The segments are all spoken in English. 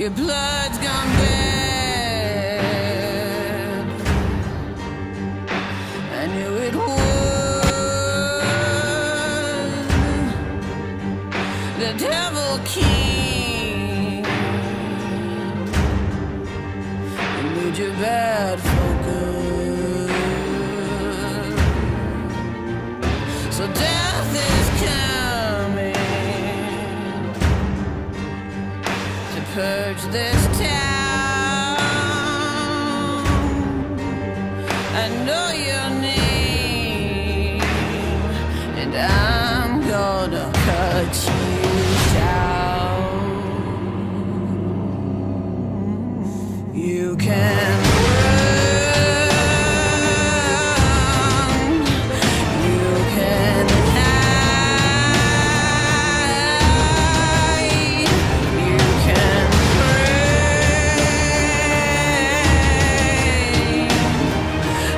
Your blood's gone bad. I knew it would. The devil king. You need your bad focus. So death is coming to purge this town. I know your name, and I'm gonna cut you down. You can run, you can hide, you can pray,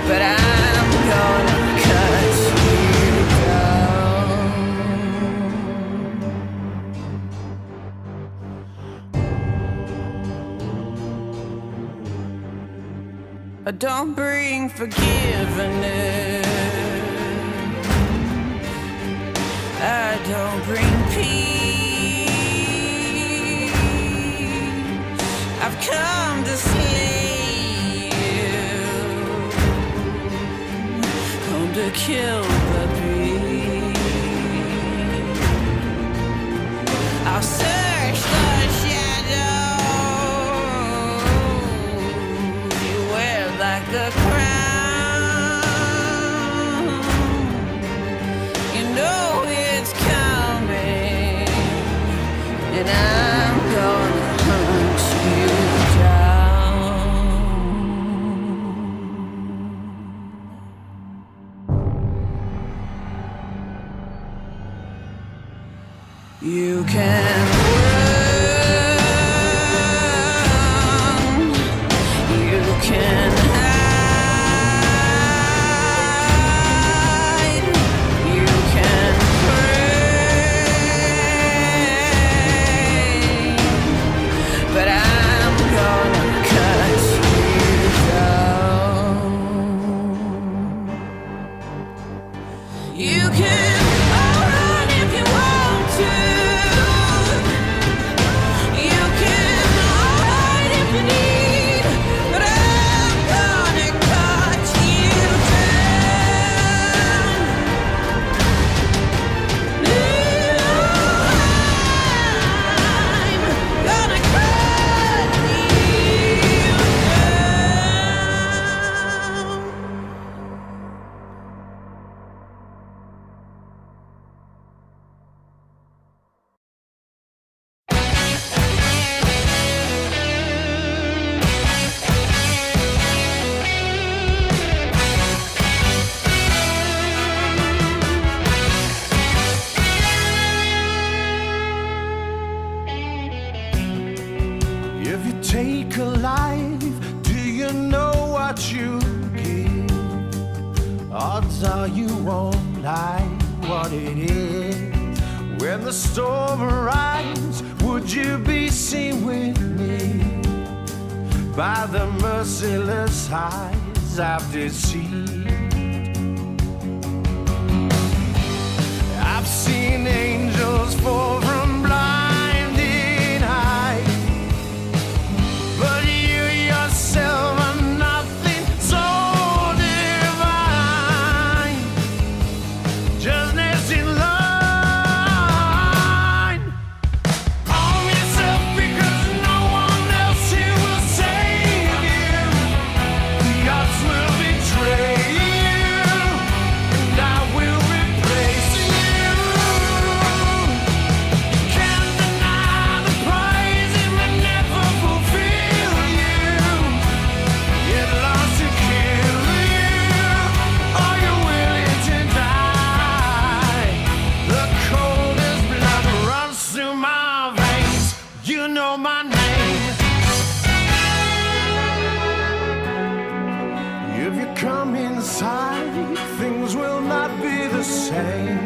but I'm gonna cut you down. I don't bring forgiveness. I don't bring peace. I've come to slay you, come to kill the beast. I'll search the shadows you wear like a crown. You know it's coming, and I'm gonna hunt you down. You can run, you can hide, you can pray, but I'm gonna cut you down. You can run if you want to. You can hide if you need, but I'm gonna cut you down. I'm gonna cut you If you take a life, do you know what you give? Odds are you won't like what it is. When the storm arrives, would you be seen with me? By the merciless eyes I've deceived. I've seen angels fall from blinding heights, but you yourself are nothing so divine. Just next in line. Arm yourself because no one else here will save you. The odds will betray you, and I will replace you. You can't deny the prize, it may never fulfill you. It loves to kill you. Are you willing to die? The coldest blood runs through my veins. You know my name. If you come inside, things will not be the same.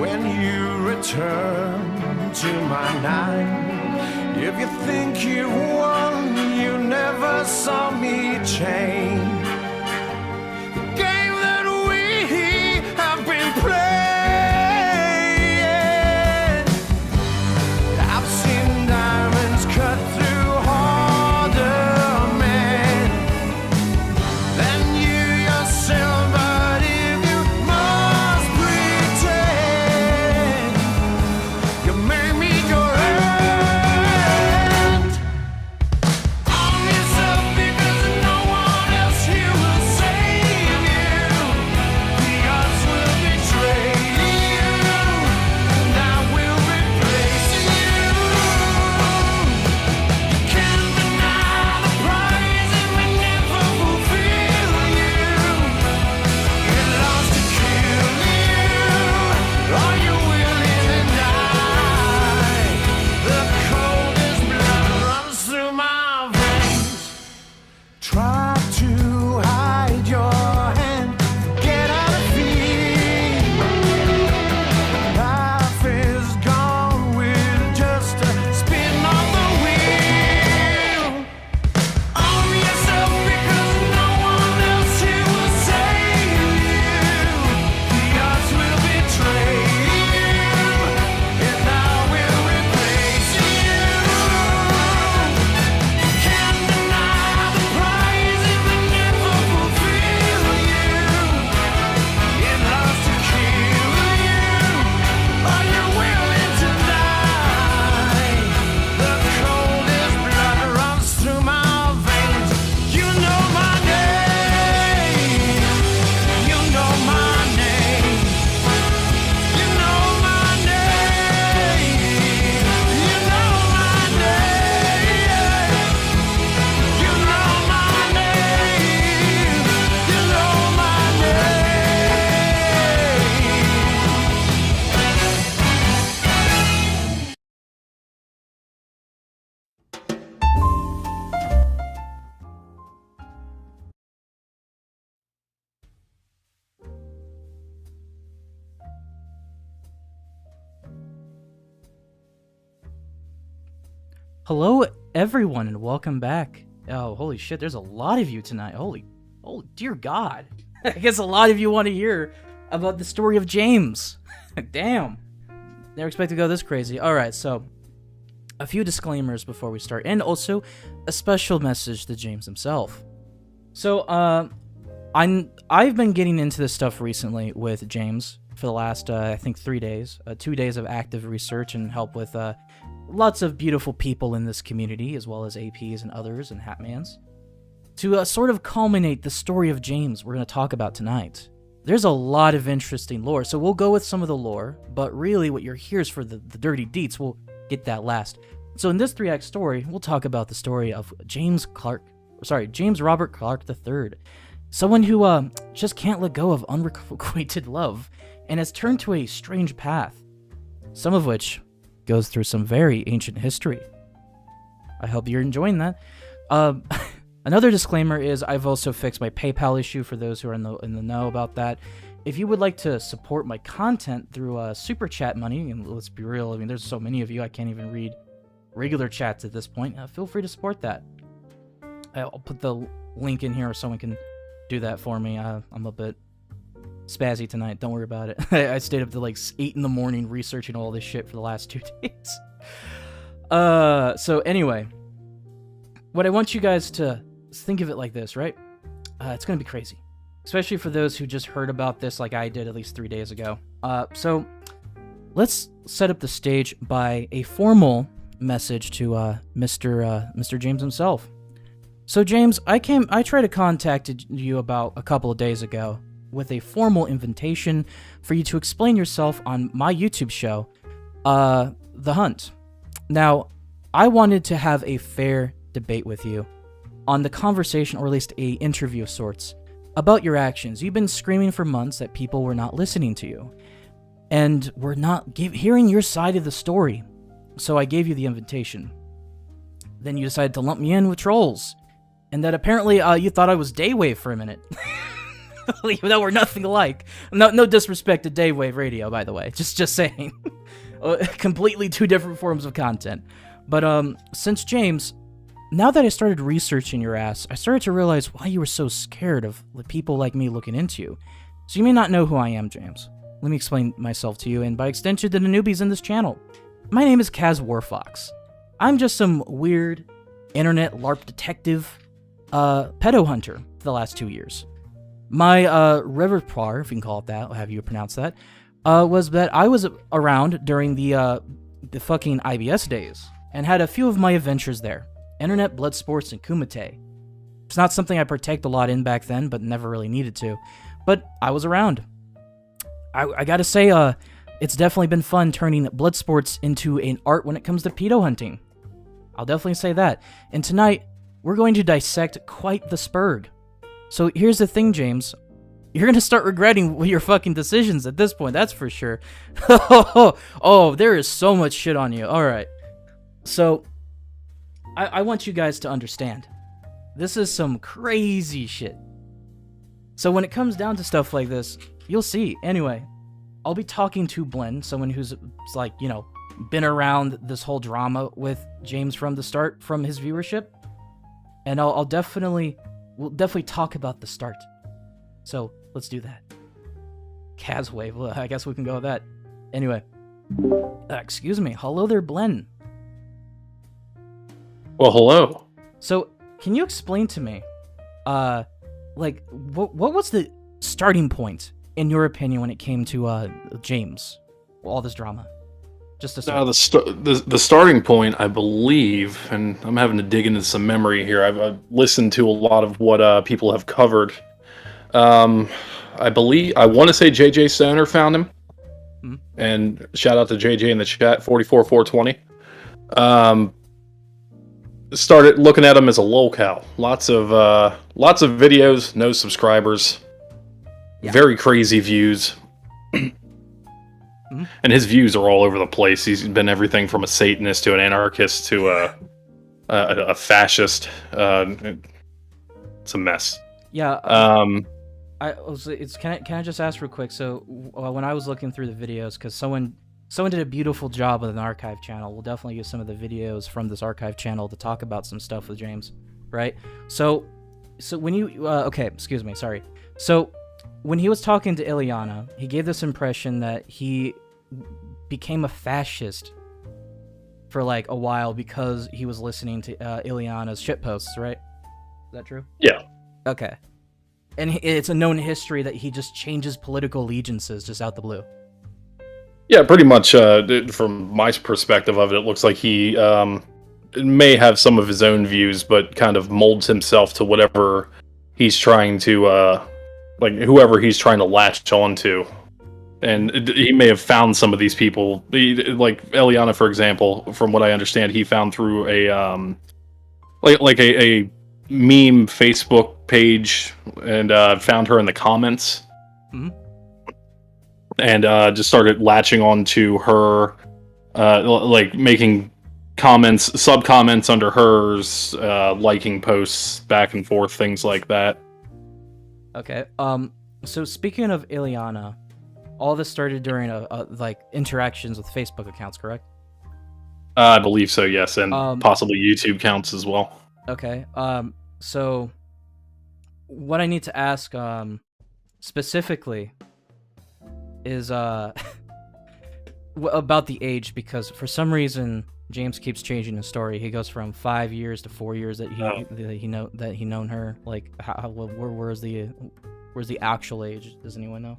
When you return to my night, If you think you won, you never saw me change. The game that we have been playing. I've seen diamonds cut through harder men than you yourself. But if you must pretend, you made me your end. Own yourself because no one else here will save you. The odds will betray you, and I will replace you. You can't deny the prize it may never fulfill you. It loves to kill you. Are you willing to die? The coldest blood runs through my veins. Try to hide your hand, get out of feet. Life is gone with just a spin on the wheel. Own yourself because no one else here will save you. The odds will betray you, and I will replace you. You can't deny the prize it may never fulfill you. It loves to kill you. Are you willing to die? The coldest blood runs through my veins. You know my name. You know my name. You know my name. You know my name. You know my name. You know my name. Hello, everyone, and welcome back. Oh, holy shit, there's a lot of you tonight. Oh, dear God. I guess a lot of you want to hear about the story of James. Damn. Never expected to go this crazy. Alright, so, a few disclaimers before we start, and also a special message to James himself. So, I've been getting into this stuff recently with James for the last, I think, 3 days. 2 days of active research and help with, lots of beautiful people in this community, as well as APs and others and Hatmans, to sort of culminate the story of James we're going to talk about tonight. There's a lot of interesting lore, so we'll go with some of the lore, but really what you're here is for the dirty deets. We'll get that last. So in this 3-act story, we'll talk about the story of James Robert Clark III, someone who just can't let go of unrequited love and has turned to a strange path, some of which goes through some very ancient history. I hope you're enjoying that. Another disclaimer is I've also fixed my PayPal issue for those who are in the know about that. If you would like to support my content through super chat money, and let's be real, I mean, there's so many of you, I can't even read regular chats at this point, feel free to support that. I'll put the link in here so someone can do that for me. I'm a bit spazzy tonight, don't worry about it. I stayed up to like 8 in the morning researching all this shit for the last 2 days. So anyway, what I want you guys to think of it like this, right? It's gonna be crazy, especially for those who just heard about this like I did at least 3 days ago. So let's set up the stage by a formal message to Mr. James himself. So James, I tried to contact you about a couple of days ago with a formal invitation for you to explain yourself on my YouTube show, TheHunt. Now, I wanted to have a fair debate with you on the conversation, or at least a interview of sorts, about your actions. You've been screaming for months that people were not listening to you, and were not hearing your side of the story. So I gave you the invitation. Then you decided to lump me in with trolls, and that apparently you thought I was Daywave for a minute. Even though we're nothing alike. No disrespect to Daywave Radio, by the way. Just saying. Completely two different forms of content. But since James, now that I started researching your ass, I started to realize why you were so scared of people like me looking into you. So you may not know who I am, James. Let me explain myself to you, and by extension to the newbies in this channel. My name is Kaz Warfox. I'm just some weird internet LARP detective, pedo hunter for the last 2 years. My repertoire, if you can call it that, I'll have you pronounce that, was that I was around during the fucking IBS days, and had a few of my adventures there. Internet, blood sports, and kumite. It's not something I partaked a lot in back then, but never really needed to. But I was around. I gotta say, it's definitely been fun turning blood sports into an art when it comes to pedo hunting. I'll definitely say that. And tonight, we're going to dissect quite the spurg. So here's the thing, James. You're gonna start regretting your fucking decisions at this point, that's for sure. Oh, there is so much shit on you. Alright. So, I want you guys to understand. This is some crazy shit. So when it comes down to stuff like this, you'll see. Anyway, I'll be talking to Blinn, someone who's, like, you know, been around this whole drama with James from the start, from his viewership. And we'll definitely talk about the start. So, let's do that. Kaz wave, well, I guess we can go with that. Anyway, excuse me, hello there, Blinn. Well, hello. So, can you explain to me, like, what was the starting point, in your opinion, when it came to, James? All this drama? Just to start. The starting point, I believe, and I'm having to dig into some memory here. I've listened to a lot of what people have covered. I want to say JJ Stoner found him. Mm-hmm. And shout out to JJ in the chat, 44420. Started looking at him as a lolcow. Lots of videos, no subscribers. Yeah. Very crazy views. Mm-hmm. And his views are all over the place. He's been everything from a Satanist to an anarchist to a fascist. It's a mess. Yeah. Can I just ask real quick? So when I was looking through the videos, because someone did a beautiful job with an archive channel. We'll definitely use some of the videos from this archive channel to talk about some stuff with James, right? So when you okay, excuse me, sorry. So when he was talking to Ileana, he gave this impression that he became a fascist for like a while because he was listening to Ileana's shitposts, right? Is that true? Yeah. Okay. And it's a known history that he just changes political allegiances just out the blue. Yeah, pretty much. From my perspective of it, it looks like he may have some of his own views, but kind of molds himself to whatever he's trying to, like whoever he's trying to latch onto. And he may have found some of these people, like Eliana, for example. From what I understand, he found through a a meme Facebook page and found her in the comments. Mm-hmm. And just started latching on to her, like making comments, sub-comments under hers, liking posts back and forth, things like that. Okay. So speaking of Ileana, all this started during like interactions with Facebook accounts, correct? I believe so, yes, and possibly YouTube accounts as well. Okay. So what I need to ask, specifically, is about the age, because for some reason James keeps changing his story. He goes from 5 years to 4 years that he known her. Like, where's the actual age? Does anyone know?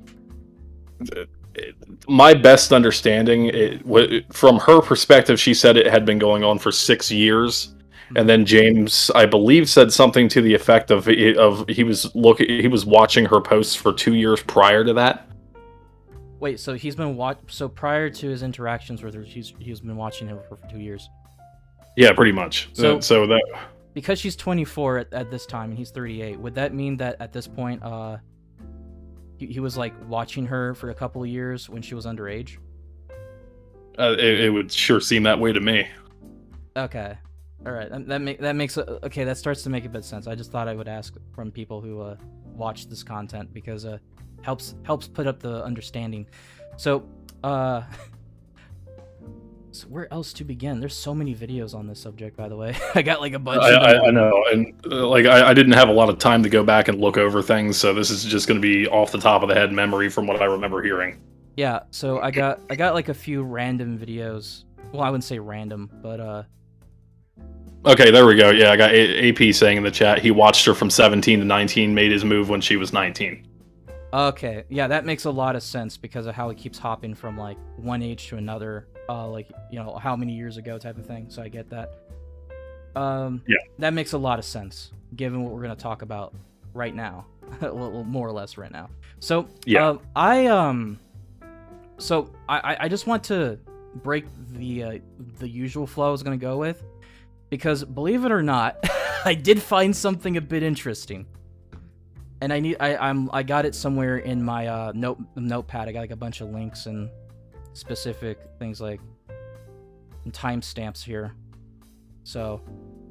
My best understanding, from her perspective, she said it had been going on for 6 years. And then James, I believe, said something to the effect of he was watching her posts for 2 years prior to that. Wait, so he's been so prior to his interactions with her, he's been watching her for 2 years. Yeah, pretty much. So that because she's 24 at this time and he's 38, would that mean that at this point, he was like watching her for a couple of years when she was underage? It would sure seem that way to me. Okay. All right, that makes okay. That starts to make a bit of sense. I just thought I would ask from people who watch this content, because helps put up the understanding. So So where else to begin? There's so many videos on this subject, by the way. I got like a bunch. I know, and like I didn't have a lot of time to go back and look over things, so this is just going to be off the top of the head memory from what I remember hearing. Yeah, so I got like a few random videos. Well, I wouldn't say random, but Okay, there we go. Yeah, I got AP saying in the chat he watched her from 17 to 19, made his move when she was 19. Okay, yeah, that makes a lot of sense because of how it keeps hopping from like one age to another, like, you know, how many years ago type of thing. So I get that. Yeah, that makes a lot of sense given what we're gonna talk about right now, well, more or less right now. So yeah, I just want to break the usual flow I was gonna go with, because believe it or not, I did find something a bit interesting. And I got it somewhere in my notepad. I got like a bunch of links and specific things like timestamps here. So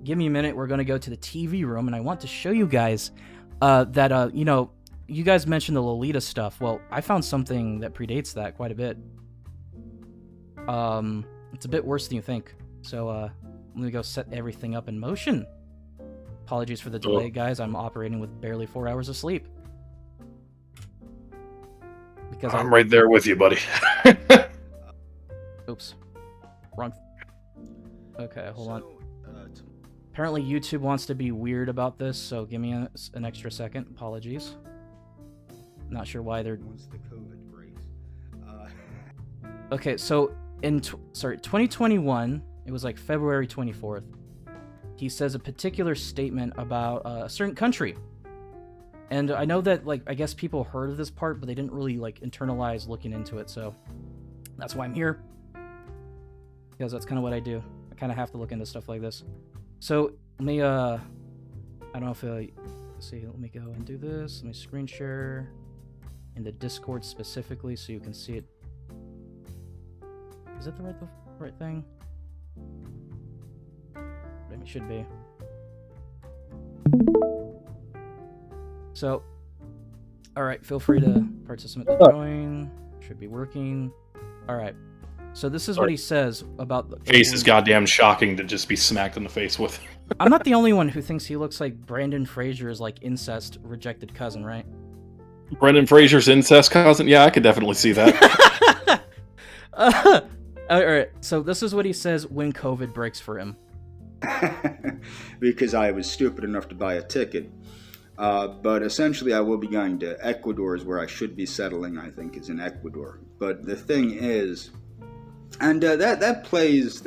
give me a minute. We're gonna go to the TV room, and I want to show you guys that you know, you guys mentioned the Lolita stuff. Well, I found something that predates that quite a bit. It's a bit worse than you think. So let me go set everything up in motion. Apologies for the delay, guys. I'm operating with barely 4 hours of sleep. Because I'm right there with you, buddy. Oops. Wrong. Okay, hold on. Apparently YouTube wants to be weird about this, so give me an extra second. Apologies. Not sure why they're... Once the COVID breaks. Okay, so in 2021, it was like February 24th. He says a particular statement about a certain country. And I know that, like, I guess people heard of this part, but they didn't really, like, internalize looking into it, so that's why I'm here. Because that's kind of what I do. I kind of have to look into stuff like this. So, let me, I don't know if, let's see, let me go and do this. Let me screen share in the Discord specifically so you can see it. Is that the right thing? It should be. So, alright, feel free to participate to join. Should be working. Alright. So this is what he says about the face is goddamn shocking to just be smacked in the face with. I'm not the only one who thinks he looks like Brandon Fraser's like incest rejected cousin, right? Brendan Fraser's incest cousin? Yeah, I could definitely see that. Alright, so this is what he says when COVID breaks for him. Because I was stupid enough to buy a ticket. But essentially I will be going to Ecuador, is where I should be settling, I think, is in Ecuador. But the thing is, and that plays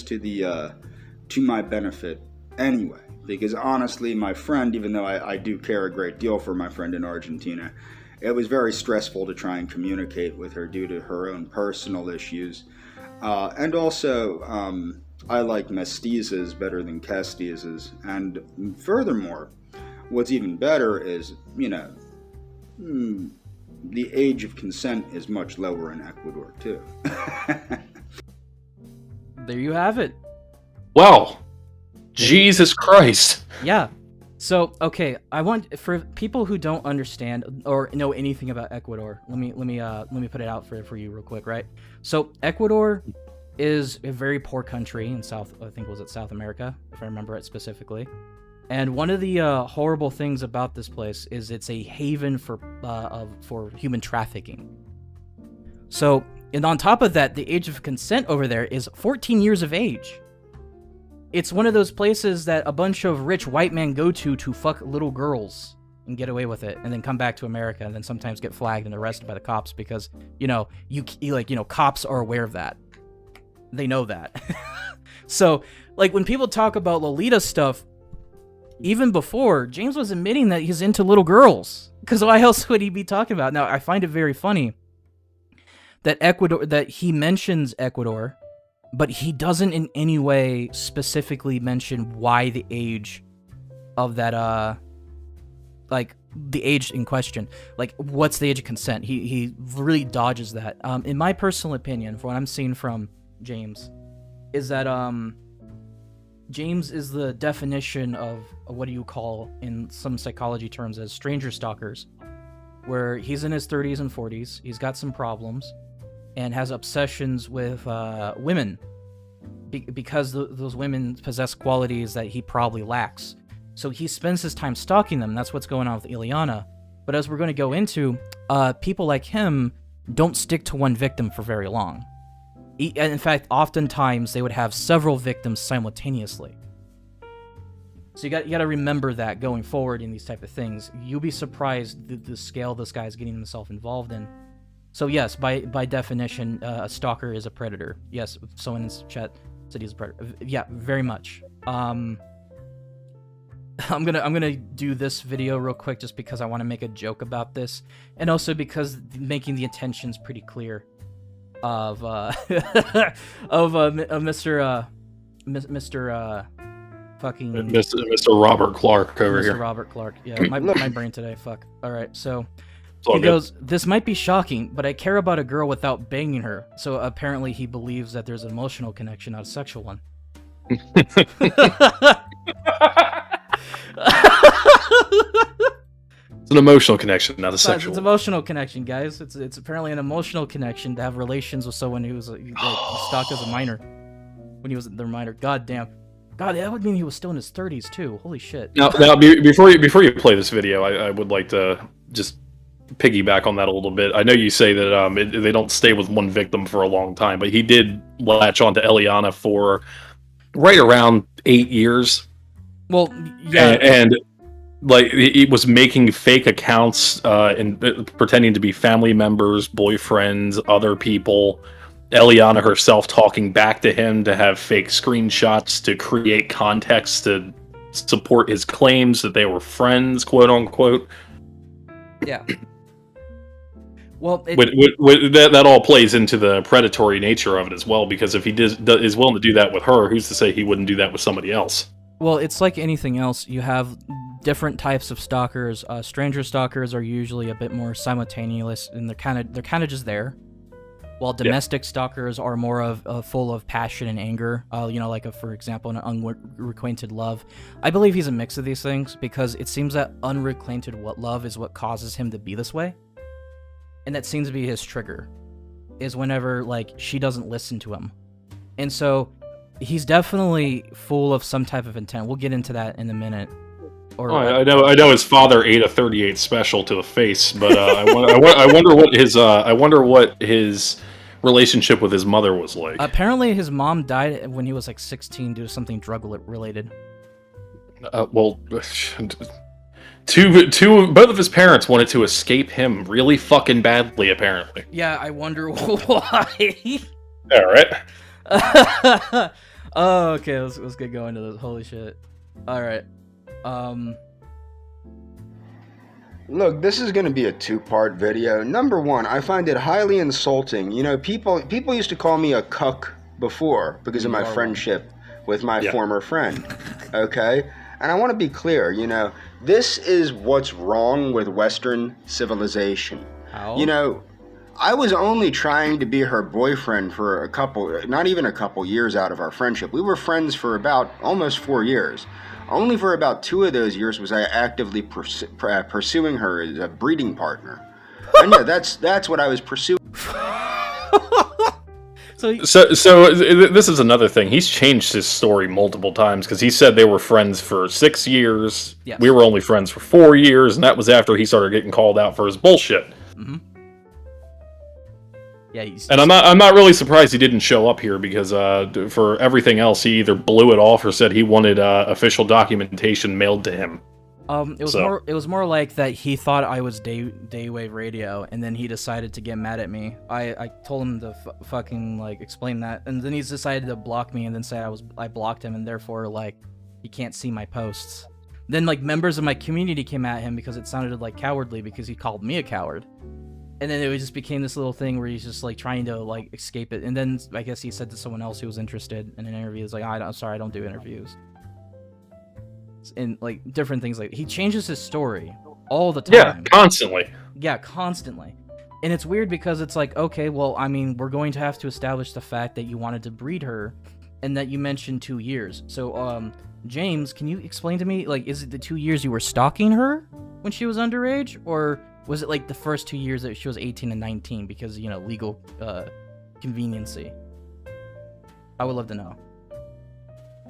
to the to my benefit anyway. Because honestly, my friend, even though I do care a great deal for my friend in Argentina, it was very stressful to try and communicate with her due to her own personal issues. And also, I like mestizas better than castizas. And furthermore, what's even better is, you know, the age of consent is much lower in Ecuador, too. There you have it. Well, Jesus Christ. Yeah. So, okay, I want, for people who don't understand or know anything about Ecuador, let me put it out for you real quick, right? So, Ecuador is a very poor country in South America, if I remember it specifically. And one of the horrible things about this place is it's a haven for human trafficking. So, and on top of that, the age of consent over there is 14 years of age. It's one of those places that a bunch of rich white men go to fuck little girls and get away with it, and then come back to America and then sometimes get flagged and arrested by the cops because, you know, cops are aware of that. They know that. So, like, when people talk about Lolita stuff, even before, James was admitting that he's into little girls. Because why else would he be talking about? Now, I find it very funny that he mentions Ecuador, but he doesn't in any way specifically mention why the age of that, like, the age in question. Like, what's the age of consent? He really dodges that. In my personal opinion, from what I'm seeing from James, is that, James is the definition of what do you call, in some psychology terms, as stranger stalkers, where he's in his 30s and 40s, he's got some problems, and has obsessions with women because those women possess qualities that he probably lacks. So he spends his time stalking them. That's what's going on with Ileana. But as we're going to go into, people like him don't stick to one victim for very long. And in fact, oftentimes they would have several victims simultaneously. So you got to remember that going forward in these type of things. You'll be surprised the scale this guy's getting himself involved in. So yes, by definition, a stalker is a predator. Yes, someone in chat said he's a predator. Yeah, very much. I'm gonna do this video real quick just because I want to make a joke about this, and also because making the intentions pretty clear of Mr. Fucking Mr. Robert Clark over Mr. here. Robert Clark. Yeah, my brain today. Fuck. All right, so he goes, "This might be shocking, but I care about a girl without banging her." So apparently he believes that there's an emotional connection, not a sexual one. It's an emotional connection, not a sexual. It's an emotional connection, guys. It's apparently an emotional connection to have relations with someone who was like stalked as a minor when he was their minor. God damn. God, that would mean he was still in his 30s too. Holy shit. Now before you play this video, I would like to just piggyback on that a little bit. I know you say that they don't stay with one victim for a long time, but he did latch onto Eliana for right around 8 years. Well, yeah, and like he was making fake accounts and pretending to be family members, boyfriends, other people. Eliana herself talking back to him to have fake screenshots to create context to support his claims that they were friends, quote unquote. Yeah. Well, that all plays into the predatory nature of it as well, because if he is willing to do that with her, who's to say he wouldn't do that with somebody else? Well, it's like anything else. You have different types of stalkers. Stranger stalkers are usually a bit more simultaneous, and they're kind of just there. While domestic stalkers are more of full of passion and anger. Like for example, an unrequited love. I believe he's a mix of these things because it seems that unrequited love is what causes him to be this way, and that seems to be his trigger. Is whenever she doesn't listen to him, and so he's definitely full of some type of intent. We'll get into that in a minute. I know his father ate a 38 special to the face, but I wonder what his relationship with his mother was like. Apparently, his mom died when he was 16 due to something drug related. Well, both of his parents wanted to escape him really fucking badly, apparently. Yeah, I wonder why. All right. Oh, okay. Let's get going to this. Holy shit. All right. Look, this is going to be a two-part video. Number one, I find it highly insulting. People used to call me a cuck before because of my friendship with my former friend. Okay? And I want to be clear, this is what's wrong with Western civilization. How? I was only trying to be her boyfriend for not even a couple years out of our friendship. We were friends for about almost 4 years. Only for about 2 of those years was I actively pursuing her as a breeding partner. And yeah, that's what I was pursuing. So this is another thing. He's changed his story multiple times because he said they were friends for 6 years. Yes. We were only friends for 4 years, and that was after he started getting called out for his bullshit. Mm-hmm. Yeah, and I'm not really surprised he didn't show up here because for everything else he either blew it off or said he wanted official documentation mailed to him. It was more like that he thought I was Daywave Radio, and then he decided to get mad at me. I told him to fucking explain that, and then he's decided to block me and then say I blocked him and therefore he can't see my posts. Then members of my community came at him because it sounded cowardly because he called me a coward. And then it just became this little thing where he's just trying to escape it. And then I guess he said to someone else who was interested in an interview, "He's I'm sorry, I don't do interviews." And different things he changes his story all the time. Yeah, constantly. Yeah, constantly. And it's weird because it's okay, well, I mean, we're going to have to establish the fact that you wanted to breed her, and that you mentioned 2 years. So, James, can you explain to me is it the 2 years you were stalking her when she was underage, or was it the first 2 years that she was 18 and 19 because, legal conveniency? I would love to know.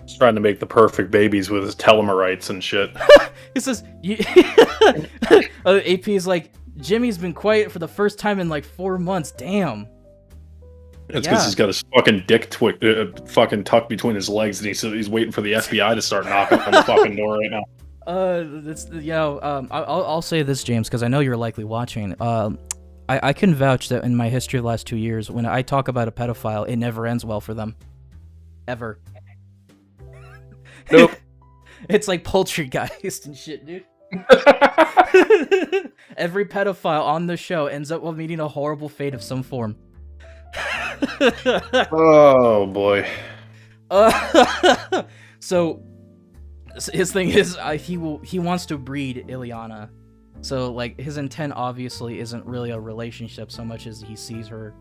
He's trying to make the perfect babies with his telomereites and shit. It says, AP is like, Jimmy's been quiet for the first time in like 4 months. Damn. It's because he's got his fucking dick fucking tucked between his legs, and he's waiting for the FBI to start knocking on the fucking door right now. I'll say this, James, because I know you're likely watching. I can vouch that in my history of the last 2 years, when I talk about a pedophile, it never ends well for them. Ever. Nope. It's like Poultrygeist and shit, dude. Every pedophile on the show ends up meeting a horrible fate of some form. Oh boy. So his thing is he wants to breed Ileana. So like his intent obviously isn't really a relationship so much as he sees her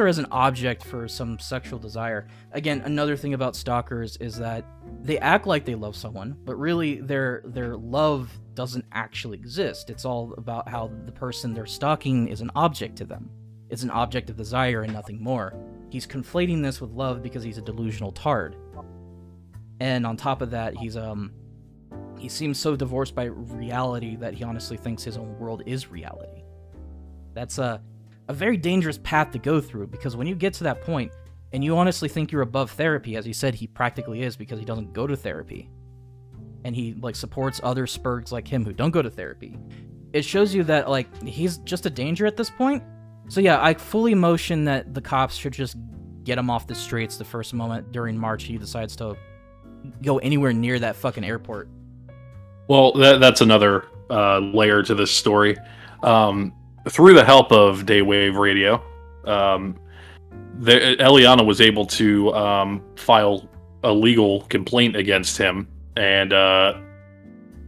as an object for some sexual desire. Again, another thing about stalkers is that they act like they love someone, but really their love doesn't actually exist. It's all about how the person they're stalking is an object to them. It's an object of desire and nothing more. He's conflating this with love because he's a delusional tard. And on top of that, he seems so divorced by reality that he honestly thinks his own world is reality. That's a very dangerous path to go through, because when you get to that point and you honestly think you're above therapy, as he said he practically is because he doesn't go to therapy, and he like supports other spurgs like him who don't go to therapy, it shows you that like he's just a danger at this point. So yeah, I fully motion that the cops should just get him off the streets the first moment during March he decides to go anywhere near that fucking airport. Well, that's another layer to this story. Through the help of Daywave Radio, Eliana was able to file a legal complaint against him, and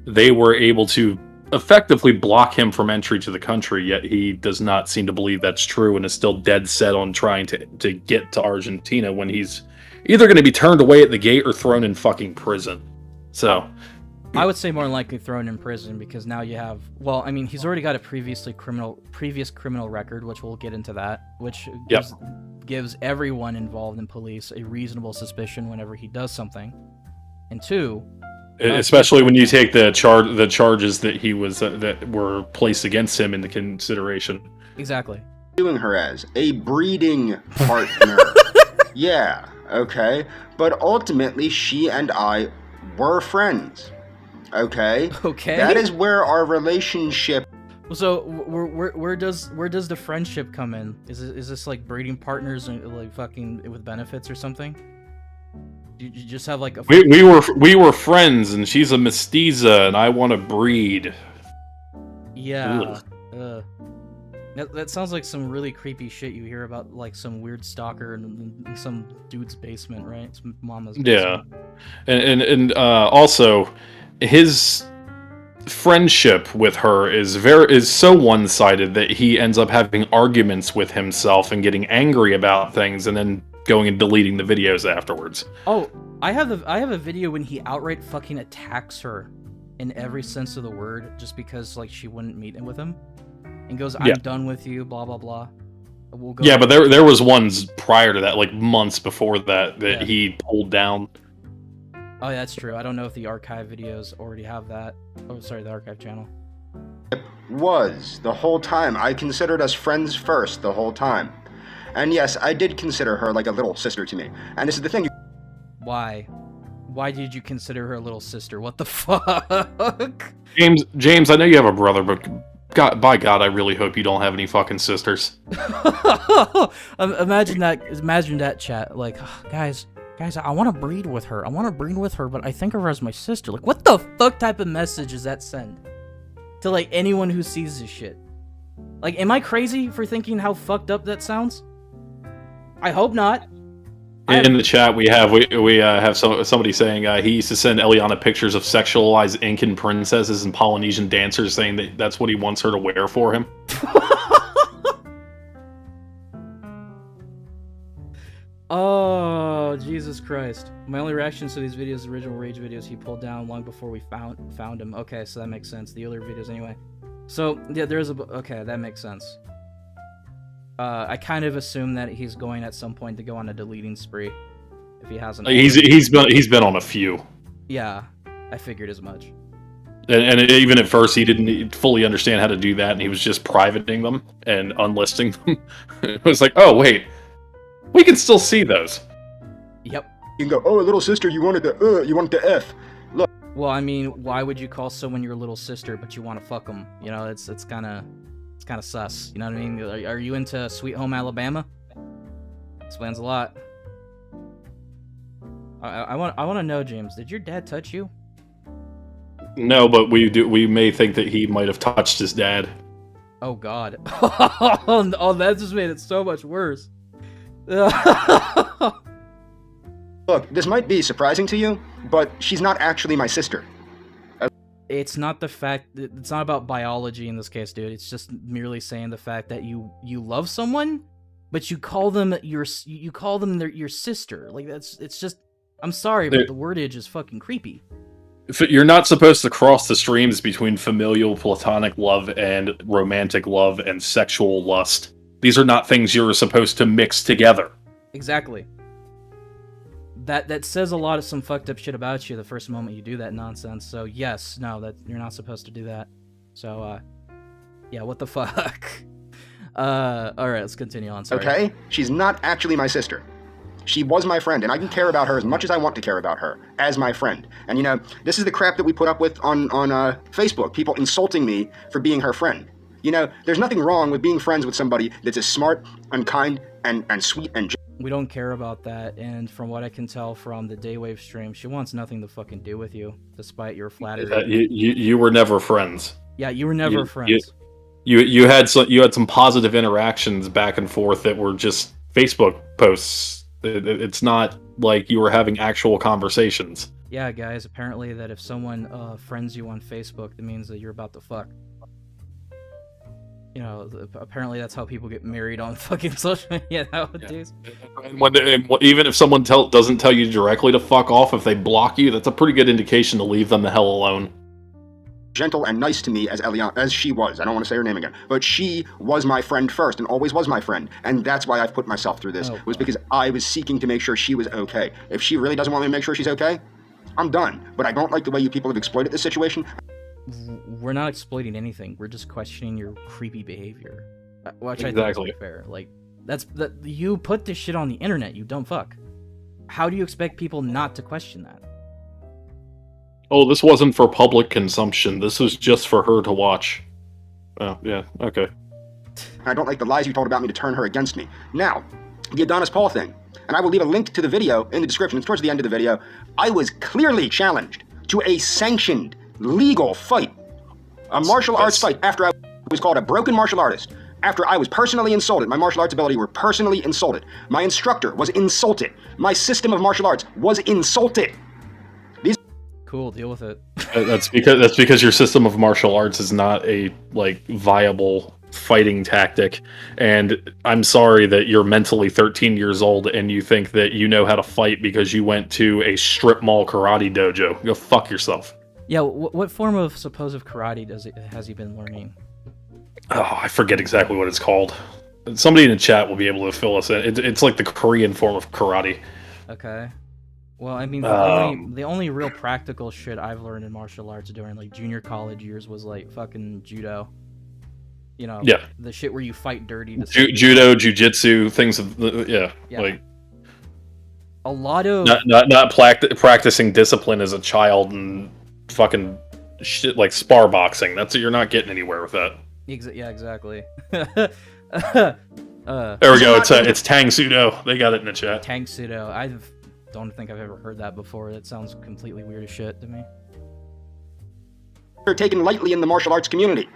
they were able to effectively block him from entry to the country, yet he does not seem to believe that's true and is still dead set on trying to get to Argentina when he's either going to be turned away at the gate or thrown in fucking prison. So I would say more than likely thrown in prison, because now you have, well, I mean, he's already got a previous criminal record, which we'll get into that, which gives everyone involved in police a reasonable suspicion whenever he does something. And two, especially when you take the charges that he was that were placed against him into consideration. Exactly. Viewing her as a breeding partner. Yeah, okay. But ultimately, she and I were friends. Okay? Okay. That is where our relationship... So, where does the friendship come in? Is this like breeding partners and like fucking with benefits or something? You just have like a... We were friends, and she's a mestiza, and I want to breed. Yeah. That sounds like some really creepy shit you hear about, like some weird stalker in some dude's basement, right? It's mama's basement. Yeah, and also his friendship with her is so one-sided that he ends up having arguments with himself and getting angry about things, and then going and deleting the videos afterwards. Oh, I have a video when he outright fucking attacks her in every sense of the word, just because like she wouldn't meet with him, and goes, "I'm done with you," blah blah blah. We'll go. Yeah, but there was ones prior to that, like months before that he pulled down. Oh, yeah, that's true. I don't know if the archive videos already have that. Oh, sorry, the archive channel. Was the whole time. I considered us friends first the whole time. And yes, I did consider her like a little sister to me. And this is the thing. Why? Why did you consider her a little sister? What the fuck? James, I know you have a brother, but by God, I really hope you don't have any fucking sisters. Imagine that chat. Like, guys, I want to breed with her. But I think of her as my sister. Like, what the fuck type of message does that send to like anyone who sees this shit? Like, am I crazy for thinking how fucked up that sounds? I hope not. In the chat, we have somebody saying he used to send Eliana pictures of sexualized Incan princesses and Polynesian dancers, saying that that's what he wants her to wear for him. Oh, Jesus Christ. My only reactions to these videos, the original Rage videos he pulled down long before we found him. Okay, so that makes sense. The other videos anyway. So, yeah, okay, that makes sense. I kind of assume that he's going at some point to go on a deleting spree if he hasn't. He's been on a few. Yeah, I figured as much. And even at first, he didn't fully understand how to do that, and he was just privating them and unlisting them. It was like, oh wait, we can still see those. Yep. You can go, oh, little sister, you wanted the F. Look. Well, I mean, why would you call someone your little sister, but you want to fuck them? You know, it's kind of sus. You know what I mean? Are you into Sweet Home Alabama? Explains a lot. I want to know, James. Did your dad touch you? No, but we may think that he might have touched his dad. Oh God. Oh, that just made it so much worse. Look, this might be surprising to you, but she's not actually my sister. It's not the fact that it's not about biology in this case, dude. It's just merely saying the fact that you love someone, but you call them your sister. Like it's just. I'm sorry, but the wordage is fucking creepy. You're not supposed to cross the streams between familial platonic love and romantic love and sexual lust. These are not things you're supposed to mix together. Exactly. That says a lot of some fucked up shit about you the first moment you do that nonsense. So yes, no, that you're not supposed to do that. So yeah, what the fuck? All right, let's continue on. Sorry. Okay, she's not actually my sister. She was my friend, and I can care about her as much as I want to care about her as my friend. And you know, this is the crap that we put up with on Facebook. People insulting me for being her friend. You know, there's nothing wrong with being friends with somebody that's as smart and kind and sweet and. We don't care about that, and from what I can tell from the Daywave stream, she wants nothing to fucking do with you, despite your flattery. You were never friends. Yeah, you were never friends. You had some positive interactions back and forth that were just Facebook posts. It's not like you were having actual conversations. Yeah, guys, apparently that if someone friends you on Facebook, that means that you're about to fuck. You know, apparently that's how people get married on fucking social media nowadays. And even if someone doesn't tell you directly to fuck off, if they block you, that's a pretty good indication to leave them the hell alone. Gentle and nice to me as she was. I don't want to say her name again, but she was my friend first and always was my friend, and that's why I've put myself through this. Was because I was seeking to make sure she was okay. If she really doesn't want me to make sure she's okay, I'm done. But I don't like the way you people have exploited this situation. We're not exploiting anything. We're just questioning your creepy behavior, which exactly. I think is fair. Like you put this shit on the internet, you dumb fuck. How do you expect people not to question that? Oh, this wasn't for public consumption. This was just for her to watch. Oh, yeah, okay. I don't like the lies you told about me to turn her against me. Now, the Adonis Paul thing, and I will leave a link to the video in the description. It's towards the end of the video. I was clearly challenged to a sanctioned, legal fight. A martial arts fight after I was called a broken martial artist. After I was personally insulted. My martial arts ability were personally insulted. My instructor was insulted. My system of martial arts was insulted. Cool, deal with it. That's because your system of martial arts is not a viable fighting tactic, and I'm sorry that you're mentally 13 years old and you think that you know how to fight because you went to a strip mall karate dojo. Go fuck yourself. Yeah, what form of supposed karate has he been learning? Oh, I forget exactly what it's called. Somebody in the chat will be able to fill us in. It's like the Korean form of karate. Okay. Well, I mean, the only real practical shit I've learned in martial arts during like junior college years was like fucking judo. You know, yeah, the shit where you fight dirty. Judo, jujitsu, things of yeah, like a lot of not practicing discipline as a child and fucking shit like spar boxing. You're not getting anywhere with that. Yeah, exactly. There we go. It's Tang Sudo. They got it in the chat. Tang Sudo. I don't think I've ever heard that before. That sounds completely weird as shit to me. They're taken lightly in the martial arts community.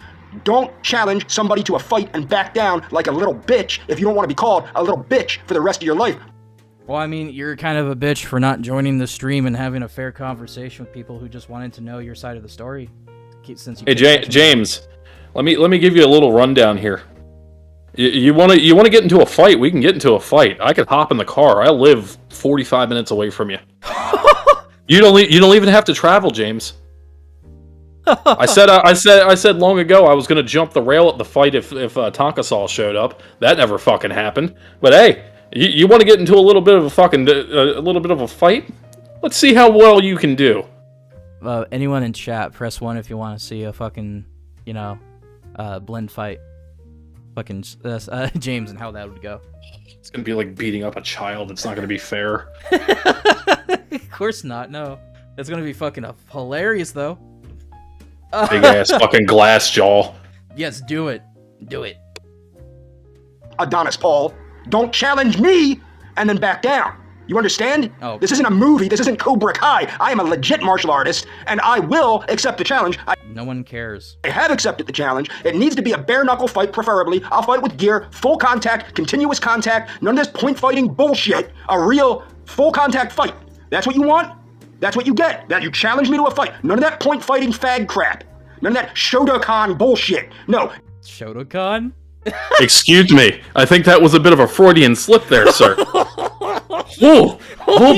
Don't challenge somebody to a fight and back down like a little bitch if you don't want to be called a little bitch for the rest of your life. Well, I mean, you're kind of a bitch for not joining the stream and having a fair conversation with people who just wanted to know your side of the story. Since you James, let me give you a little rundown here. You want to get into a fight? We can get into a fight. I could hop in the car. I live 45 minutes away from you. You don't even have to travel, James. I said long ago I was gonna jump the rail at the fight if Tonka Saw showed up. That never fucking happened. But hey, You want to get into a little bit of a fight? Let's see how well you can do. Anyone in chat, press 1 if you want to see a fucking, blend fight. Fucking James and how that would go. It's gonna be like beating up a child. It's not gonna be fair. Of course not. No, that's gonna be fucking hilarious though. Big ass fucking glass jaw. Yes, do it. Do it. Adonis Paul, don't challenge me and then back down. You understand? Oh. This isn't a movie. This isn't Cobra Kai. I am a legit martial artist, and I will accept the challenge. No one cares. I have accepted the challenge. It needs to be a bare-knuckle fight, preferably. I'll fight with gear, full contact, continuous contact, none of this point-fighting bullshit. A real full-contact fight. That's what you want? That's what you get. That you challenge me to a fight. None of that point-fighting fag crap. None of that Shotokan bullshit. No. Shotokan? Excuse me. I think that was a bit of a Freudian slip there, sir. Oh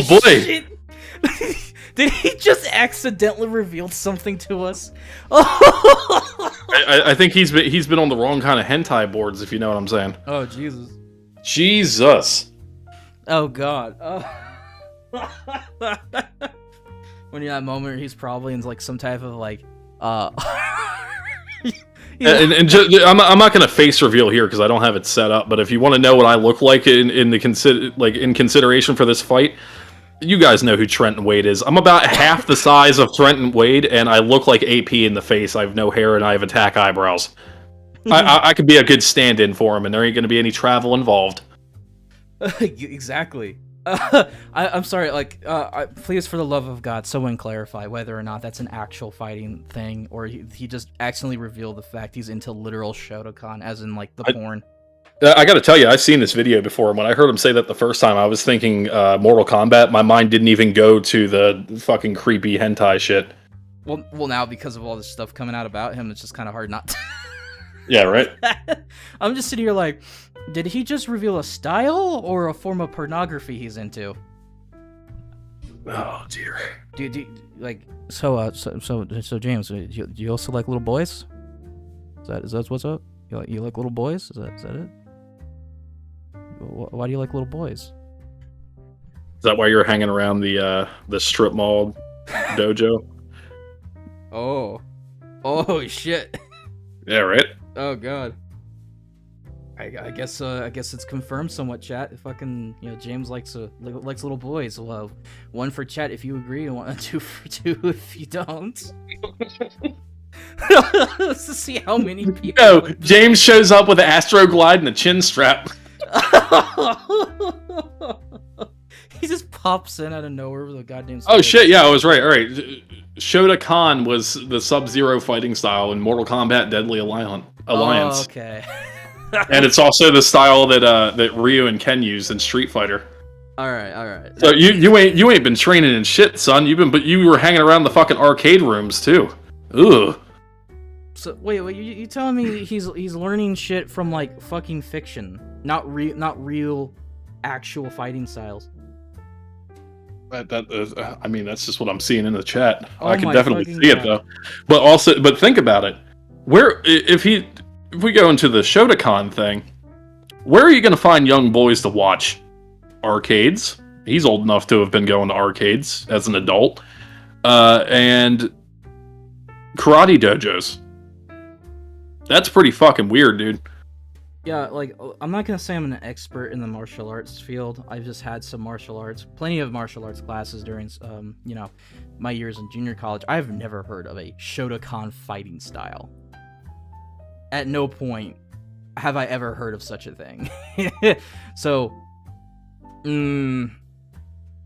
boy. Shit. Did he just accidentally reveal something to us? I think he's been on the wrong kind of hentai boards, if you know what I'm saying. Oh, Jesus. Jesus. Oh, God. Oh. When you're in that moment, he's probably in like some type of like, And just, I'm not going to face reveal here because I don't have it set up. But if you want to know what I look like in consideration for this fight, you guys know who Trenton Wade is. I'm about half the size of Trenton Wade, and I look like AP in the face. I have no hair and I have attack eyebrows. I could be a good stand-in for him, and there ain't going to be any travel involved. Exactly. I'm sorry, please, for the love of God, someone clarify whether or not that's an actual fighting thing, or he just accidentally revealed the fact he's into literal Shotokan, as in, like, the porn. I gotta tell you, I've seen this video before, and when I heard him say that the first time, I was thinking Mortal Kombat. My mind didn't even go to the fucking creepy hentai shit. Well, now, because of all this stuff coming out about him, it's just kind of hard not to... Yeah, right? I'm just sitting here like, did he just reveal a style or a form of pornography he's into? Oh, dear. So James, do you also like little boys? Is that what's up? You like little boys? Is that it? Why do you like little boys? Is that why you're hanging around the strip mall dojo? Oh shit. Yeah, right? Oh god. I guess it's confirmed somewhat, chat. Fucking, James likes little boys. Well, 1 for chat if you agree, and 2 for 2 if you don't. Let's just see how many people. No, James shows up with an Astroglide and a chin strap. He just pops in out of nowhere with a goddamn. Oh shit! Yeah, I was right. All right, Shotokan was the Sub-Zero fighting style in Mortal Kombat: Deadly Alliance. Oh, okay. And it's also the style that Ryu and Ken used in Street Fighter. All right. So you ain't been training in shit, son. But you were hanging around the fucking arcade rooms too. Ugh. So wait, you telling me he's learning shit from like fucking fiction, not real, actual fighting styles? That is, I mean, that's just what I'm seeing in the chat. Oh, I can my definitely fucking see it God. though. But think about it. If we go into the Shotokan thing, where are you going to find young boys to watch? Arcades. He's old enough to have been going to arcades as an adult, and karate dojos. That's pretty fucking weird, dude. Yeah, like, I'm not gonna say I'm an expert in the martial arts field. I've just had plenty of martial arts classes during, my years in junior college. I've never heard of a Shotokan fighting style. At no point have I ever heard of such a thing. So,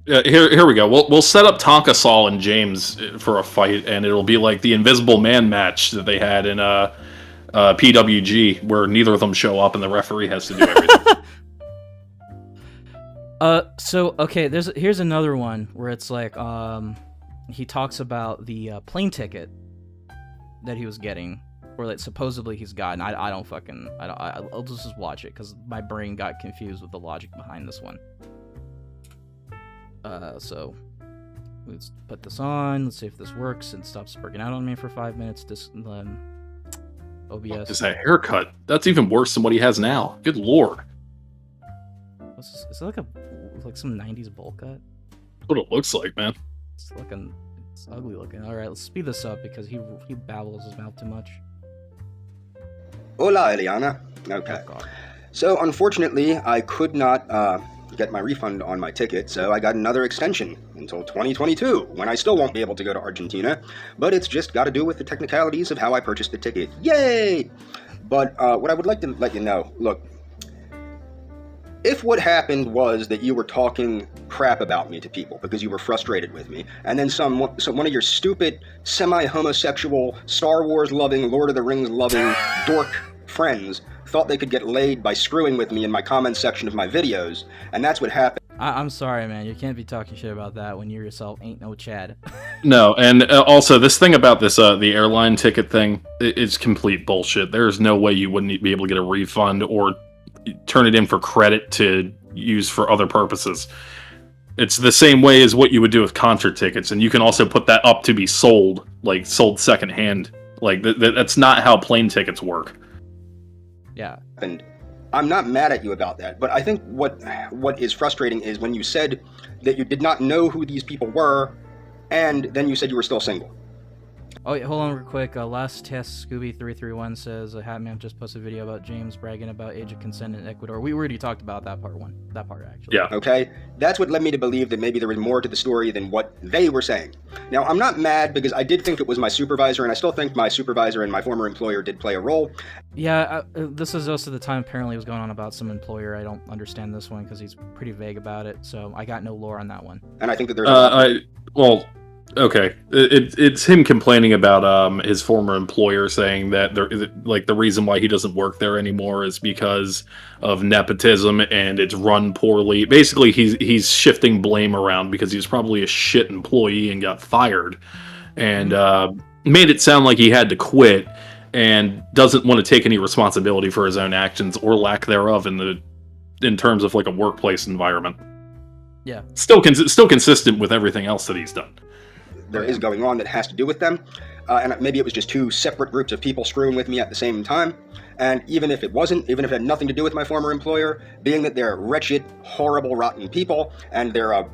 Yeah, here we go. We'll set up Tonka Saul and James for a fight, and it'll be like the Invisible Man match that they had in PWG, where neither of them show up and the referee has to do everything. Here's another one where it's like, he talks about the plane ticket that he was getting, or that supposedly he's gotten. I'll just watch it because my brain got confused with the logic behind this one. So let's put this on. Let's see if this works and stops working out on me for 5 minutes. OBS. Is that haircut? That's even worse than what he has now. Good lord. Is it like some 90s bowl cut? That's what it looks like, man. It's ugly looking. All right, let's speed this up because he babbles his mouth too much. Hola, Eliana. Okay. Oh, God. So, unfortunately, I could not get my refund on my ticket, so I got another extension until 2022, when I still won't be able to go to Argentina, but it's just got to do with the technicalities of how I purchased the ticket. Yay! But what I would like to let you know, look, if what happened was that you were talking crap about me to people because you were frustrated with me, and then one of your stupid, semi-homosexual, Star Wars-loving, Lord of the Rings-loving dork friends thought they could get laid by screwing with me in my comment section of my videos, and that's what happened. I'm sorry, man. You can't be talking shit about that when you yourself ain't no Chad. No, and also this thing about this the airline ticket thing, it's complete bullshit. There's no way you wouldn't be able to get a refund or turn it in for credit to use for other purposes. It's the same way as what you would do with concert tickets, and you can also put that up to be sold, like sold secondhand. Like that's not how plane tickets work. Yeah. And I'm not mad at you about that, but I think what is frustrating is when you said that you did not know who these people were, and then you said you were still single. Oh, yeah, hold on real quick. Last test, Scooby331 says, Hatman just posted a video about James bragging about age of consent in Ecuador. We already talked about that part, actually. Yeah. Okay? That's what led me to believe that maybe there was more to the story than what they were saying. Now, I'm not mad because I did think it was my supervisor, and I still think my supervisor and my former employer did play a role. Yeah, this is also the time apparently he was going on about some employer. I don't understand this one because he's pretty vague about it, so I got no lore on that one. And I think that there's okay. It's him complaining about his former employer, saying that the reason why he doesn't work there anymore is because of nepotism and it's run poorly. Basically, he's shifting blame around because he was probably a shit employee and got fired, and made it sound like he had to quit and doesn't want to take any responsibility for his own actions or lack thereof in terms of like a workplace environment. Yeah. Still consistent with everything else that he's done. there is going on that has to do with them. And maybe it was just two separate groups of people screwing with me at the same time. And even if it wasn't, even if it had nothing to do with my former employer, being that they're wretched, horrible, rotten people, and they're a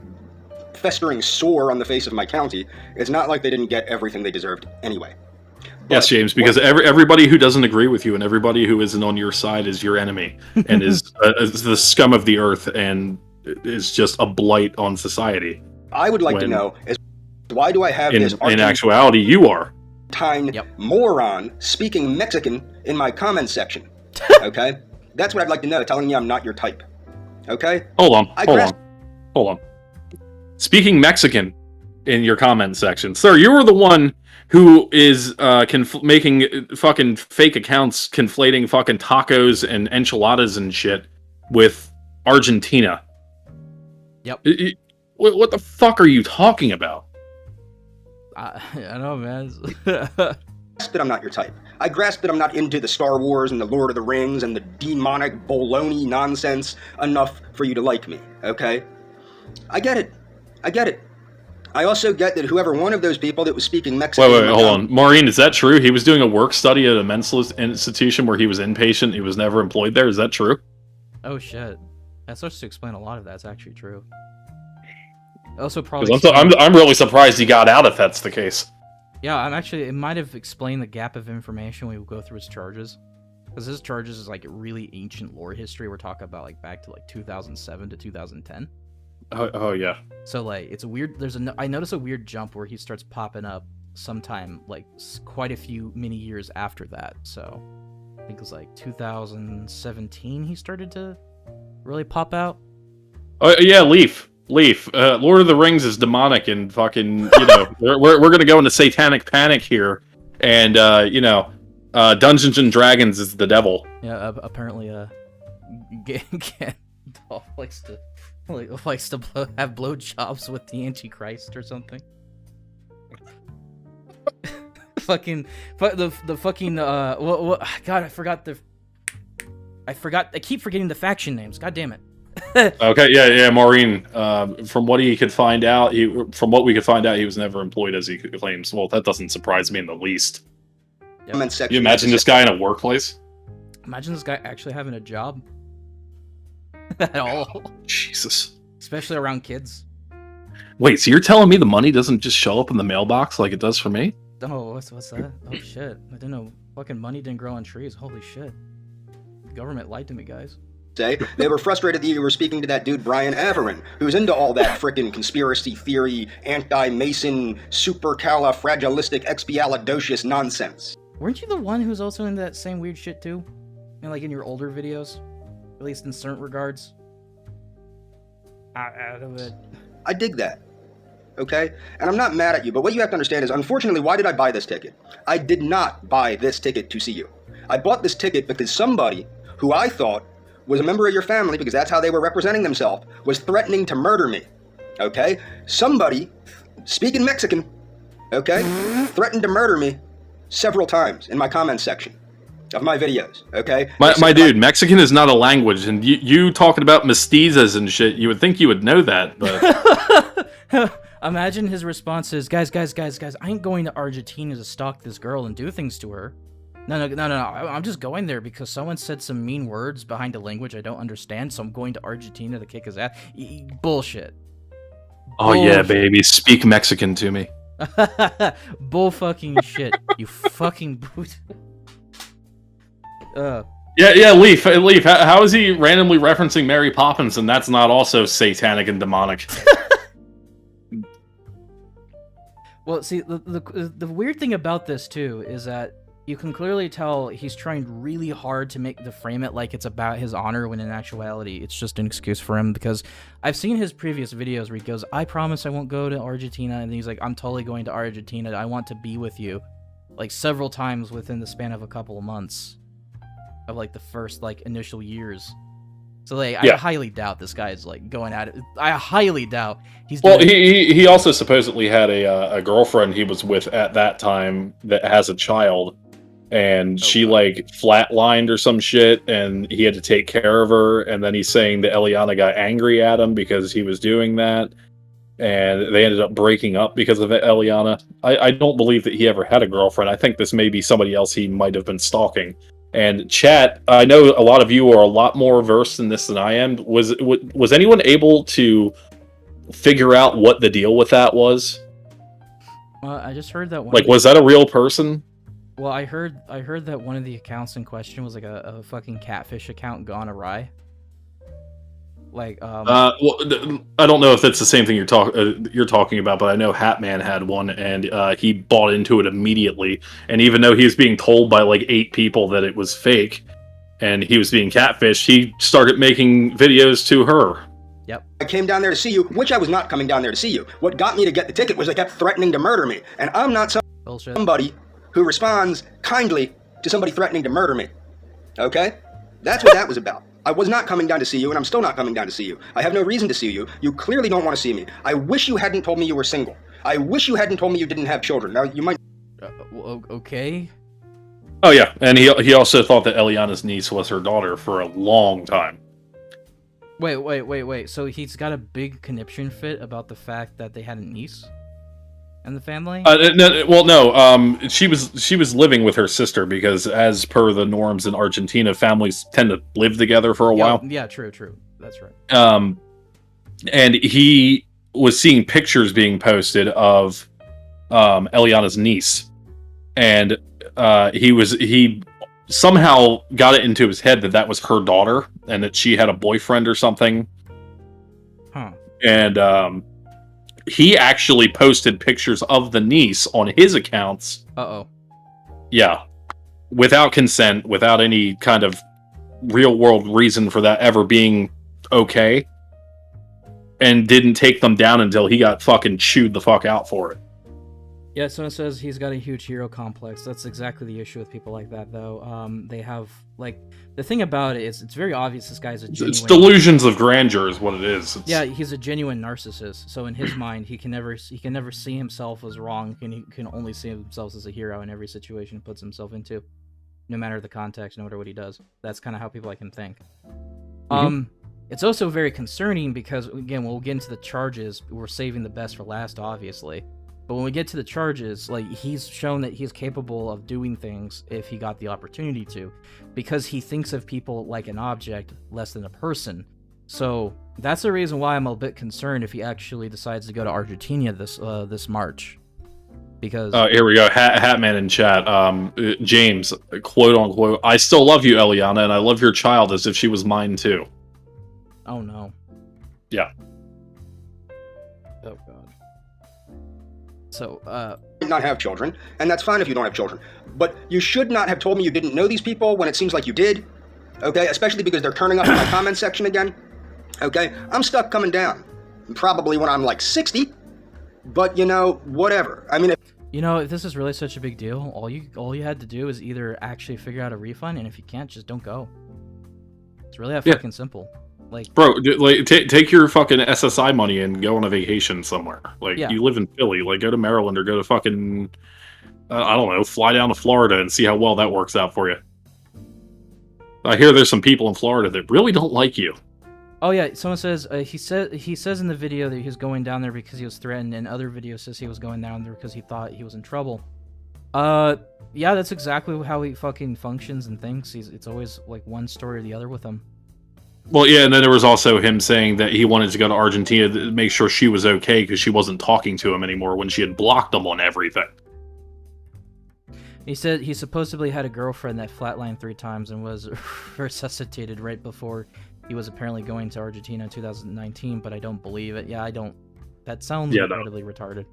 festering sore on the face of my county, it's not like they didn't get everything they deserved anyway. Yes, James, because everybody who doesn't agree with you and everybody who isn't on your side is your enemy and is the scum of the earth and is just a blight on society. I would like to know is why do I have this in actuality, you are. moron speaking Mexican in my comments section? Okay? That's what I'd like to know, telling me I'm not your type. Okay? Hold on. Speaking Mexican in your comment section. Sir, you were the one who is making fucking fake accounts conflating fucking tacos and enchiladas and shit with Argentina. Yep. What the fuck are you talking about? I know, man. That I'm not your type. I grasp that I'm not into the Star Wars and the Lord of the Rings and the demonic baloney nonsense enough for you to like me, okay? I get it. I also get that whoever one of those people that was speaking Mexican... Wait, hold on. Maureen, is that true? He was doing a work study at a mental institution where he was inpatient. He was never employed there. Is that true? Oh, shit. That starts to explain a lot of that's actually true. Also, probably... I'm really surprised he got out if that's the case. Yeah, it might have explained the gap of information when we go through his charges. Because his charges is like really ancient lore history. We're talking about like back to like 2007 to 2010. Oh yeah. So like it's a weird. I noticed a weird jump where he starts popping up sometime like quite a few many years after that. So I think it was like 2017 he started to really pop out. Oh yeah, Leaf. Lord of the Rings is demonic and fucking. We're gonna go into satanic panic here, and Dungeons and Dragons is the devil. Yeah, apparently Gandalf likes to have blowjobs with the Antichrist or something. I keep forgetting the faction names. God damn it. Okay, yeah, Maureen. From what we could find out, he was never employed as he claims. Well, that doesn't surprise me in the least. Yep. You imagine this guy in a workplace? Imagine this guy actually having a job. at all, Jesus. especially around kids. Wait, so you're telling me the money doesn't just show up in the mailbox like it does for me? Oh, what's that? Oh shit! I didn't know fucking money didn't grow on trees. Holy shit! The government lied to me, guys. Say they were frustrated that you were speaking to that dude Brian Averin, who's into all that frickin' conspiracy theory, anti-Mason, supercalifragilistic-expialidocious nonsense. Weren't you the one who's also in that same weird shit too? Like in your older videos, at least in certain regards. Out of it. I dig that. Okay? And I'm not mad at you, but what you have to understand is, unfortunately, why did I buy this ticket? I did not buy this ticket to see you. I bought this ticket because somebody who I thought was a member of your family, because that's how they were representing themselves, was threatening to murder me. Okay? Somebody, speaking Mexican, okay, threatened to murder me several times in my comments section of my videos, okay? My dude, Mexican is not a language, and you talking about mestizas and shit, you would think you would know that, but... Imagine his response is, guys, I ain't going to Argentina to stalk this girl and do things to her. No, I'm just going there because someone said some mean words behind a language I don't understand, so I'm going to Argentina to kick his ass. Bullshit. Oh yeah, baby, speak Mexican to me. Bull fucking shit, you fucking boot. Yeah, Leaf, how is he randomly referencing Mary Poppins and that's not also satanic and demonic? Well, see, the weird thing about this, too, is that you can clearly tell he's trying really hard to frame it like it's about his honor, when in actuality, it's just an excuse for him, because I've seen his previous videos where he goes, I promise I won't go to Argentina, and he's like, I'm totally going to Argentina, I want to be with you, like, several times within the span of a couple of months of, like, the first, like, initial years. So, like, I highly doubt this guy's, like, going at it. I highly doubt he's doing... Well, he also supposedly had a girlfriend he was with at that time that has a child, and she, like, flatlined or some shit, and he had to take care of her, and then he's saying that Eliana got angry at him because he was doing that, and they ended up breaking up because of Eliana. I don't believe that he ever had a girlfriend. I think this may be somebody else he might have been stalking. And chat, I know a lot of you are a lot more versed in this than I am. Was anyone able to figure out what the deal with that was? I just heard that one. Like, was that a real person? Well, I heard that one of the accounts in question was like a fucking catfish account gone awry. Like, well, I don't know if that's the same thing you're talking about, but I know Hatman had one, and he bought into it immediately. And even though he was being told by like 8 people that it was fake, and he was being catfished, he started making videos to her. Yep. I came down there to see you, which I was not coming down there to see you. What got me to get the ticket was they kept threatening to murder me, and I'm not somebody who responds kindly to somebody threatening to murder me. Okay? That's what that was about. I was not coming down to see you, and I'm still not coming down to see you. I have no reason to see you. You clearly don't want to see me. I wish you hadn't told me you were single. I wish you hadn't told me you didn't have children. Now, you might... Okay. Oh, yeah. And he also thought that Eliana's niece was her daughter for a long time. Wait. So he's got a big conniption fit about the fact that they had a niece in the family? No. She was living with her sister because, as per the norms in Argentina, families tend to live together for a while. Yeah, true. That's right. And he was seeing pictures being posted of Eliana's niece, and he somehow got it into his head that was her daughter and that she had a boyfriend or something. Huh. And he actually posted pictures of the niece on his accounts. Uh-oh. Yeah. Without consent, without any kind of real-world reason for that ever being okay. And didn't take them down until he got fucking chewed the fuck out for it. Yeah, so it says he's got a huge hero complex. That's exactly the issue with people like that, though. They have, like... The thing about it is, it's very obvious this guy's a genuine... It's delusions of grandeur is what it is. Yeah, he's a genuine narcissist. So in his mind, he can never see himself as wrong, and he can only see himself as a hero in every situation he puts himself into. No matter the context, no matter what he does. That's kind of how people like him think. Mm-hmm. It's also very concerning because, again, when we'll get into the charges, we're saving the best for last, obviously. But when we get to the charges, like, he's shown that he's capable of doing things if he got the opportunity to, because he thinks of people like an object less than a person. So that's the reason why I'm a bit concerned if he actually decides to go to Argentina this March. Because here we go. Hatman in chat. James, quote unquote, I still love you, Eliana, and I love your child as if she was mine too. oh no. Yeah. Oh god. So not have children, and that's fine if you don't have children. But you should not have told me you didn't know these people when it seems like you did. Okay, especially because they're turning up in my comment section again. Okay, I'm stuck coming down. Probably when I'm like 60. But you know, whatever. I mean, if this is really such a big deal, all you had to do is either actually figure out a refund, and if you can't, just don't go. It's really that fucking simple. Like, bro, like take your fucking SSI money and go on a vacation somewhere. Like, Yeah. you live in Philly, like go to Maryland or go to fucking I don't know, fly down to Florida and see how well that works out for you. I hear there's some people in Florida that really don't like you. oh yeah, someone says he says in the video that he was going down there because he was threatened, and other video says he was going down there because he thought he was in trouble. Yeah, that's exactly how he fucking functions and thinks. It's always like one story or the other with him. Well, yeah, and then there was also him saying that he wanted to go to Argentina to make sure she was okay because she wasn't talking to him anymore when she had blocked him on everything. He said he supposedly had a girlfriend that flatlined 3 times and was resuscitated right before he was apparently going to Argentina in 2019, but I don't believe it. Yeah, I don't. That sounds incredibly retarded.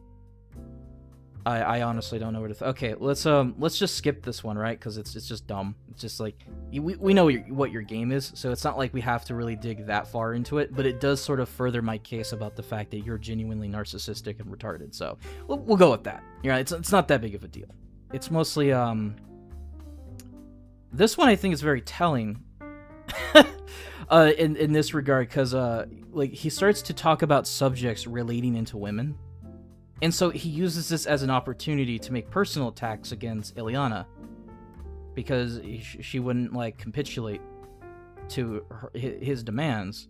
I honestly don't know where to. Okay, let's just skip this one, right? Because it's just dumb. It's just like we know what your game is, so it's not like we have to really dig that far into it. But it does sort of further my case about the fact that you're genuinely narcissistic and retarded. So we'll go with that. Yeah, it's not that big of a deal. It's mostly this one I think is very telling in this regard, because like he starts to talk about subjects relating into women, and so he uses this as an opportunity to make personal attacks against Ileana because she wouldn't like capitulate to his demands.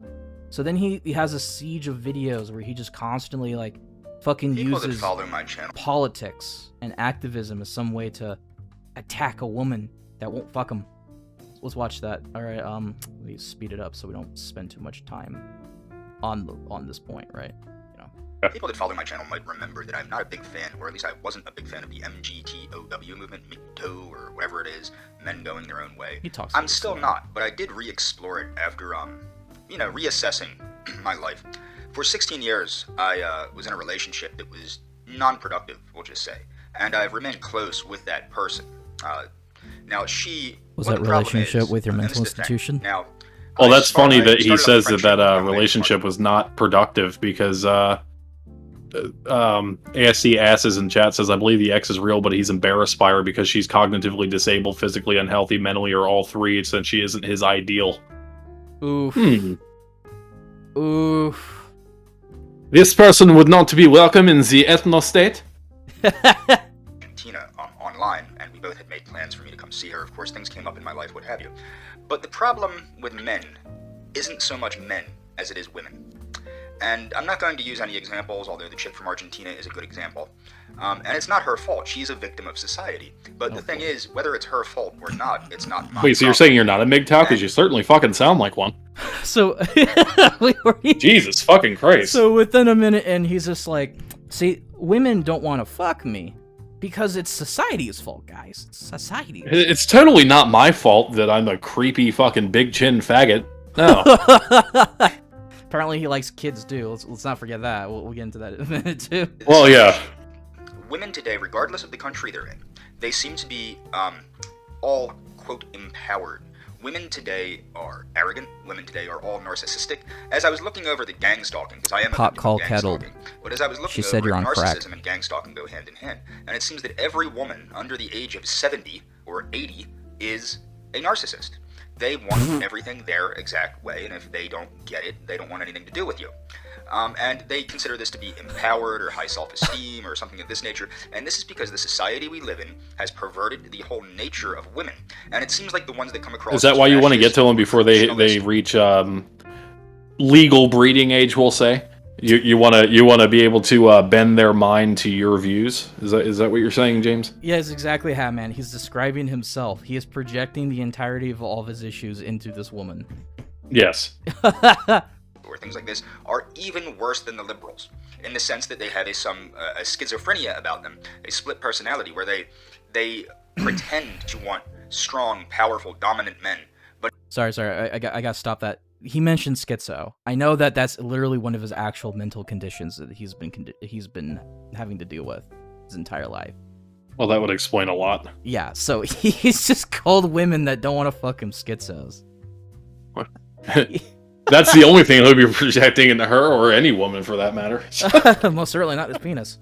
So then he has a siege of videos where he just constantly like fucking people that uses follow my channel. politics and activism as some way to attack a woman that won't fuck him. Let's watch that. All right, let me speed it up so we don't spend too much time on this point, right? You know. People that follow my channel might remember that I'm not a big fan, or at least I wasn't a big fan of the MGTOW movement, MGTOW, or whatever it is, men going their own way. He talks. I'm still not, but I did re-explore it after, reassessing my life. For 16 years, I was in a relationship that was non-productive, we'll just say, and I've remained close with that person. Now, she was that relationship with your mental institution? Now, well, that's funny that he says that relationship was not productive because ASC Asses in chat says, I believe the ex is real, but he's embarrassed by her because she's cognitively disabled, physically unhealthy, mentally, or all three, since she isn't his ideal. Oof. Oof. This person would not be welcome in the ethno state. Argentina online, and we both had made plans for me to come see her. Of course, things came up in my life, what have you. But the problem with men isn't so much men as it is women. And I'm not going to use any examples, although the chick from Argentina is a good example. And it's not her fault. She's a victim of society. But the thing is, whether it's her fault or not, it's not my Wait, so you're saying you're not a MGTOW? Because you certainly fucking sound like one. So, Jesus fucking Christ. So within a minute, and he's just like, see, women don't want to fuck me because it's society's fault, guys. It's society. It's totally not my fault that I'm a creepy fucking big chin faggot. No. Apparently he likes kids too. Let's not forget that. We'll get into that in a minute too. Well, yeah. Women today, regardless of the country they're in, they seem to be all, quote, empowered. Women today are arrogant. Women today are all narcissistic. As I was looking over the gang stalking, because I am Pot a call gang kettle. stalking, but as I was looking She over said you're it, on narcissism crack. and gang stalking go hand in hand, and it seems that every woman under the age of 70 or 80 is a narcissist. They want everything their exact way, and if they don't get it, they don't want anything to do with you. And they consider this to be empowered or high self-esteem or something of this nature, and this is because the society we live in has perverted the whole nature of women, and it seems like the ones that come across... Is that why you want to get to them before they reach legal breeding age, we'll say? You want to be able to bend their mind to your views? Is that what you're saying, James? Yes, exactly, man. He's describing himself. He is projecting the entirety of all of his issues into this woman. Yes. things like this are even worse than the liberals, in the sense that they have a schizophrenia about them, a split personality where they pretend to want strong, powerful, dominant men. But Sorry, I got to stop that. He mentioned schizo. I know that that's literally one of his actual mental conditions that he's been having to deal with his entire life. Well, that would explain a lot. Yeah, so he's just called women that don't want to fuck him schizos. That's the only thing he'll be projecting into her, or any woman for that matter. Most certainly not his penis.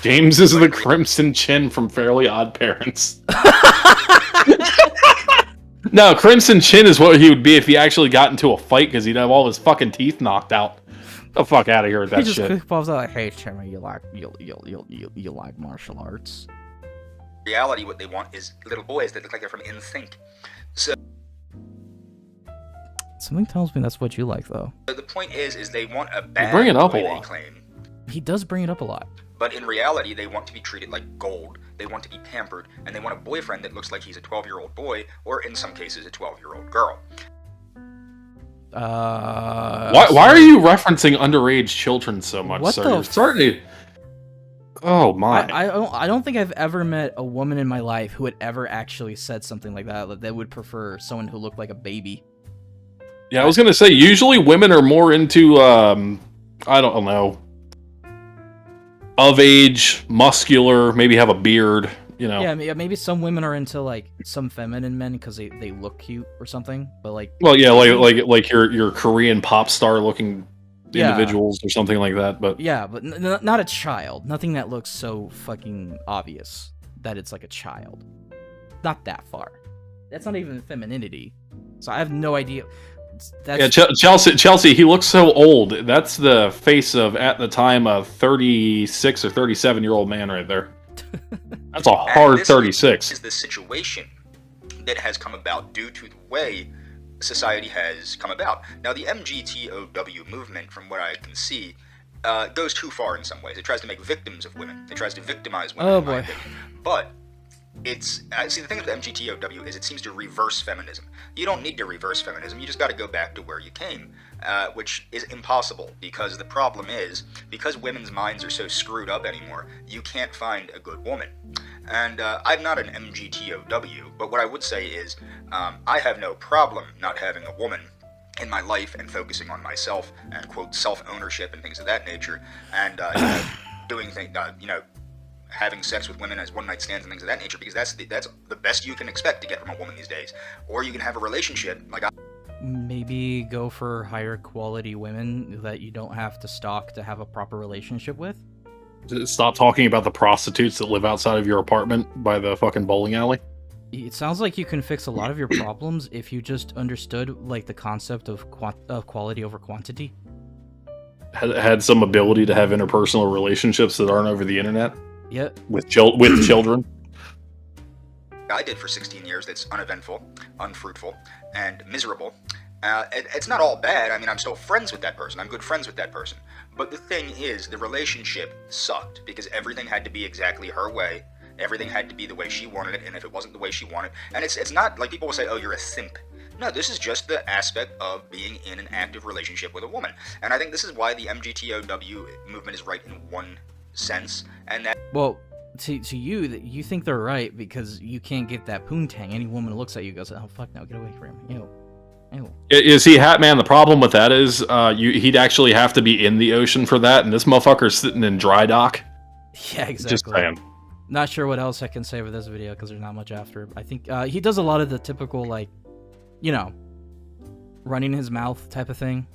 James is the Crimson Chin from Fairly Odd Parents. No, Crimson Chin is what he would be if he actually got into a fight, because he'd have all his fucking teeth knocked out. Get the fuck out of here with that He just shit. quick pops out like, "Hey, Timmy, you like martial arts?" reality, what they want is little boys that look like they're from NSYNC. So Something tells me that's what you like, though. the point is they want a bad bring it up boy, a they lot. claim. He does bring it up a lot. But in reality, they want to be treated like gold, they want to be pampered, and they want a boyfriend that looks like he's a 12-year-old boy, or in some cases, a 12-year-old girl. Why are you referencing underage children so much, What sir? the You're starting to... Oh my. I don't think I've ever met a woman in my life who had ever actually said something like that. That they would prefer someone who looked like a baby. Yeah, I was gonna say, usually women are more into, I don't know, of age, muscular, maybe have a beard, you know. Yeah, maybe some women are into like some feminine men because they look cute or something. But like, Well, yeah, like your Korean pop star looking Yeah. individuals or something like that. But yeah, but not a child. Nothing that looks so fucking obvious that it's like a child. Not that far. That's not even femininity. So I have no idea. That's, yeah, Chelsea, he looks so old. That's the face of, at the time, a 36 or 37-year-old man right there. That's a hard 36. Is the situation that has come about due to the way society has come about. Now, the MGTOW movement, from what I can see, goes too far in some ways. It tries to make victims of women. It tries to victimize women. Oh, in my boy. opinion. But it's see, the thing with the MGTOW is it seems to reverse feminism. You don't need to reverse feminism. You just got to go back to where you came, which is impossible, because the problem is, because women's minds are so screwed up anymore, you can't find a good woman. And I'm not an MGTOW, but what I would say is I have no problem not having a woman in my life and focusing on myself and, quote, self-ownership and things of that nature, and doing things, having sex with women as one-night stands and things of that nature, because that's the best you can expect to get from a woman these days. Or you can have a relationship like maybe go for higher quality women that you don't have to stalk to have a proper relationship with. Stop talking about the prostitutes that live outside of your apartment by the fucking bowling alley. It sounds like you can fix a lot of your problems if you just understood like the concept of quality over quantity. Had some ability to have interpersonal relationships that aren't over the internet Yeah. with children. I did for 16 years that's uneventful, unfruitful, and miserable. It's not all bad. I mean, I'm still friends with that person. I'm good friends with that person. But the thing is, the relationship sucked because everything had to be exactly her way. Everything had to be the way she wanted it, and if it wasn't the way she wanted... And it's not like people will say, oh, you're a simp. No, this is just the aspect of being in an active relationship with a woman. And I think this is why the MGTOW movement is right in one sense, and that... Well, to you, you think they're right because you can't get that poontang. Any woman who looks at you goes, oh, fuck no, get away from him. Ew. Is he Hatman? The problem with that is he'd actually have to be in the ocean for that, and this motherfucker's sitting in dry dock. Yeah, exactly. Just saying. Not sure what else I can say for this video because there's not much after. I think he does a lot of the typical, like, running his mouth type of thing.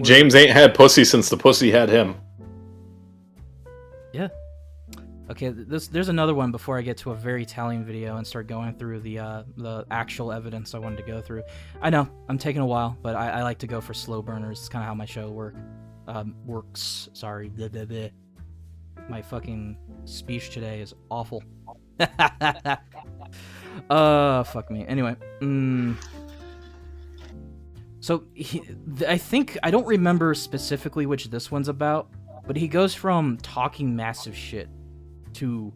James ain't had pussy since the pussy had him. Yeah. Okay, there's another one before I get to a very telling video and start going through the actual evidence I wanted to go through. I know, I'm taking a while, but I like to go for slow burners. It's kind of how my show works. Sorry. Blah, blah, blah. My fucking speech today is awful. Fuck me. Anyway. So, I don't remember specifically which this one's about, but he goes from talking massive shit to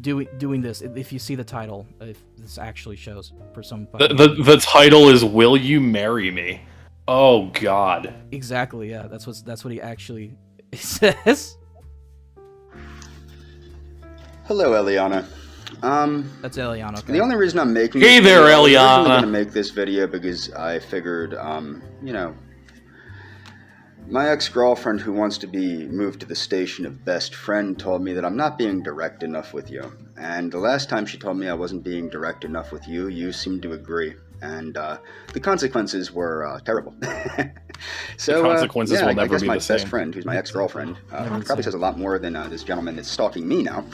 doing this. If you see the title, if this actually shows for some The title is "Will You Marry Me?" Oh God. exactly, yeah. That's what he actually says. Hello, Eliana. That's Eliana. Okay. The only reason I'm making Hey this there, video, I was Eliana. originally going to make this video because I figured, you know, my ex-girlfriend who wants to be moved to the station of best friend told me that I'm not being direct enough with you. And the last time she told me I wasn't being direct enough with you, you seemed to agree. And the consequences were terrible. So, The consequences yeah, will I never guess be my the best same. friend, who's my ex-girlfriend, probably says a lot more than this gentleman that's stalking me now.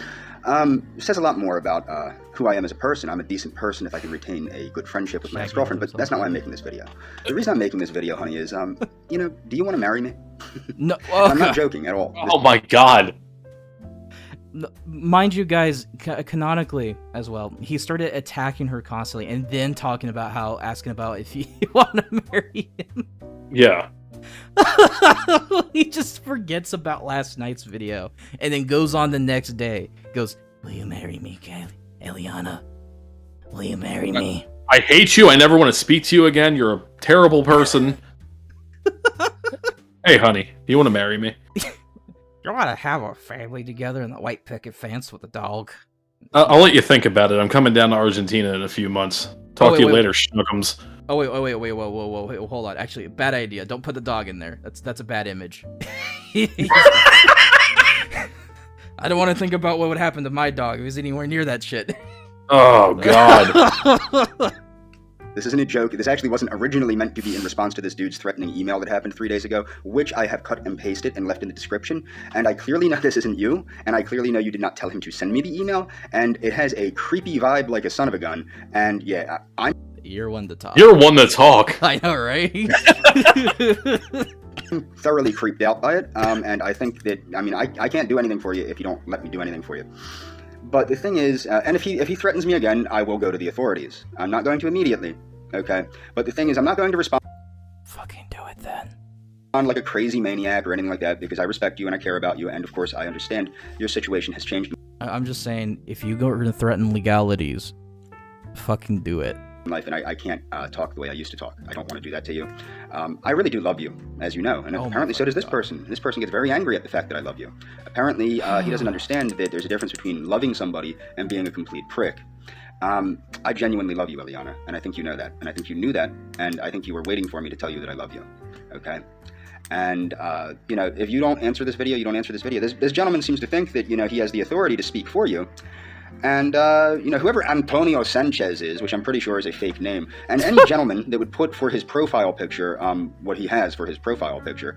Says a lot more about who I am as a person. I'm a decent person if I can retain a good friendship with my ex-girlfriend, but that's not why I'm making this video. The reason I'm making this video, honey, is, you know, do you want to marry me? No, I'm not joking at all. Oh my God. mind you, guys, canonically as well, he started attacking her constantly, and then asking about if you want to marry him. Yeah. He just forgets about last night's video, and then goes on the next day. Goes, "Will you marry me, Eliana? Will you marry me?" I hate you. I never want to speak to you again. You're a terrible person. Hey, honey, do you want to marry me? You want to have a family together in the white picket fence with a dog? I'll let you think about it. I'm coming down to Argentina in a few months. Talk to you later, schnookums. Oh wait, whoa, hold on. Actually, bad idea. Don't put the dog in there. That's a bad image. I don't want to think about what would happen to my dog if he was anywhere near that shit. Oh, God. This isn't a joke. This actually wasn't originally meant to be in response to this dude's threatening email that happened 3 days ago, which I have cut and pasted and left in the description. And I clearly know this isn't you, and I clearly know you did not tell him to send me the email, and it has a creepy vibe like a son of a gun. And yeah, I'm You're one to talk. You're one to talk. I know, right? thoroughly creeped out by it. And I think that, I mean, I can't do anything for you if you don't let me do anything for you. But the thing is, and if he threatens me again, I will go to the authorities. I'm not going to immediately, okay? But the thing is, I'm not going to respond Fucking do it then. like a crazy maniac or anything like that, because I respect you and I care about you, and of course I understand your situation has changed I'm just saying, if you go to threaten legalities, fucking do it. in life, and I can't talk the way I used to talk. I don't want to do that to you. I really do love you, as you know, and apparently so does this person. This person gets very angry at the fact that I love you. Apparently, he doesn't understand that there's a difference between loving somebody and being a complete prick. I genuinely love you, Eliana, and I think you know that, and I think you knew that, and I think you were waiting for me to tell you that I love you, okay? And, you know, if you don't answer this video, you don't answer this video. This gentleman seems to think that, you know, he has the authority to speak for you. And, you know, whoever Antonio Sanchez is, which I'm pretty sure is a fake name, and any gentleman that would put for his profile picture what he has for his profile picture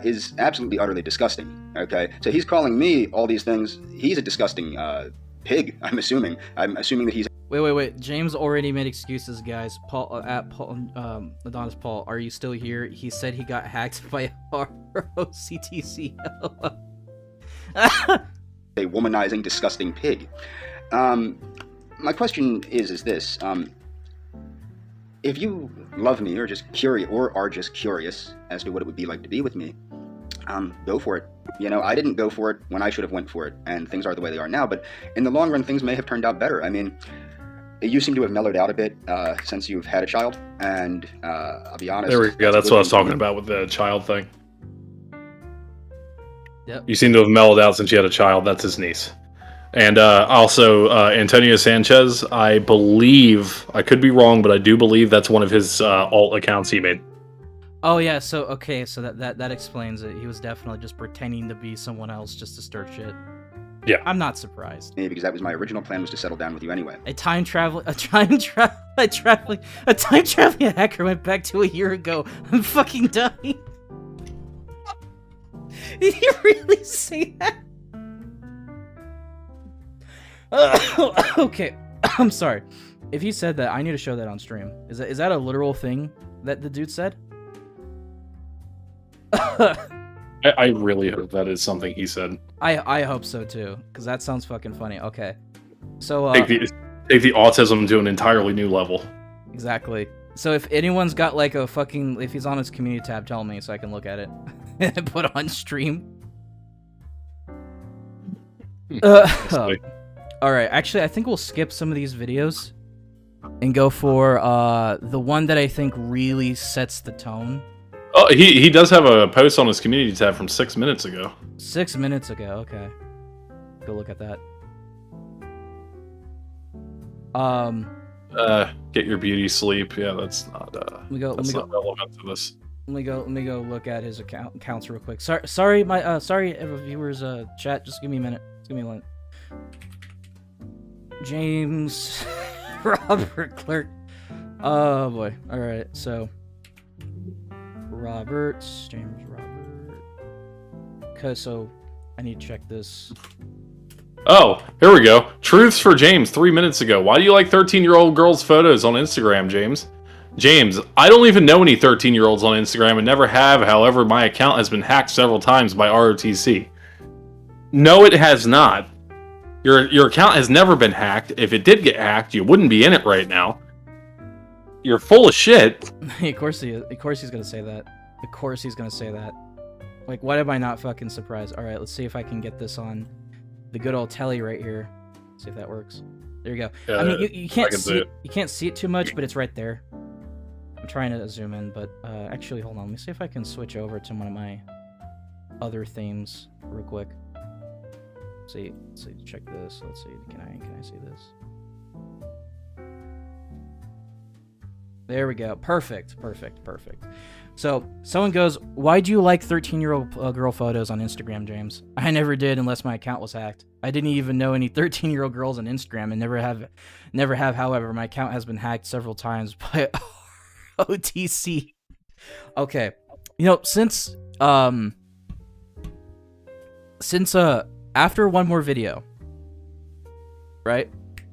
is absolutely, utterly disgusting, okay? So he's calling me all these things. He's a disgusting pig, I'm assuming. I'm assuming that he's... Wait. James already made excuses, guys. Paul, at Paul, Adonis Paul, are you still here? He said he got hacked by ROCTC. a womanizing, disgusting pig. My question is this: if you love me, or just curious, or are just curious as to what it would be like to be with me, go for it. You know, I didn't go for it when I should have went for it, and things are the way they are now. But in the long run, things may have turned out better. I mean, you seem to have mellowed out a bit since you've had a child, and I'll be honest. There we go. That's what I was talking about with the child thing. Yep. You seem to have mellowed out since you had a child. That's his niece. And also, Antonio Sanchez, I believe, I could be wrong, but I do believe that's one of his alt accounts he made. Oh yeah, so that explains it. He was definitely just pretending to be someone else just to start shit. Yeah. I'm not surprised. Because that was my original plan, was to settle down with you anyway. A time traveling hacker went back to a year ago. I'm fucking dying. Did you really say that? Okay, I'm sorry. If he said that, I need to show that on stream. Is that a literal thing that the dude said? I really hope that is something he said. I hope so too, because that sounds fucking funny. Okay, so Take the autism to an entirely new level. exactly. So if anyone's got like a fucking, if he's on his community tab, tell me so I can look at it and put on stream. All right, actually, I think we'll skip some of these videos and go for the one that I think really sets the tone. Oh, he does have a post on his community tab from 6 minutes ago. 6 minutes ago. Okay, go look at that. Get your beauty sleep. Yeah, that's not. Let me go. That's not relevant to this. Let me go look at his accounts real quick. Sorry, my viewers chat. Just give me a minute. Just give me a minute. James Robert Clerk. Oh boy. All right. So James Robert. Okay. So I need to check this. Oh, here we go. Truths for James 3 minutes ago. Why do you like 13-year-old girls' photos on Instagram, James? James, I don't even know any 13-year-olds on Instagram and never have. However, my account has been hacked several times by ROTC. No, it has not. Your account has never been hacked. If it did get hacked, you wouldn't be in it right now. You're full of shit. Of course he is. Of course he's gonna say that. Of course he's gonna say that. Like, why am I not fucking surprised? All right, let's see if I can get this on the good old telly right here. See if that works. There you go. Yeah, I mean, you can't see it. it. You can't see it too much, but it's right there. I'm trying to zoom in, but actually, hold on. Let me see if I can switch over to one of my other themes real quick. See, check this. Let's see. Can I see this? There we go. Perfect. So, someone goes, why do you like 13-year-old girl photos on Instagram, James? I never did unless my account was hacked. I didn't even know any 13-year-old girls on Instagram and never have. However, my account has been hacked several times by OTC. Okay. You know, since after one more video, right?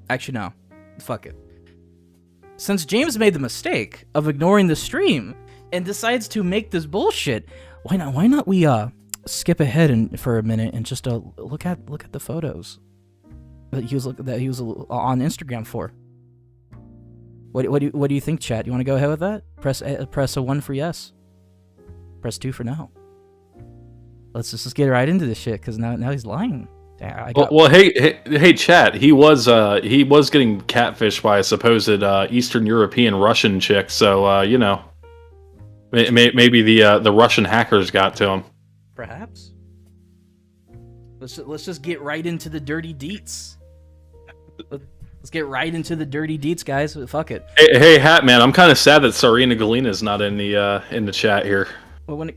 Actually, no. Fuck it. Since James made the mistake of ignoring the stream and decides to make this bullshit, why not we skip ahead for a minute and just look at the photos that he was on Instagram for. What do you think, chat? You want to go ahead with that? Press a 1 for yes. Press 2 for no. Let's just get right into this shit, because now he's lying. Well, hey, chat. He was getting catfished by a supposed Eastern European Russian chick. So you know, maybe the Russian hackers got to him. Perhaps. Let's just get right into the dirty deets. Let's get right into the dirty deets, guys. Fuck it. Hey, Hat Man. I'm kind of sad that Serena Galina is not in the chat here. Well,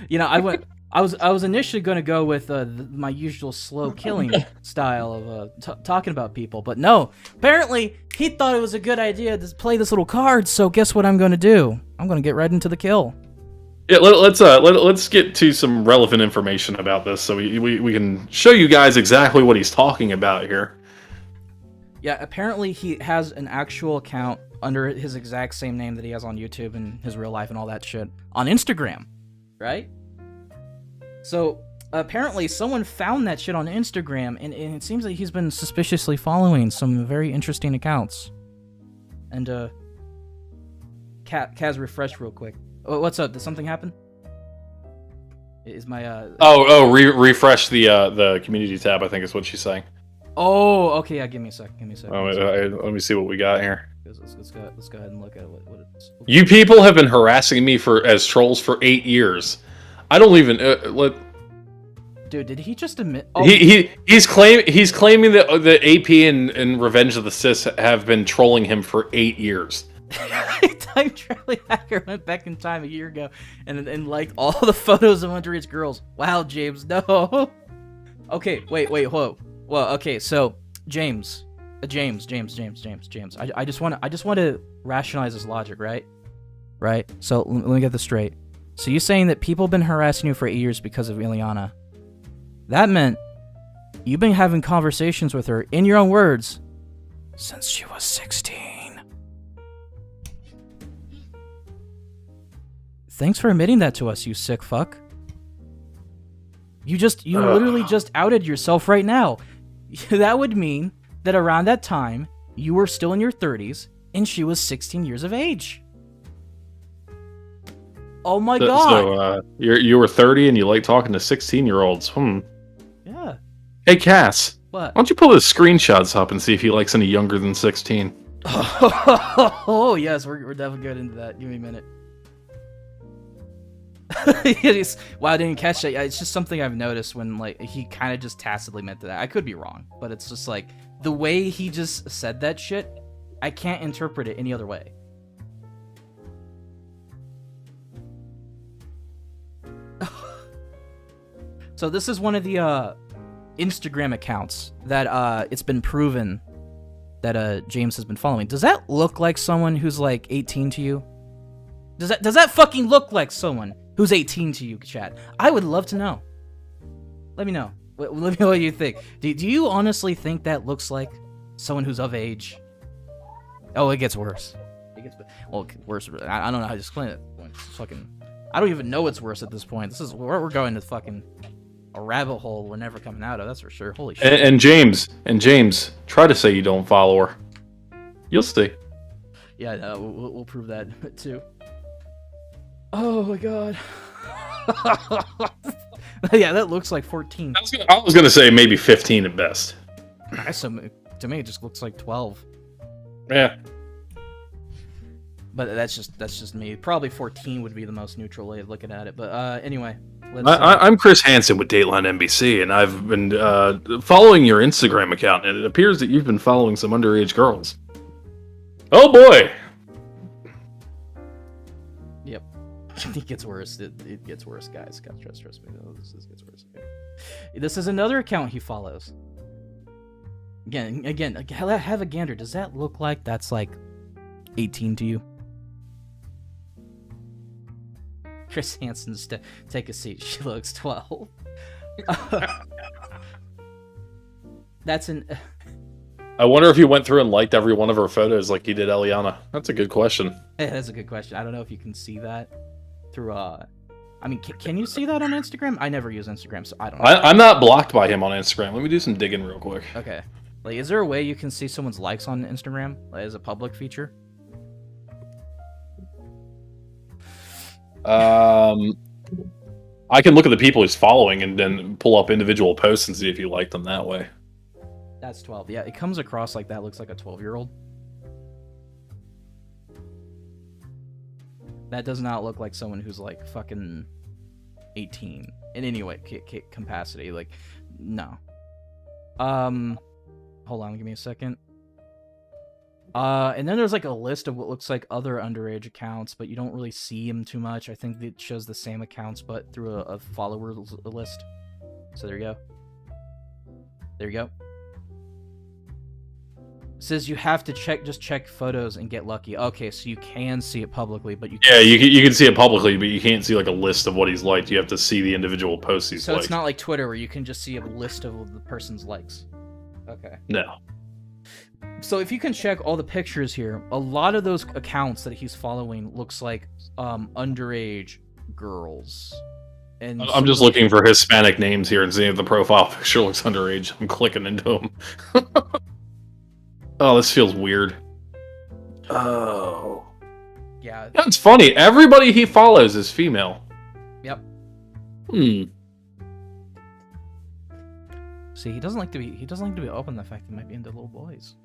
you know, I was initially going to go with my usual slow killing style of talking about people, but no. Apparently, he thought it was a good idea to play this little card. So guess what I'm going to do? I'm going to get right into the kill. Yeah, let's get to some relevant information about this, so we can show you guys exactly what he's talking about here. Yeah, apparently he has an actual account under his exact same name that he has on YouTube and his real life and all that shit on Instagram, right? So apparently someone found that shit on Instagram, and it seems like he's been suspiciously following some very interesting accounts. And Kaz, refresh real quick. Oh, what's up? Did something happen? Is my refresh the community tab, I think is what she's saying. Oh, okay. Yeah, give me a sec. Oh, let me see what we got here. Let's go ahead and look at what it's. You people have been harassing me as trolls for 8 years. I don't even Dude, did he just admit? Oh. He's claiming that the AP and Revenge of the Sith have been trolling him for 8 years. Time traveling hacker went back in time a year ago and liked all the photos of underage girls. Wow, James, no. Okay, wait, whoa. Well, okay, so James. I just want to rationalize this logic, right? Right. So let me get this straight. So you're saying that people have been harassing you for 8 years because of Ileana. That meant you've been having conversations with her, in your own words, since she was 16. Thanks for admitting that to us, you sick fuck. You literally just outed yourself right now. That would mean that around that time, you were still in your 30s, and she was 16 years of age. Oh my god. So, you were 30 and you like talking to 16-year-olds. Yeah. Hey, Cass. What? Why don't you pull his screenshots up and see if he likes any younger than 16? Oh yes, we're definitely good into that. Give me a minute. Wow, I didn't catch that. It's just something I've noticed when like he kind of just tacitly meant that. I could be wrong, but it's just like the way he just said that shit. I can't interpret it any other way. So this is one of the Instagram accounts that it's been proven that James has been following. Does that look like someone who's like 18 to you? Does that fucking look like someone who's 18 to you, chat? I would love to know. Let me know. Let me know what you think. Do you honestly think that looks like someone who's of age? Oh, it gets worse. It gets worse. I don't know how to explain it. It's fucking. I don't even know what's worse at this point. This is we're going to fucking a rabbit hole we're never coming out of. That's for sure. Holy shit. And James, try to say you don't follow her. You'll see. Yeah, we'll prove that too. Oh my god. Yeah, that looks like 14. I was gonna say maybe 15 at best. To me, it just looks like 12. Yeah. But that's just me. Probably 14 would be the most neutral way of looking at it. But anyway, I'm Chris Hansen with Dateline NBC, and I've been following your Instagram account, and it appears that you've been following some underage girls. Oh boy! Yep. It gets worse. It gets worse, guys. Trust me. No, this gets worse. Okay. This is another account he follows. Again, have a gander. Does that look like that's like 18 to you? Chris Hansen's take a seat. She looks 12. That's an. I wonder if he went through and liked every one of her photos like he did Eliana. That's a good question. That's a good question. I don't know if you can see that through. I mean, can you see that on Instagram? I never use Instagram, so I don't know. I'm not blocked by him on Instagram. Let me do some digging real quick. Okay. Like, is there a way you can see someone's likes on Instagram as a public feature? I can look at the people he's following and then pull up individual posts and see if he liked them that way. That's 12. Yeah, it comes across like that looks like a 12-year-old. That does not look like someone who's like fucking 18 in any way capacity. Like, no. Hold on, give me a second. And then there's like a list of what looks like other underage accounts, but you don't really see them too much. I think it shows the same accounts, but through a follower list. So there you go. There you go. It says you have to check photos and get lucky. Okay, so you can see it publicly, but you can't. Yeah, you can see it publicly, but you can't see like a list of what he's liked. You have to see the individual posts he's liked. liked. So it's not like Twitter where you can just see a list of the person's likes. Okay. No. So if you can check all the pictures here, a lot of those accounts that he's following looks like underage girls. And I'm just looking for Hispanic names here and seeing if the profile picture looks underage. I'm clicking into them. Oh, this feels weird. Oh. Yeah. That's funny. Everybody he follows is female. Yep. See, he doesn't like to be open to the fact he might be into little boys.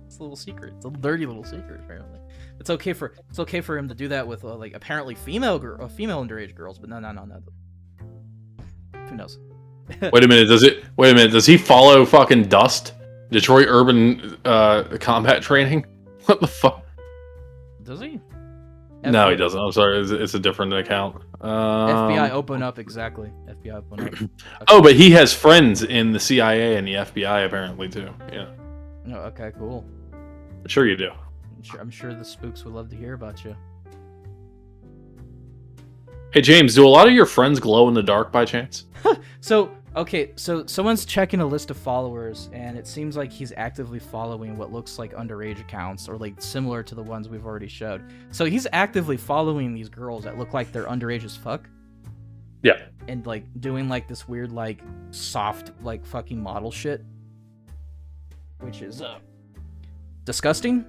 It's a little secret. It's a dirty little secret, apparently. It's okay for him to do that with like apparently female underage girls, but no. Who knows? Wait a minute. Does he follow fucking Dust? Detroit Urban Combat Training? What the fuck? Does he? No, he doesn't. I'm sorry. It's a different account. FBI open up, exactly. FBI open up. Okay. Oh, but he has friends in the CIA and the FBI apparently too. Yeah. Oh, okay, cool. Sure you do. I'm sure the spooks would love to hear about you. Hey James, do a lot of your friends glow in the dark by chance? So someone's checking a list of followers, and it seems like he's actively following what looks like underage accounts, or like similar to the ones we've already showed. So he's actively following these girls that look like they're underage as fuck. Yeah. And like doing like this weird like soft like fucking model shit, which is disgusting.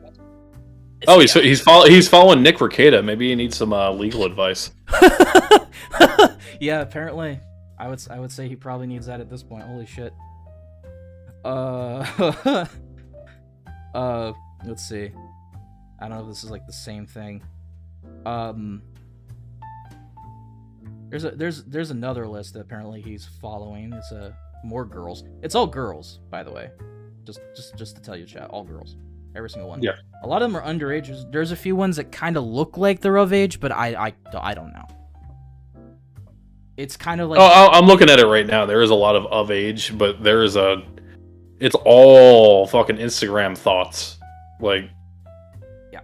He's following Nick Rekieta. Maybe he needs some legal advice. Yeah, apparently. I would say he probably needs that at this point. Holy shit. Let's see. I don't know if this is like the same thing. There's another list that apparently he's following. It's more girls. It's all girls, by the way. Just to tell you, chat, all girls, every single one. Yeah. A lot of them are underage. There's a few ones that kind of look like they're of age, but I don't know. It's kind of like. Oh, I'm looking at it right now. There is a lot of age, but there is a. It's all fucking Instagram thoughts, like. Yeah.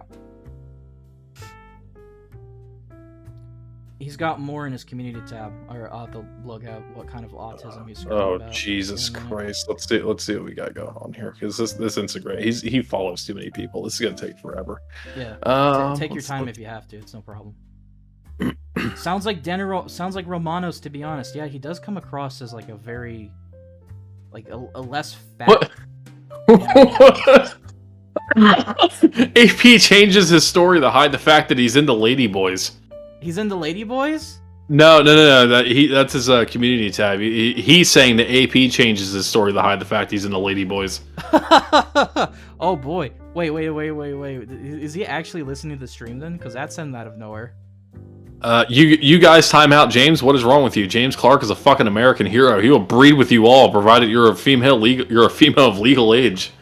He's got more in his community tab, or I'll have to look at what kind of autism he's talking Oh about. Jesus Christ! Let's see what we got going on here, because this Instagram, he follows too many people. This is gonna take forever. Yeah. Take your time if you have to. It's no problem. Sounds like Romanos, to be honest. Yeah, he does come across as like a very, like a less fat. What? AP changes his story to hide the fact that he's into ladyboys. He's into ladyboys? No. That's his community tab. He's saying that AP changes his story to hide the fact he's into ladyboys. Oh boy! Wait! Is he actually listening to the stream then? Because that's him out of nowhere. You guys time out, James. What is wrong with you? James Clark is a fucking American hero. He will breed with you all, provided you're a female of legal age.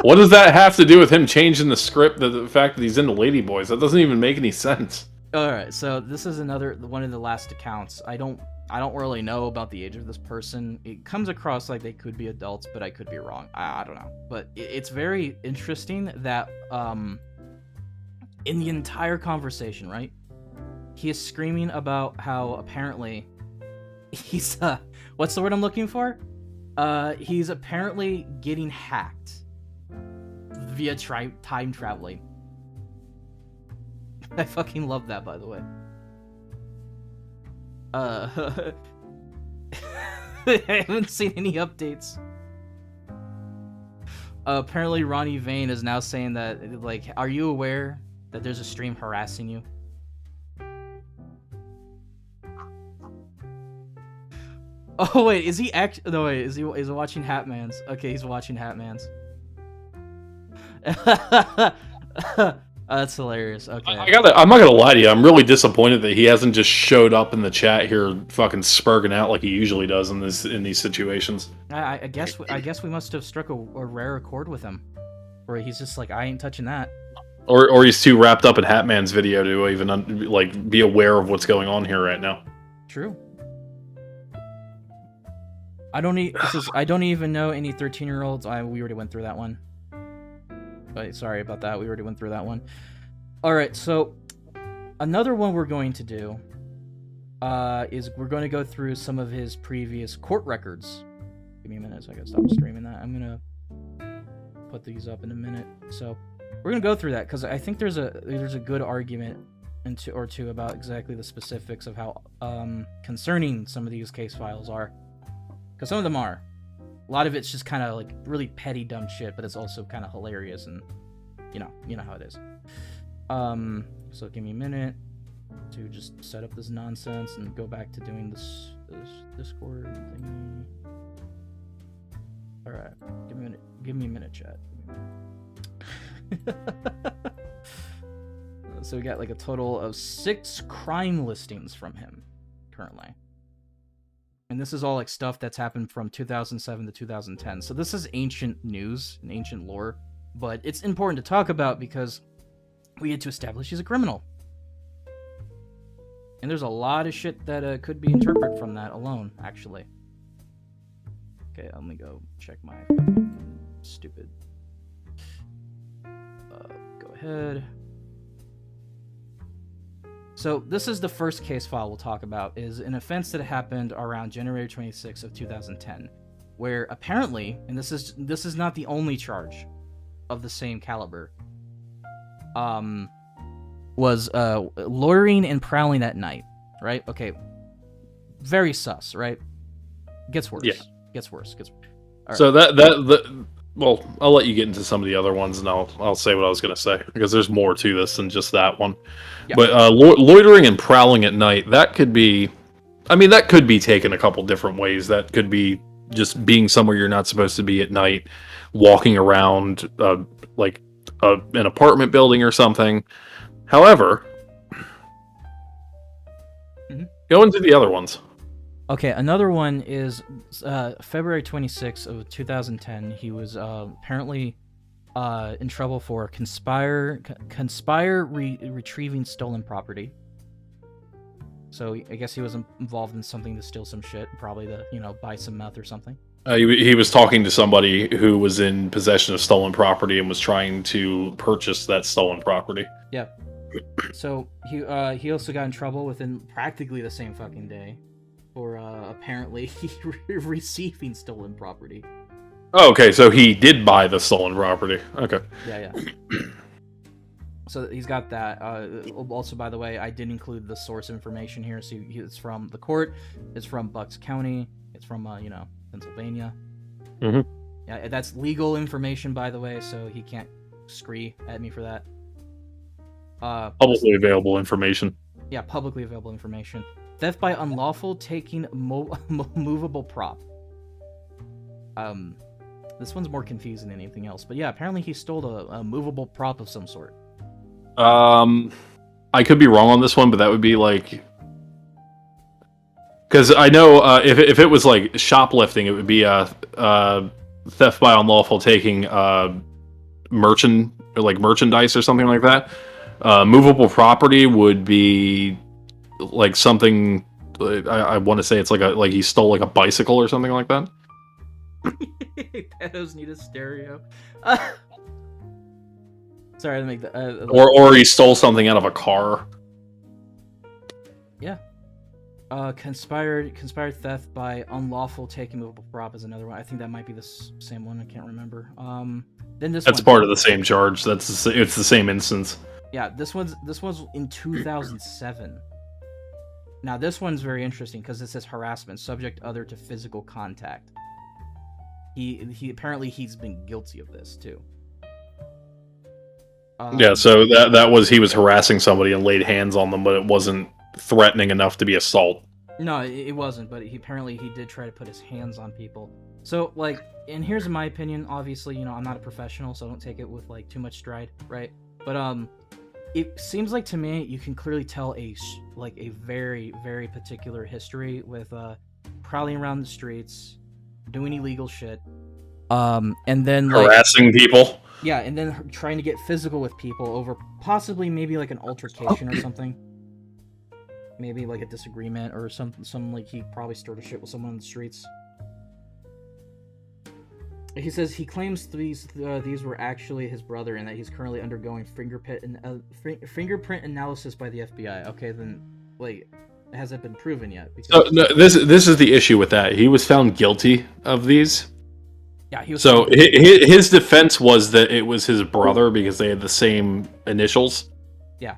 What does that have to do with him changing the script? The fact that he's into ladyboys, that doesn't even make any sense. All right, so this is one of the last accounts. I don't really know about the age of this person. It comes across like they could be adults, but I could be wrong. I don't know, but it's very interesting that in the entire conversation, right? He is screaming about how apparently he's what's the word I'm looking for? He's apparently getting hacked via time traveling. I fucking love that, by the way. I haven't seen any updates. Apparently Ronnie Vane is now saying that, like, are you aware that there's a stream harassing you? Oh wait, is he actually? No wait, is he watching Hatman's? Okay, he's watching Hatman's. That's hilarious. Okay. I'm not gonna lie to you. I'm really disappointed that he hasn't just showed up in the chat here, fucking spurging out like he usually does in these situations. I guess we must have struck a rare chord with him, where he's just like, I ain't touching that. Or he's too wrapped up in Hatman's video to even like be aware of what's going on here right now. True. I don't even know any 13-year-olds. We already went through that one. But sorry about that. We already went through that one. All right, so another one we're going to do is we're going to go through some of his previous court records. Give me a minute so I can stop streaming that. I'm going to put these up in a minute. So we're going to go through that because I think there's a good argument or two about exactly the specifics of how concerning some of these case files are. Because some of them are. A lot of it's just kind of like really petty, dumb shit, but it's also kind of hilarious, and you know how it is. So give me a minute to just set up this nonsense and go back to doing this Discord thingy. All right, give me a minute, chat. So we got like a total of 6 crime listings from him currently. And this is all like stuff that's happened from 2007 to 2010. So this is ancient news and ancient lore, but it's important to talk about because we had to establish he's a criminal. And there's a lot of shit that could be interpreted from that alone, actually. Okay, let me go check my stupid. Go ahead. So this is the first case file we'll talk about, is an offense that happened around January 26th of 2010, where apparently, and this is not the only charge of the same caliber, was loitering and prowling at night, right? Okay, very sus, right? Gets worse. Yeah. Gets worse. All right. So well, I'll let you get into some of the other ones, and I'll say what I was going to say, because there's more to this than just that one. Yeah. But loitering and prowling at night, that could be taken a couple different ways. That could be just being somewhere you're not supposed to be at night, walking around like an apartment building or something. However, go into the other ones. Okay, another one is February 26th of 2010. He was apparently in trouble for retrieving stolen property. So I guess he was involved in something to steal some shit, probably to, buy some meth or something. He was talking to somebody who was in possession of stolen property and was trying to purchase that stolen property. Yeah. So he also got in trouble within practically the same fucking day for apparently receiving stolen property. Oh, okay, so he did buy the stolen property. Okay. Yeah. So he's got that. Also, by the way, I did include the source information here. So it's from the court. It's from Bucks County. It's from Pennsylvania. Mm-hmm. Yeah, that's legal information, by the way. So he can't scree at me for that. Publicly available information. Yeah, publicly available information. Theft by unlawful taking movable prop. This one's more confusing than anything else. But yeah, apparently he stole a movable prop of some sort. I could be wrong on this one, but that would be like, because I know if it was like shoplifting, it would be theft by unlawful taking merchandise or something like that. Movable property would be like something. I want to say it's like he stole like a bicycle or something like that. Pedos need a stereo. Sorry to make that. Or he stole something out of a car. Yeah. Conspired theft by unlawful taking movable prop is another one. I think that might be the same one. I can't remember. Then that's part of the same charge. It's the same instance. Yeah, this one's in 2007. Now this one's very interesting because it says harassment, subject other to physical contact. He apparently he's been guilty of this too. Yeah, so that was he was harassing somebody and laid hands on them, but it wasn't threatening enough to be assault. No, it wasn't, but he did try to put his hands on people. So and here's my opinion. Obviously, I'm not a professional, so don't take it with too much stride, right? But it seems like to me you can clearly tell a very, very particular history with prowling around the streets, doing illegal shit, and then harassing people. Yeah, and then trying to get physical with people over possibly maybe an altercation or something. Maybe a disagreement or some he probably stirred a shit with someone on the streets. He says he claims these were actually his brother and that he's currently undergoing fingerprint analysis by the FBI. Okay, then has it been proven yet? Because... No, this is the issue with that. He was found guilty of these. Yeah, he was. So his defense was that it was his brother because they had the same initials. Yeah.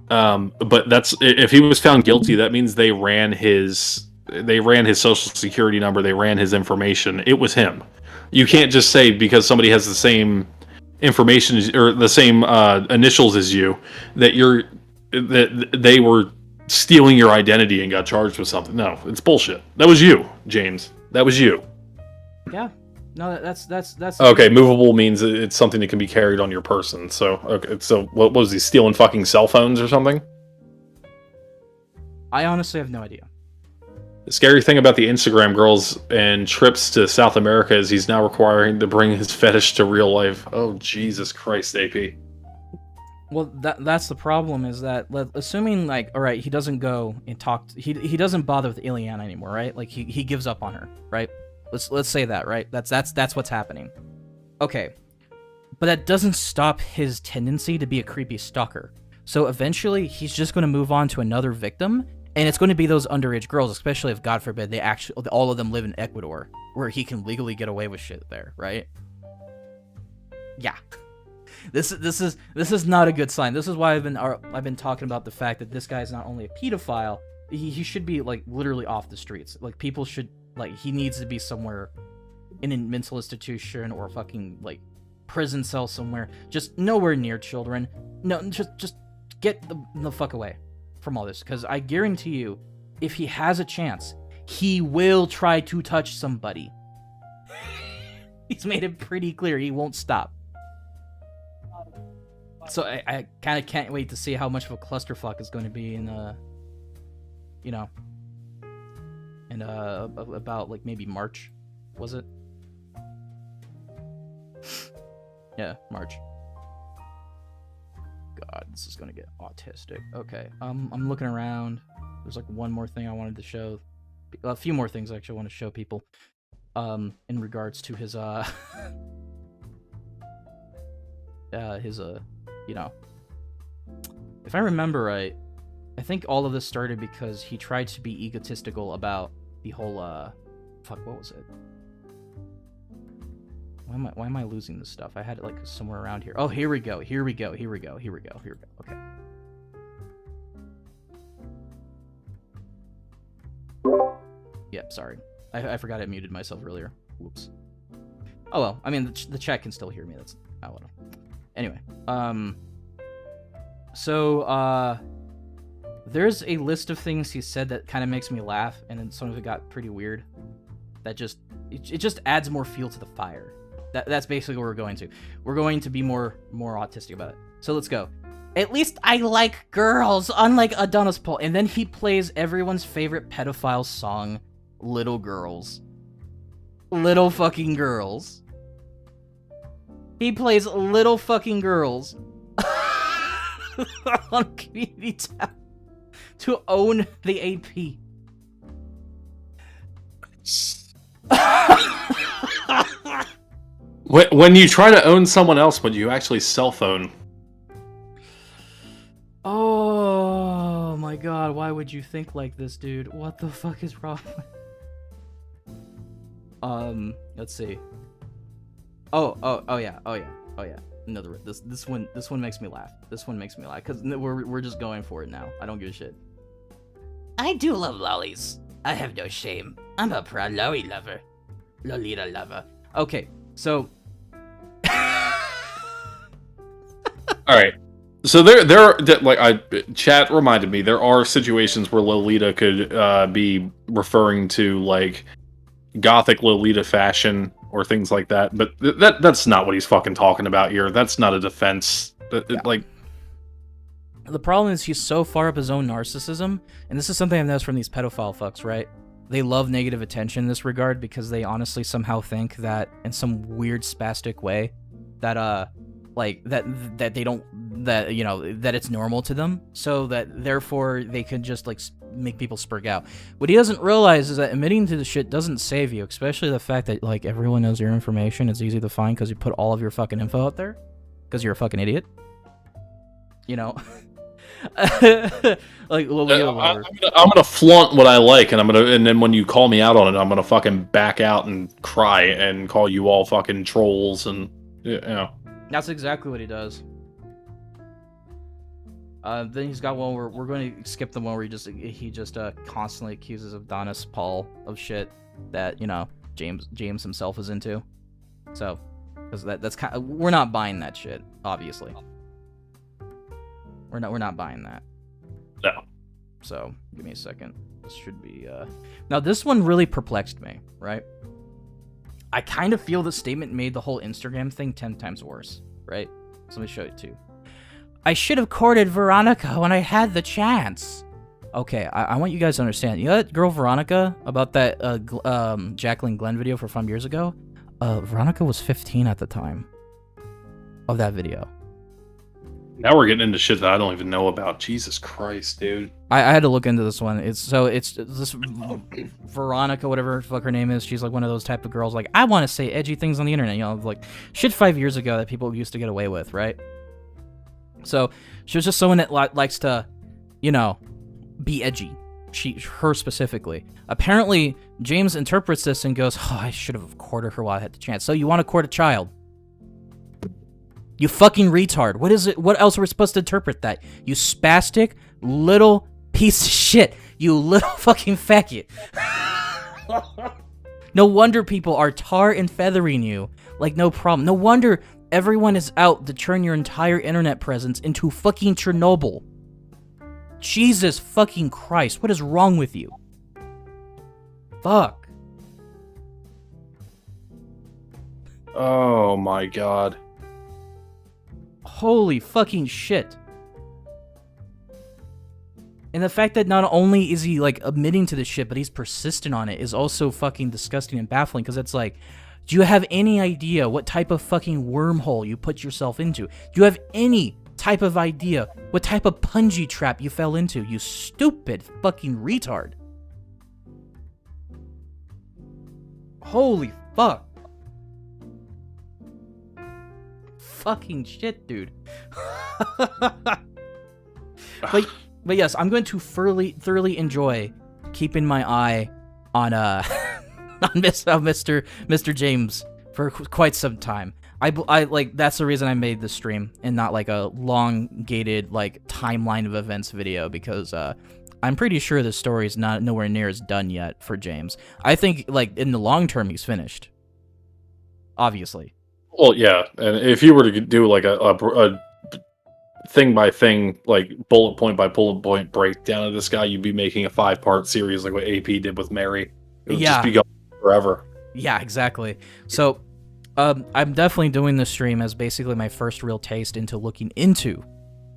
But that's if he was found guilty, that means they ran his social security number, they ran his information. It was him. You can't just say because somebody has the same information or the same initials as you that they were stealing your identity and got charged with something. No, it's bullshit. That was you, James. That was you. Yeah. No, that's okay. Movable means it's something that can be carried on your person. So okay. So what was he stealing? Fucking cell phones or something? I honestly have no idea. The scary thing about the Instagram girls and trips to South America is he's now requiring to bring his fetish to real life. Oh Jesus Christ, AP. Well, that's the problem. Is that assuming all right, he doesn't go and talk. He doesn't bother with Ileana anymore, right? He gives up on her, right? Let's say that, right? That's what's happening. Okay. But that doesn't stop his tendency to be a creepy stalker. So eventually he's just going to move on to another victim, and it's going to be those underage girls, especially if God forbid all of them live in Ecuador where he can legally get away with shit there, right? Yeah. This is not a good sign. This is why I've been talking about the fact that this guy is not only a pedophile, he should be literally off the streets. People should he needs to be somewhere in a mental institution or fucking prison cell somewhere, just nowhere near children. No, just get the fuck away from all this, because I guarantee you, if he has a chance, he will try to touch somebody. He's made it pretty clear he won't stop. So I kind of can't wait to see how much of a clusterfuck is going to be in, you know, in about like maybe March, was it? Yeah, March. God, this is gonna get autistic. Okay, I'm looking around. There's like one more thing I wanted to show. A few more things I actually want to show people. In regards to his you know, if I remember right, I think all of this started because he tried to be egotistical about the whole fuck, what was it? Why am I losing this stuff? I had it like somewhere around here. Oh, here we go. Okay. Yep, sorry. I forgot I muted myself earlier. Whoops. Oh well, I mean the chat can still hear me. That's oh well. Anyway, so there's a list of things he said that kind of makes me laugh, and then some of it got pretty weird. That just it just adds more fuel to the fire. That's basically what we're going to. We're going to be more autistic about it. So let's go. At least I like girls, unlike Adonis Paul. And then he plays everyone's favorite pedophile song, Little Girls. Little fucking girls. He plays Little fucking girls on Community Tab to own the AP. When you try to own someone else, but you actually cell phone. Oh my god, why would you think like this, dude? What the fuck is wrong with... let's see. Oh yeah. Another this one makes me laugh. This one makes me laugh cuz we're just going for it now. I don't give a shit. I do love lollies. I have no shame. I'm a proud lolly lover. Lolita lover. Okay, so all right. So there are like chat reminded me there are situations where Lolita could be referring to like gothic Lolita fashion or things like that, but that's not what he's fucking talking about here. That's not a defense. Like the problem is he's so far up his own narcissism, and this is something I've noticed from these pedophile fucks, right? They love negative attention in this regard because they honestly somehow think that in some weird spastic way that like that they don't that you know that it's normal to them, so that therefore they could just like make people spurg out. What he doesn't realize is that admitting to the shit doesn't save you, especially the fact that like everyone knows your information. It's easy to find because you put all of your fucking info out there because you're a fucking idiot. You know. Like I'm gonna flaunt what I like, and then when you call me out on it, I'm gonna fucking back out and cry and call you all fucking trolls, and you know. That's exactly what he does. Then he's got one where we're going to skip the one where he just constantly accuses Adonis Paul of shit that you know James himself is into. So, because that's kind of, we're not buying that shit, obviously. We're not buying that. No. So, give me a second. This should be, Now, this one really perplexed me, right? I kind of feel the statement made the whole Instagram thing 10 times worse, right? So, let me show you too. I should have courted Veronica when I had the chance. Okay, I want you guys to understand. You know that girl Veronica about that Jacqueline Glenn video from 5 years ago? Veronica was 15 at the time of that video. Now we're getting into shit that I don't even know about. Jesus Christ, dude. I had to look into this one. It's this Veronica, whatever the fuck her name is. She's like one of those type of girls like, I want to say edgy things on the internet. You know, like shit 5 years ago that people used to get away with, right? So she was just someone that likes to, you know, be edgy. Her specifically. Apparently, James interprets this and goes, oh, I should have courted her while I had the chance. So you want to court a child? You fucking retard. What is it? What else are we supposed to interpret that? You spastic little piece of shit. You little fucking faggot. No wonder people are tar and feathering you like no problem. No wonder everyone is out to turn your entire internet presence into fucking Chernobyl. Jesus fucking Christ. What is wrong with you? fuck. Oh my god. Holy fucking shit. And the fact that not only is he, like, admitting to this shit, but he's persistent on it is also fucking disgusting and baffling, because it's like, do you have any idea what type of fucking wormhole you put yourself into? Do you have any type of idea what type of punji trap you fell into, you stupid fucking retard? Holy fuck. Fucking shit, dude. But yes, I'm going to thoroughly enjoy keeping my eye on on Mr. James for quite some time. I like, that's the reason I made this stream and not like a long-gated like timeline of events video, because I'm pretty sure the story is nowhere near as done yet for James. I think like in the long term he's finished. Obviously. Well, yeah, and if you were to do like a thing by thing, like bullet point by bullet point breakdown of this guy, you'd be making a 5-part series like what AP did with Mary. It would just be going forever. Yeah, exactly. So, I'm definitely doing this stream as basically my first real taste into looking into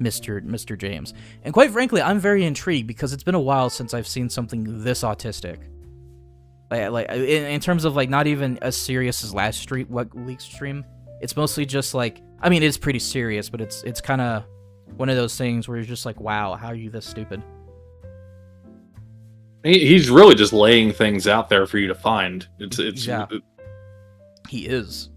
Mr. James. And quite frankly, I'm very intrigued because it's been a while since I've seen something this autistic. Like in terms of like not even as serious as last week's stream. It's mostly just like, I mean, it's pretty serious, but it's kind of one of those things where you're just like, wow, how are you this stupid? He's really just laying things out there for you to find. He is.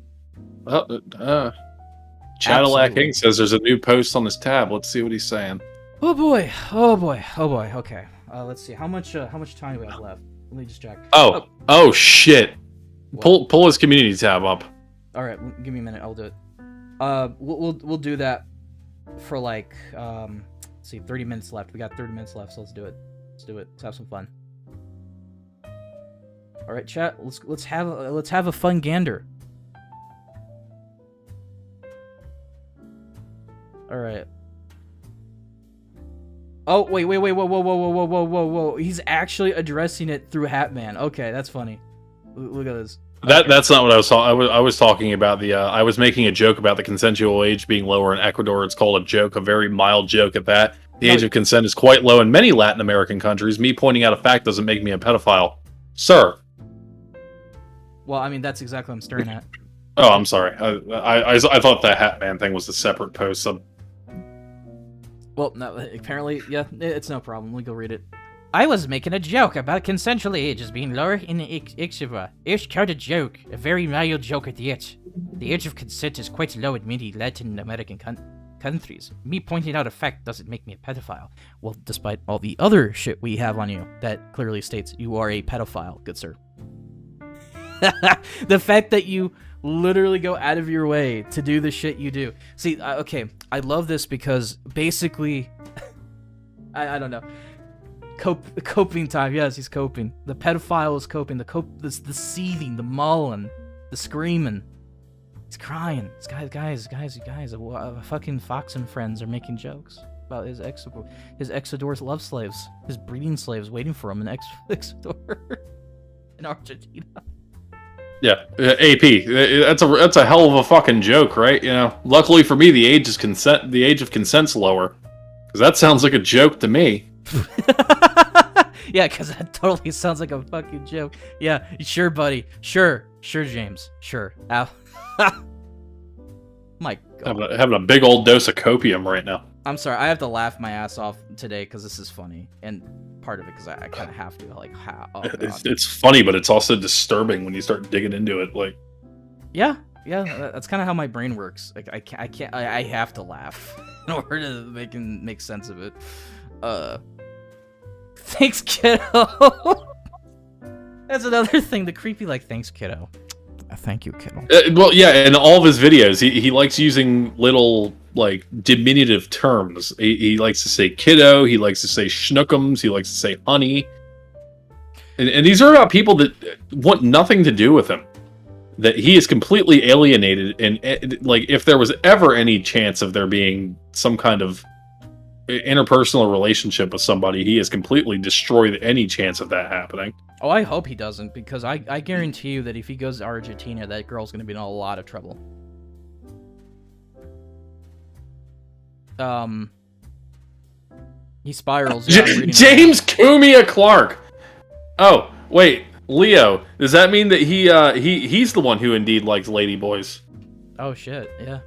Cadillac Inc. says there's a new post on his tab. Let's see what he's saying. Oh boy. Okay. Let's see. How much time do we have left? Let me just check. Oh shit. What? Pull his community tab up. All right, give me a minute. I'll do it. We'll do that for like let's see, 30 minutes left. We got 30 minutes left, so let's do it. Let's have some fun. All right, chat. Let's have a fun gander. All right. Oh wait, whoa! He's actually addressing it through Hatman. Okay, that's funny. Look at this. That's not what I was talking. I was talking about the. I was making a joke about the consensual age being lower in Ecuador. It's called a joke, a very mild joke at that. The age of consent is quite low in many Latin American countries. Me pointing out a fact doesn't make me a pedophile, sir. Well, I mean, that's exactly what I'm staring at. Oh, I'm sorry. I thought that Hatman thing was a separate post. Well, no, apparently, yeah, it's no problem. Let me go read it. I was making a joke about consensual ages being lower in Ixava. It's quite a joke, a very mild joke at the age. The age of consent is quite low in many Latin American countries. Me pointing out a fact doesn't make me a pedophile. Well, despite all the other shit we have on you that clearly states you are a pedophile, good sir. The fact that you literally go out of your way to do the shit you do. See, okay, I love this because basically, I don't know. Coping time. Yes, he's coping. The pedophile is coping. The seething, the mauling, the screaming. He's crying. Guys, fucking Fox and friends are making jokes about his Ecuador's love slaves, his breeding slaves waiting for him in Ecuador, in Argentina. Yeah, AP. That's a hell of a fucking joke, right? You know. Luckily for me, the age of consent's lower, because that sounds like a joke to me. Yeah, because that totally sounds like a fucking joke. Yeah, sure, buddy. Sure, James. Sure. Ow. My God. Having a big old dose of copium right now. I'm sorry. I have to laugh my ass off today because this is funny, and part of it because I kind of have to. Like, how? Oh, it's funny, but it's also disturbing when you start digging into it. Like, yeah, that's kind of how my brain works. Like, I have to laugh in order to make sense of it. Thanks, kiddo. That's another thing. The creepy, like, thanks, kiddo. Thank you, kiddo. Well, yeah, in all of his videos, he likes using little, like, diminutive terms. He likes to say kiddo, he likes to say schnookums, he likes to say honey. And these are about people that want nothing to do with him. That he is completely alienated, and like, if there was ever any chance of there being some kind of interpersonal relationship with somebody, he has completely destroyed any chance of that happening. Oh, I hope he doesn't, because I guarantee you that if he goes to Argentina, that girl's gonna be in a lot of trouble. He spirals. Yeah, I'm reading James Cumia Clark. Oh, wait, Leo. Does that mean that he's the one who indeed likes ladyboys? Oh shit, yeah.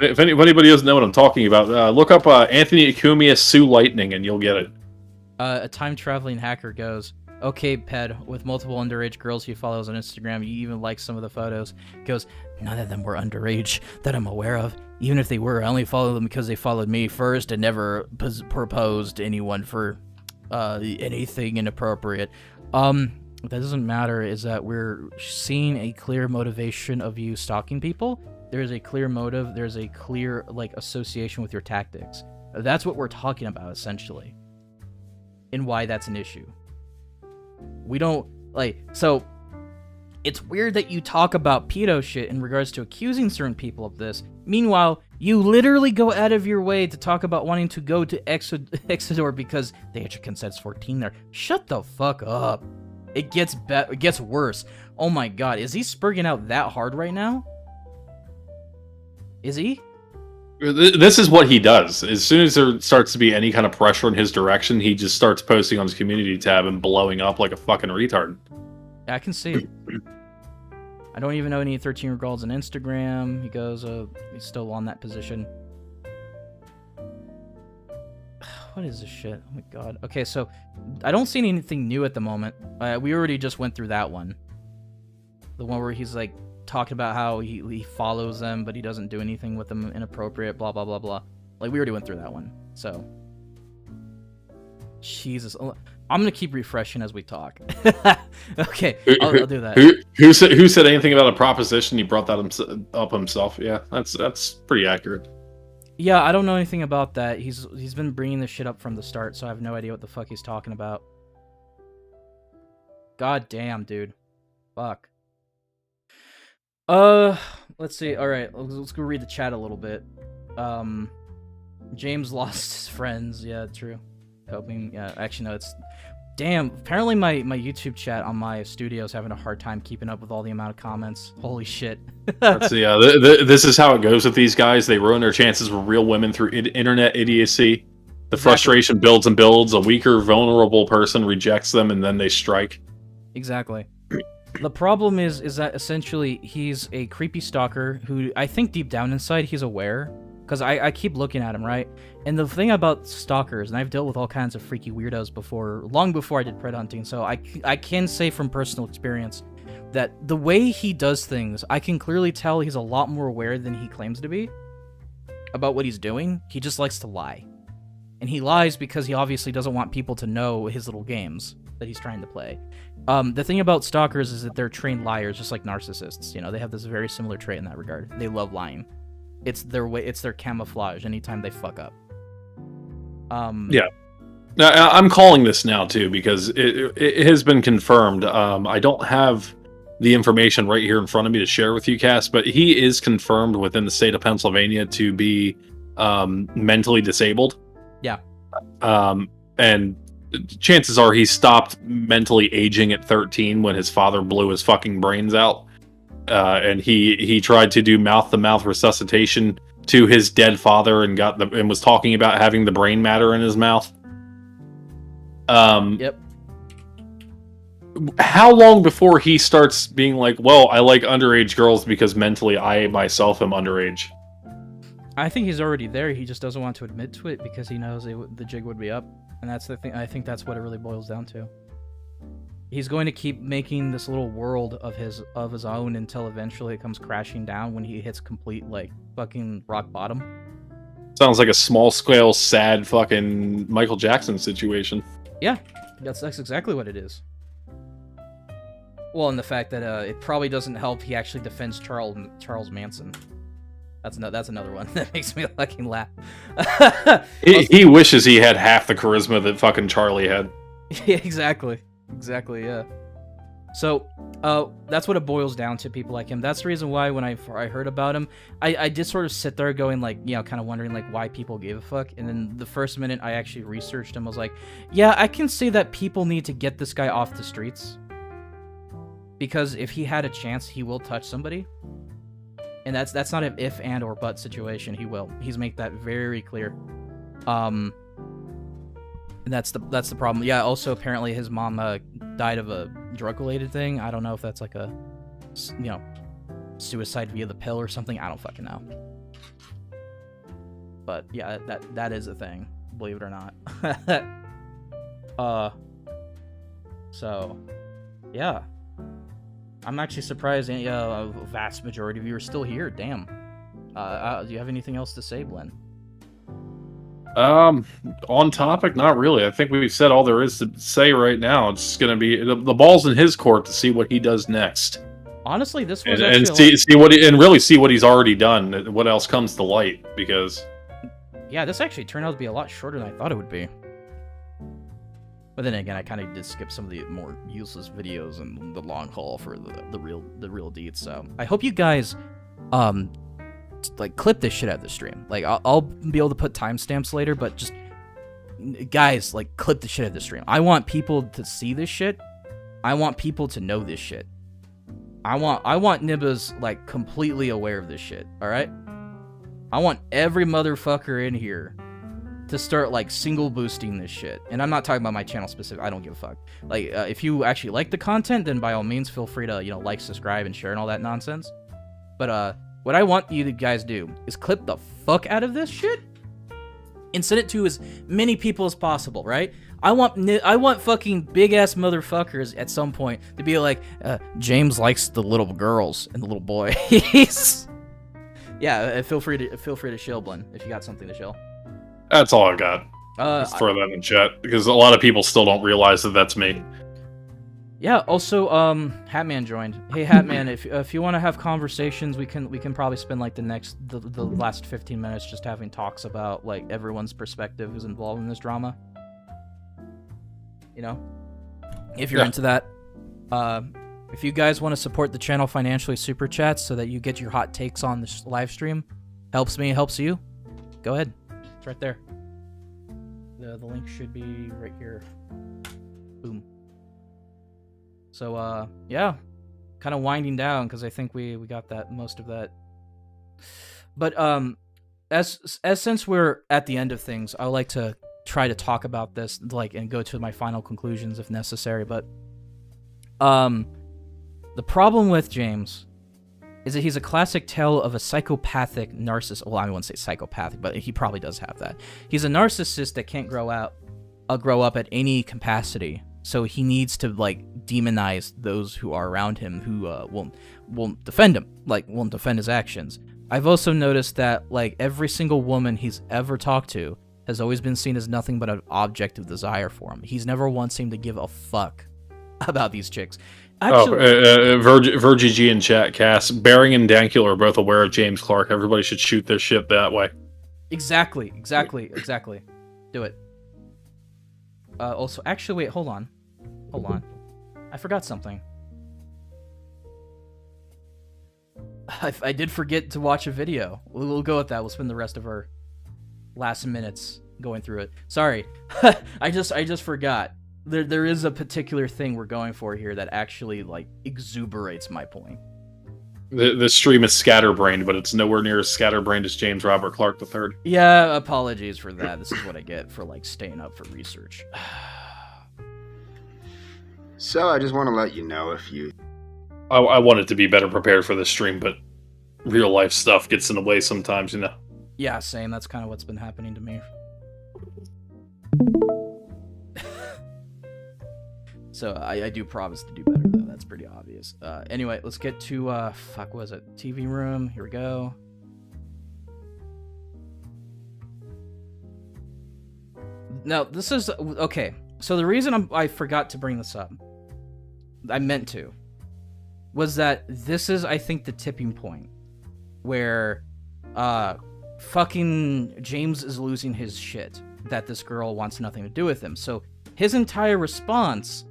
If anybody doesn't know what I'm talking about, look up Anthony Cumia Sue Lightning and you'll get it. A time-traveling hacker goes, okay, Ped, with multiple underage girls he follows on Instagram, you even like some of the photos. Goes, none of them were underage that I'm aware of. Even if they were, I only follow them because they followed me first and never proposed to anyone for anything inappropriate. What doesn't matter is that we're seeing a clear motivation of you stalking people. There's a clear motive. There's a clear, like, association with your tactics. That's what we're talking about, essentially. And why that's an issue. We don't, like, so it's weird that you talk about pedo shit in regards to accusing certain people of this. Meanwhile, you literally go out of your way to talk about wanting to go to Exodor because the age of consent's 14 there. Shut the fuck up. It gets worse. Oh my god, is he spurging out that hard right now? Is he? This is what he does. As soon as there starts to be any kind of pressure in his direction, he just starts posting on his community tab and blowing up like a fucking retard. Yeah, I can see it. I don't even know any 13-year-old girls on Instagram. He goes, he's still on that position. What is this shit? Oh my god. Okay, so I don't see anything new at the moment. We already just went through that one. The one where he's like talking about how he follows them, but he doesn't do anything with them inappropriate, blah, blah, blah, blah. Like, we already went through that one. So, Jesus. I'm going to keep refreshing as we talk. Okay, I'll do that. Who said anything about a proposition? He brought that up himself. Yeah, that's pretty accurate. Yeah, I don't know anything about that. He's been bringing this shit up from the start, so I have no idea what the fuck he's talking about. God damn, dude. Fuck. Let's see. All right, let's go read the chat a little bit. James lost his friends. Yeah, true. Hoping. Yeah, actually, no. It's damn. Apparently, my YouTube chat on my studio is having a hard time keeping up with all the amount of comments. Holy shit. Let's see. This is how it goes with these guys. They ruin their chances with real women through internet idiocy. The frustration builds and builds. A weaker, vulnerable person rejects them, and then they strike. Exactly. The problem is that essentially he's a creepy stalker who I think deep down inside he's aware, because I keep looking at him, right? And the thing about stalkers, and I've dealt with all kinds of freaky weirdos before, long before I did pred hunting, so I can say from personal experience that the way he does things, I can clearly tell he's a lot more aware than he claims to be about what he's doing. He just likes to lie. And he lies because he obviously doesn't want people to know his little games that he's trying to play. The thing about stalkers is that they're trained liars, just like narcissists. You know, they have this very similar trait in that regard. They love lying. It's their way. It's their camouflage. Anytime they fuck up. Yeah. Now, I'm calling this now too because it has been confirmed. I don't have the information right here in front of me to share with you, Cass, but he is confirmed within the state of Pennsylvania to be mentally disabled. Yeah. And chances are he stopped mentally aging at 13 when his father blew his fucking brains out. And he tried to do mouth-to-mouth resuscitation to his dead father and was talking about having the brain matter in his mouth. Yep. How long before he starts being like, well, I like underage girls because mentally I myself am underage? I think he's already there. He just doesn't want to admit to it because he knows the jig would be up. And that's the thing. I think that's what it really boils down to. He's going to keep making this little world of his own until eventually it comes crashing down when he hits complete, like, fucking rock bottom. Sounds like a small-scale, sad fucking Michael Jackson situation. Yeah, that's exactly what it is. Well, and the fact that it probably doesn't help he actually defends Charles Manson. That's another one that makes me fucking laugh. He wishes he had half the charisma that fucking Charlie had. Yeah, exactly, yeah. So, that's what it boils down to, people like him. That's the reason why when I heard about him, I did sort of sit there going, like, you know, kind of wondering, like, why people gave a fuck. And then the first minute I actually researched him, I was like, yeah, I can see that people need to get this guy off the streets. Because if he had a chance, he will touch somebody. And that's not an if, and, or but situation. He will. He's made that very clear. And that's the problem. Yeah, also, apparently, his mom died of a drug-related thing. I don't know if that's like a, you know, suicide via the pill or something. I don't fucking know. But yeah, that is a thing, believe it or not. So, yeah. I'm actually surprised a vast majority of you are still here. Damn. Do you have anything else to say, Blinn? On topic, not really. I think we've said all there is to say right now. It's gonna be the ball's in his court to see what he does next. Honestly, this was and actually see what really see what he's already done. What else comes to light? Because yeah, this actually turned out to be a lot shorter than I thought it would be. But then again, I kind of did skip some of the more useless videos and the long haul for the real deeds. So I hope you guys like clip this shit out of the stream. Like I'll be able to put timestamps later, but just guys, like, clip the shit out of the stream. I want people to see this shit. I want people to know this shit. I want Nibba's like completely aware of this shit. All right. I want every motherfucker in here to start like single boosting this shit. And I'm not talking about my channel specific. I don't give a fuck. Like if you actually like the content, then by all means feel free to, you know, like, subscribe, and share and all that nonsense. But what I want you guys to do is clip the fuck out of this shit and send it to as many people as possible, right? I want fucking big ass motherfuckers at some point to be like, James likes the little girls and the little boys. Yeah, feel free to shill, Blinn, if you got something to shill. that's all I got. Let's throw that in chat because a lot of people still don't realize that that's me. Yeah. Also, Hatman joined. Hey, Hatman, if you want to have conversations, we can probably spend like the last 15 minutes just having talks about like everyone's perspective who's involved in this drama. You know, if you're into that. If you guys want to support the channel financially, super chats so that you get your hot takes on this live stream, helps me, helps you. Go ahead, it's right there. The link should be right here. Boom. So yeah, kind of winding down because I think we got that most of that. But as since we're at the end of things, I would like to try to talk about this like and go to my final conclusions if necessary. But the problem with James is that he's a classic tale of a psychopathic narcissist. Well, I wouldn't say psychopathic, but he probably does have that. He's a narcissist that can't grow up at any capacity. So he needs to like demonize those who are around him who won't defend him, like won't defend his actions. I've also noticed that like every single woman he's ever talked to has always been seen as nothing but an object of desire for him. He's never once seemed to give a fuck about these chicks. Actually, Virgie G in chat, Cass, Baring and Dankula are both aware of James Clark. Everybody should shoot their shit that way. Exactly. Do it. Also, actually, wait, hold on. I forgot something. I did forget to watch a video. We'll go with that. We'll spend the rest of our last minutes going through it. Sorry. I just forgot. There is a particular thing we're going for here that actually like exuberates my point. The stream is scatterbrained, but it's nowhere near as scatterbrained as James Robert Clark III. Yeah, apologies for that. This is what I get for like staying up for research. So I just want to let you know if you... I wanted to be better prepared for this stream, but real life stuff gets in the way sometimes, you know. Yeah, same. That's kind of what's been happening to me. So I do promise to do better, though. That's pretty obvious. Anyway, let's get to, what was it? TV room. Here we go. Now, this is... Okay, so the reason I forgot to bring this up, I meant to, was that this is, I think, the tipping point where fucking James is losing his shit that this girl wants nothing to do with him. So his entire response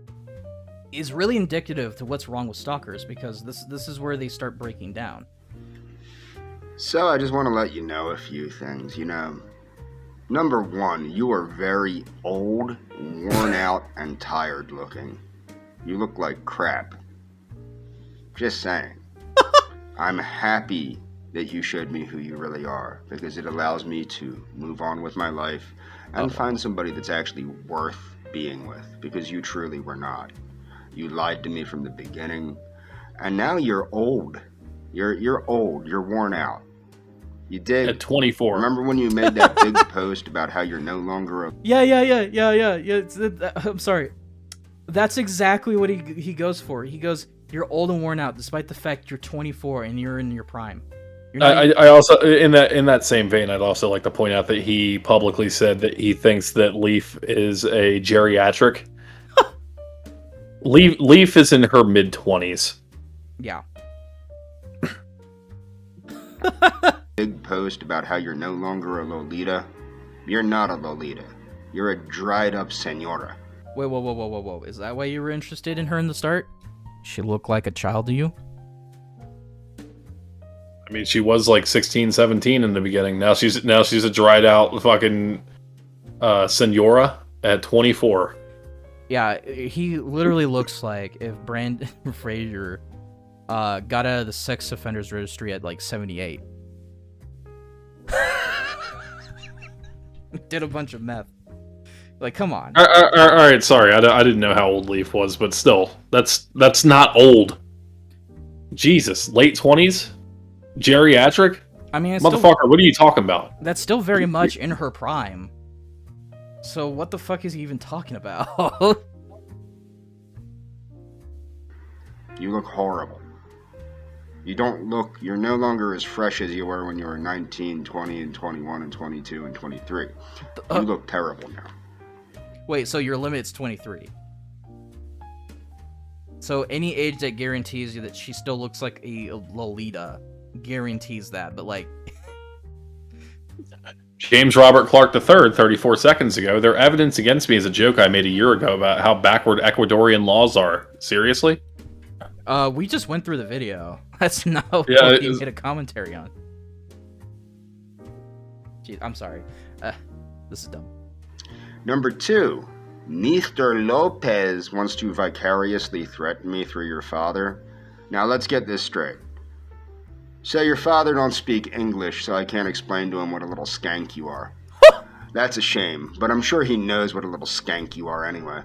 is really indicative to what's wrong with stalkers, because this is where they start breaking down. So I just want to let you know a few things. Number one, you are very old, worn out, and tired looking. You look like crap. Just saying. I'm happy that you showed me who you really are, because it allows me to move on with my life and find somebody that's actually worth being with, because you truly were not. You lied to me from the beginning, and now you're old. You're old. You're worn out. You did. At 24. Remember when you made that big post about how you're no longer a... Yeah. I'm sorry. That's exactly what he goes for. He goes, you're old and worn out, despite the fact you're 24 and you're in your prime. I also, in that same vein, I'd also like to point out that he publicly said that he thinks that Leaf is a geriatric. Leaf is in her mid-20s. Yeah. Big post about how you're no longer a Lolita. You're not a Lolita. You're a dried-up senora. Wait, whoa. Is that why you were interested in her in the start? She looked like a child to you? I mean, she was like 16, 17 in the beginning. Now she's a dried out fucking senora at 24. Yeah, he literally looks like if Brandon Fraser got out of the sex offenders registry at like 78. Did a bunch of meth. Like, come on. All right, sorry, I didn't know how old Leaf was, but still, that's not old. Jesus, late 20s, geriatric. I mean, it's motherfucker, still, what are you talking about? that's still very much in her prime. So what the fuck is he even talking about? You look horrible. You're no longer as fresh as you were when you were 19, 20, and 21, and 22, and 23. You look terrible now. Wait, so your limit's 23. So any age that guarantees you that she still looks like a Lolita guarantees that, but like... James Robert Clark III, 34 seconds ago. Their evidence against me is a joke I made a year ago about how backward Ecuadorian laws are. Seriously? We just went through the video. That's not what you made a commentary on. Jeez, I'm sorry. This is dumb. Number 2, Mr. Lopez wants to vicariously threaten me through your father. Now let's get this straight. So your father don't speak English, so I can't explain to him what a little skank you are. That's a shame, but I'm sure he knows what a little skank you are anyway.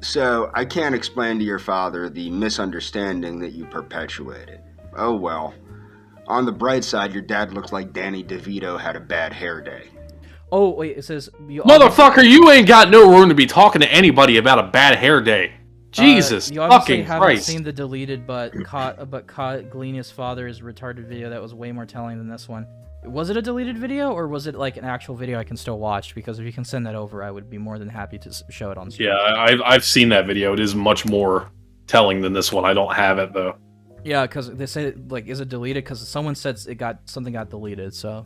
So I can't explain to your father the misunderstanding that you perpetuated. Oh well. On the bright side, your dad looks like Danny DeVito had a bad hair day. Oh, wait, it says... Motherfucker, you ain't got no room to be talking to anybody about a bad hair day. Jesus you obviously fucking haven't Christ. seen the deleted but caught Glenia's father's retarded video that was way more telling than this one. Was it a deleted video, or was it like an actual video I can still watch? Because if you can send that over, I would be more than happy to show it on stream. Yeah, I've seen that video. It is much more telling than this one. I don't have it, though. Yeah, because they say, like, is it deleted? Because someone said something got deleted, so...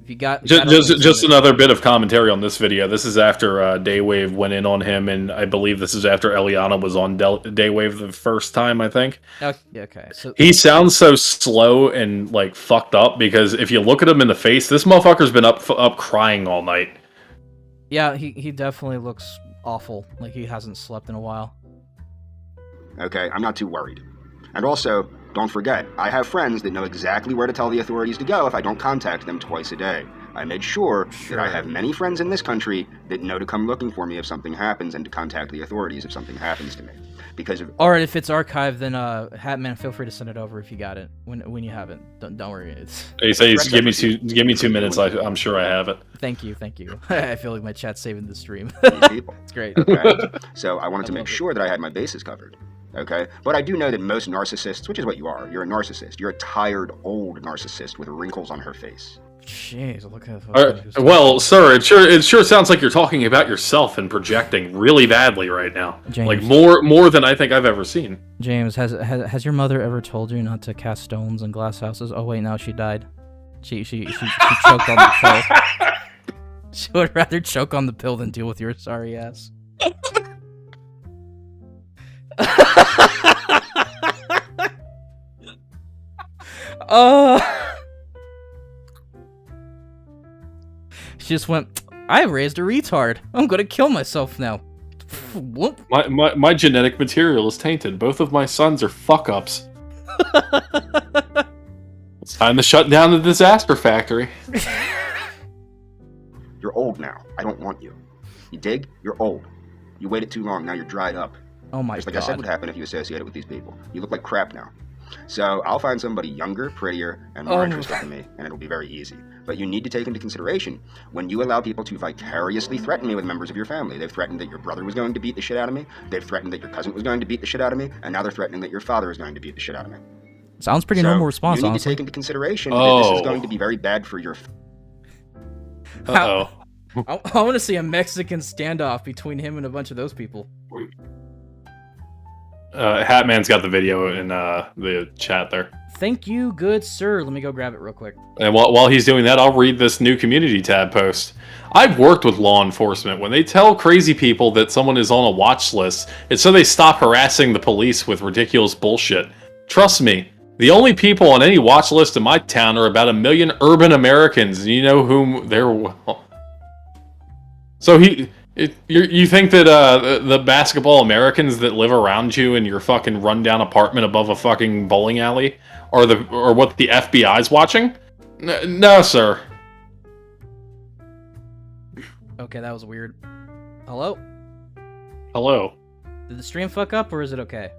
If you got... Just another bit of commentary on this video. This is after Daywave went in on him, and I believe this is after Eliana was on Daywave the first time, I think. Okay. So he sounds so slow and, like, fucked up, because if you look at him in the face, this motherfucker's been up crying all night. Yeah, he definitely looks awful. Like, he hasn't slept in a while. Okay, I'm not too worried. And also, don't forget, I have friends that know exactly where to tell the authorities to go if I don't contact them twice a day. I made sure that I have many friends in this country that know to come looking for me if something happens and to contact the authorities if something happens to me. Because of... Alright, if it's archived, then Hatman, feel free to send it over if you got it. When you have it, don't worry. It's... He says, give me 2 minutes. I'm sure I have it. Thank you. I feel like my chat's saving the stream. It's great. Okay. So I wanted to make sure that I had my bases covered. Okay? But I do know that most narcissists, which is what you are, you're a narcissist. You're a tired, old narcissist with wrinkles on her face. Jeez, look at well, sir, it sure sounds like you're talking about yourself and projecting really badly right now. James. Like more than I think I've ever seen. James, has your mother ever told you not to cast stones in glass houses? Oh wait, no, she died. She choked on the pill. She would rather choke on the pill than deal with your sorry ass. She just went, I raised a retard. I'm gonna kill myself now. Whoop. My genetic material is tainted. Both of my sons are fuck-ups. It's time to shut down the disaster factory. You're old now. I don't want you. You dig? You're old. You waited too long. Now you're dried up. Oh my Just like god. I said would happen if you associated with these people. You look like crap now. So I'll find somebody younger, prettier, and more interested than me, and it'll be very easy. But you need to take into consideration when you allow people to vicariously threaten me with members of your family. They've threatened that your brother was going to beat the shit out of me. They've threatened that your cousin was going to beat the shit out of me, and now they're threatening that your father is going to beat the shit out of me. Sounds pretty So normal response, you need honestly. to take into consideration that this Oh. is going to be very bad for your. Uh-oh. I want to see a Mexican standoff between him and a bunch of those people. Hatman's got the video in the chat there. Thank you, good sir. Let me go grab it real quick. And while he's doing that, I'll read this new community tab post. I've worked with law enforcement. When they tell crazy people that someone is on a watch list, it's so they stop harassing the police with ridiculous bullshit. Trust me, the only people on any watch list in my town are about 1 million urban Americans, and you know whom they're... Well. So you think that the basketball Americans that live around you in your fucking rundown apartment above a fucking bowling alley are what the FBI's watching? No, sir. Okay, that was weird. Hello? Hello. Did the stream fuck up, or is it okay?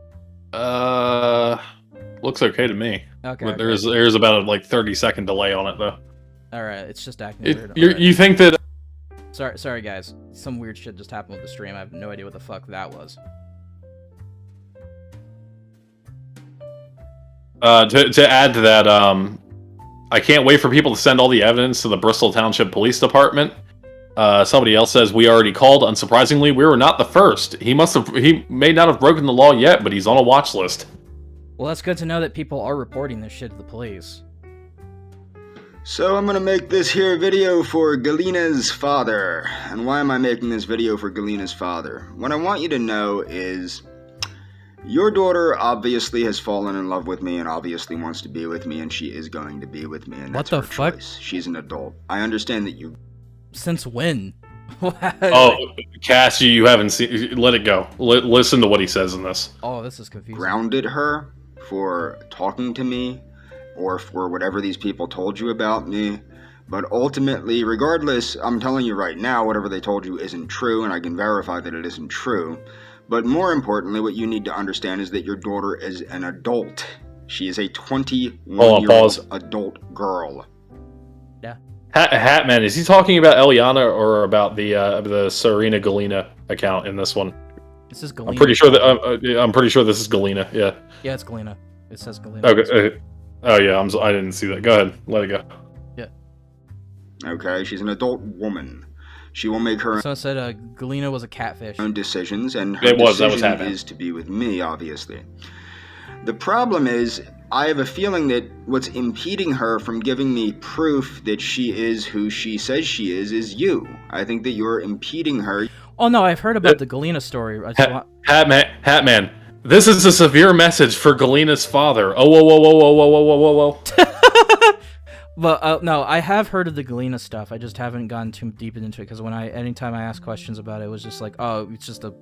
Looks okay to me. Okay. But okay. there's about a 30-second delay on it though. Alright, it's just acting weird. You Alright. you think that Sorry guys. Some weird shit just happened with the stream. I have no idea what the fuck that was. to add to that, I can't wait for people to send all the evidence to the Bristol Township Police Department. Somebody else says we already called. Unsurprisingly, we were not the first. He may not have broken the law yet, but he's on a watch list. Well, that's good to know that people are reporting this shit to the police. So I'm gonna make this here video for Galina's father. And why am I making this video for Galina's father? What I want you to know is your daughter obviously has fallen in love with me and obviously wants to be with me, and she is going to be with me, and What that's the her fuck? choice. She's an adult. I understand that you Since when? Oh, Cass, you haven't seen. Let it go. Listen to what he says in this. Oh, this is confusing. grounded her for talking to me or for whatever these people told you about me. But ultimately, regardless, I'm telling you right now, whatever they told you isn't true, and I can verify that it isn't true. But more importantly, what you need to understand is that your daughter is an adult. She is a 21-year-old pause. adult girl. Yeah. Hatman, is he talking about Eliana or about the Serena Galina account in this one? This is Galina. I'm pretty sure that I'm pretty sure this is Galina. Yeah. Yeah, it's Galina. It says Galina. Okay. Oh yeah, I didn't see that. Go ahead, let it go. Yeah. Okay, she's an adult woman. She will make her So it said Galina was a catfish. own decisions, and her That was decision happening. is to be with me, obviously. The problem is, I have a feeling that what's impeding her from giving me proof that she is who she says she is you. I think that you're impeding her. Oh no, I've heard about the Galina story. I just want... Hatman, this is a severe message for Galina's father. Oh, whoa. But no, I have heard of the Galina stuff. I just haven't gone too deep into it because anytime I asked questions about it, it was just like, oh, it's just a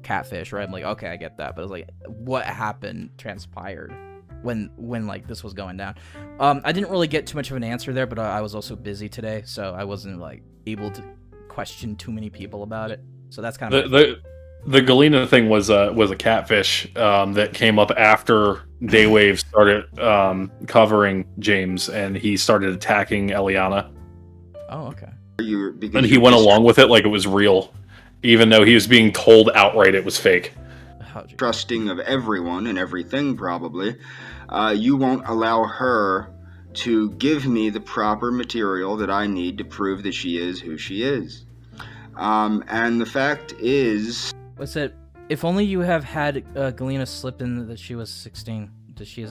catfish, right? I'm like, okay, I get that, but it was like, what happened, transpired when like this was going down? I didn't really get too much of an answer there, but I was also busy today, so I wasn't like able to question too many people about it. So that's kind of The Galina thing was a catfish that came up after Daywave started covering James, and he started attacking Eliana. Oh, okay. And he went along with it like it was real, even though he was being told outright it was fake. Oh, geez. Trusting of everyone and everything, probably. You won't allow her to give me the proper material that I need to prove that she is who she is. And the fact is... What's it? If only you have had Galina slip in that she was 16. That she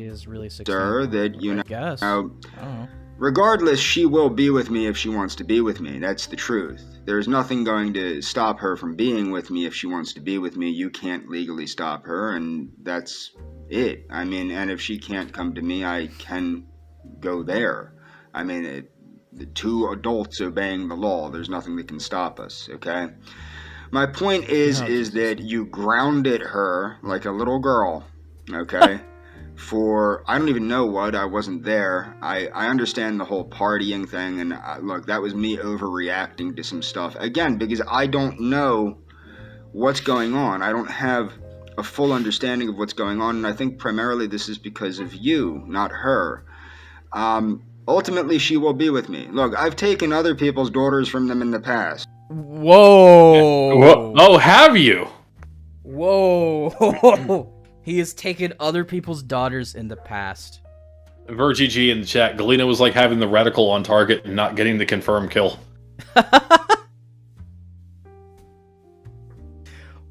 is really 16. Sir, that you I know... guess. I don't know. Regardless, she will be with me if she wants to be with me. That's the truth. There's nothing going to stop her from being with me if she wants to be with me. You can't legally stop her, and that's it. I mean, and if she can't come to me, I can go there. I mean, the two adults obeying the law, there's nothing that can stop us, okay? My point is that you grounded her like a little girl, okay? For, I don't even know what, I wasn't there. I understand the whole partying thing, and look, that was me overreacting to some stuff. Again, because I don't know what's going on. I don't have a full understanding of what's going on, and I think primarily this is because of you, not her. Ultimately, she will be with me. Look, I've taken other people's daughters from them in the past. Whoa. Oh, have you? Whoa. He has taken other people's daughters in the past. VerGG in the chat, Galena was like having the reticle on target and not getting the confirmed kill.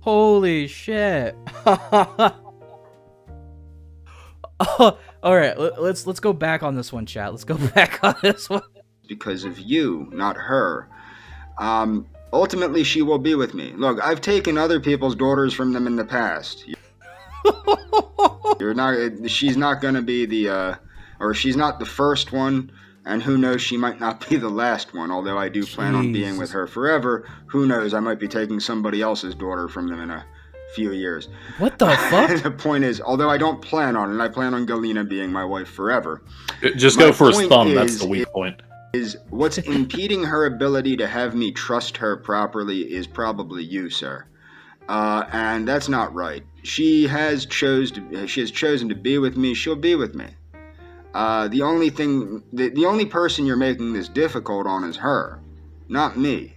Holy shit. Oh, all right, let's go back on this one, chat. Let's go back on this one. Because of you, not her. Ultimately, she will be with me. Look, I've taken other people's daughters from them in the past. She's not going to be or she's not the first one, and who knows, she might not be the last one, although I do plan on being with her forever. Who knows, I might be taking somebody else's daughter from them in a few years. What the fuck? The point is, although I don't plan on it, I plan on Galena being my wife forever. Just go for his thumb, that's the weak point. Is what's impeding her ability to have me trust her properly is probably you, sir. And that's not right. She has chosen to be with me. She'll be with me. The only person you're making this difficult on is her, not me.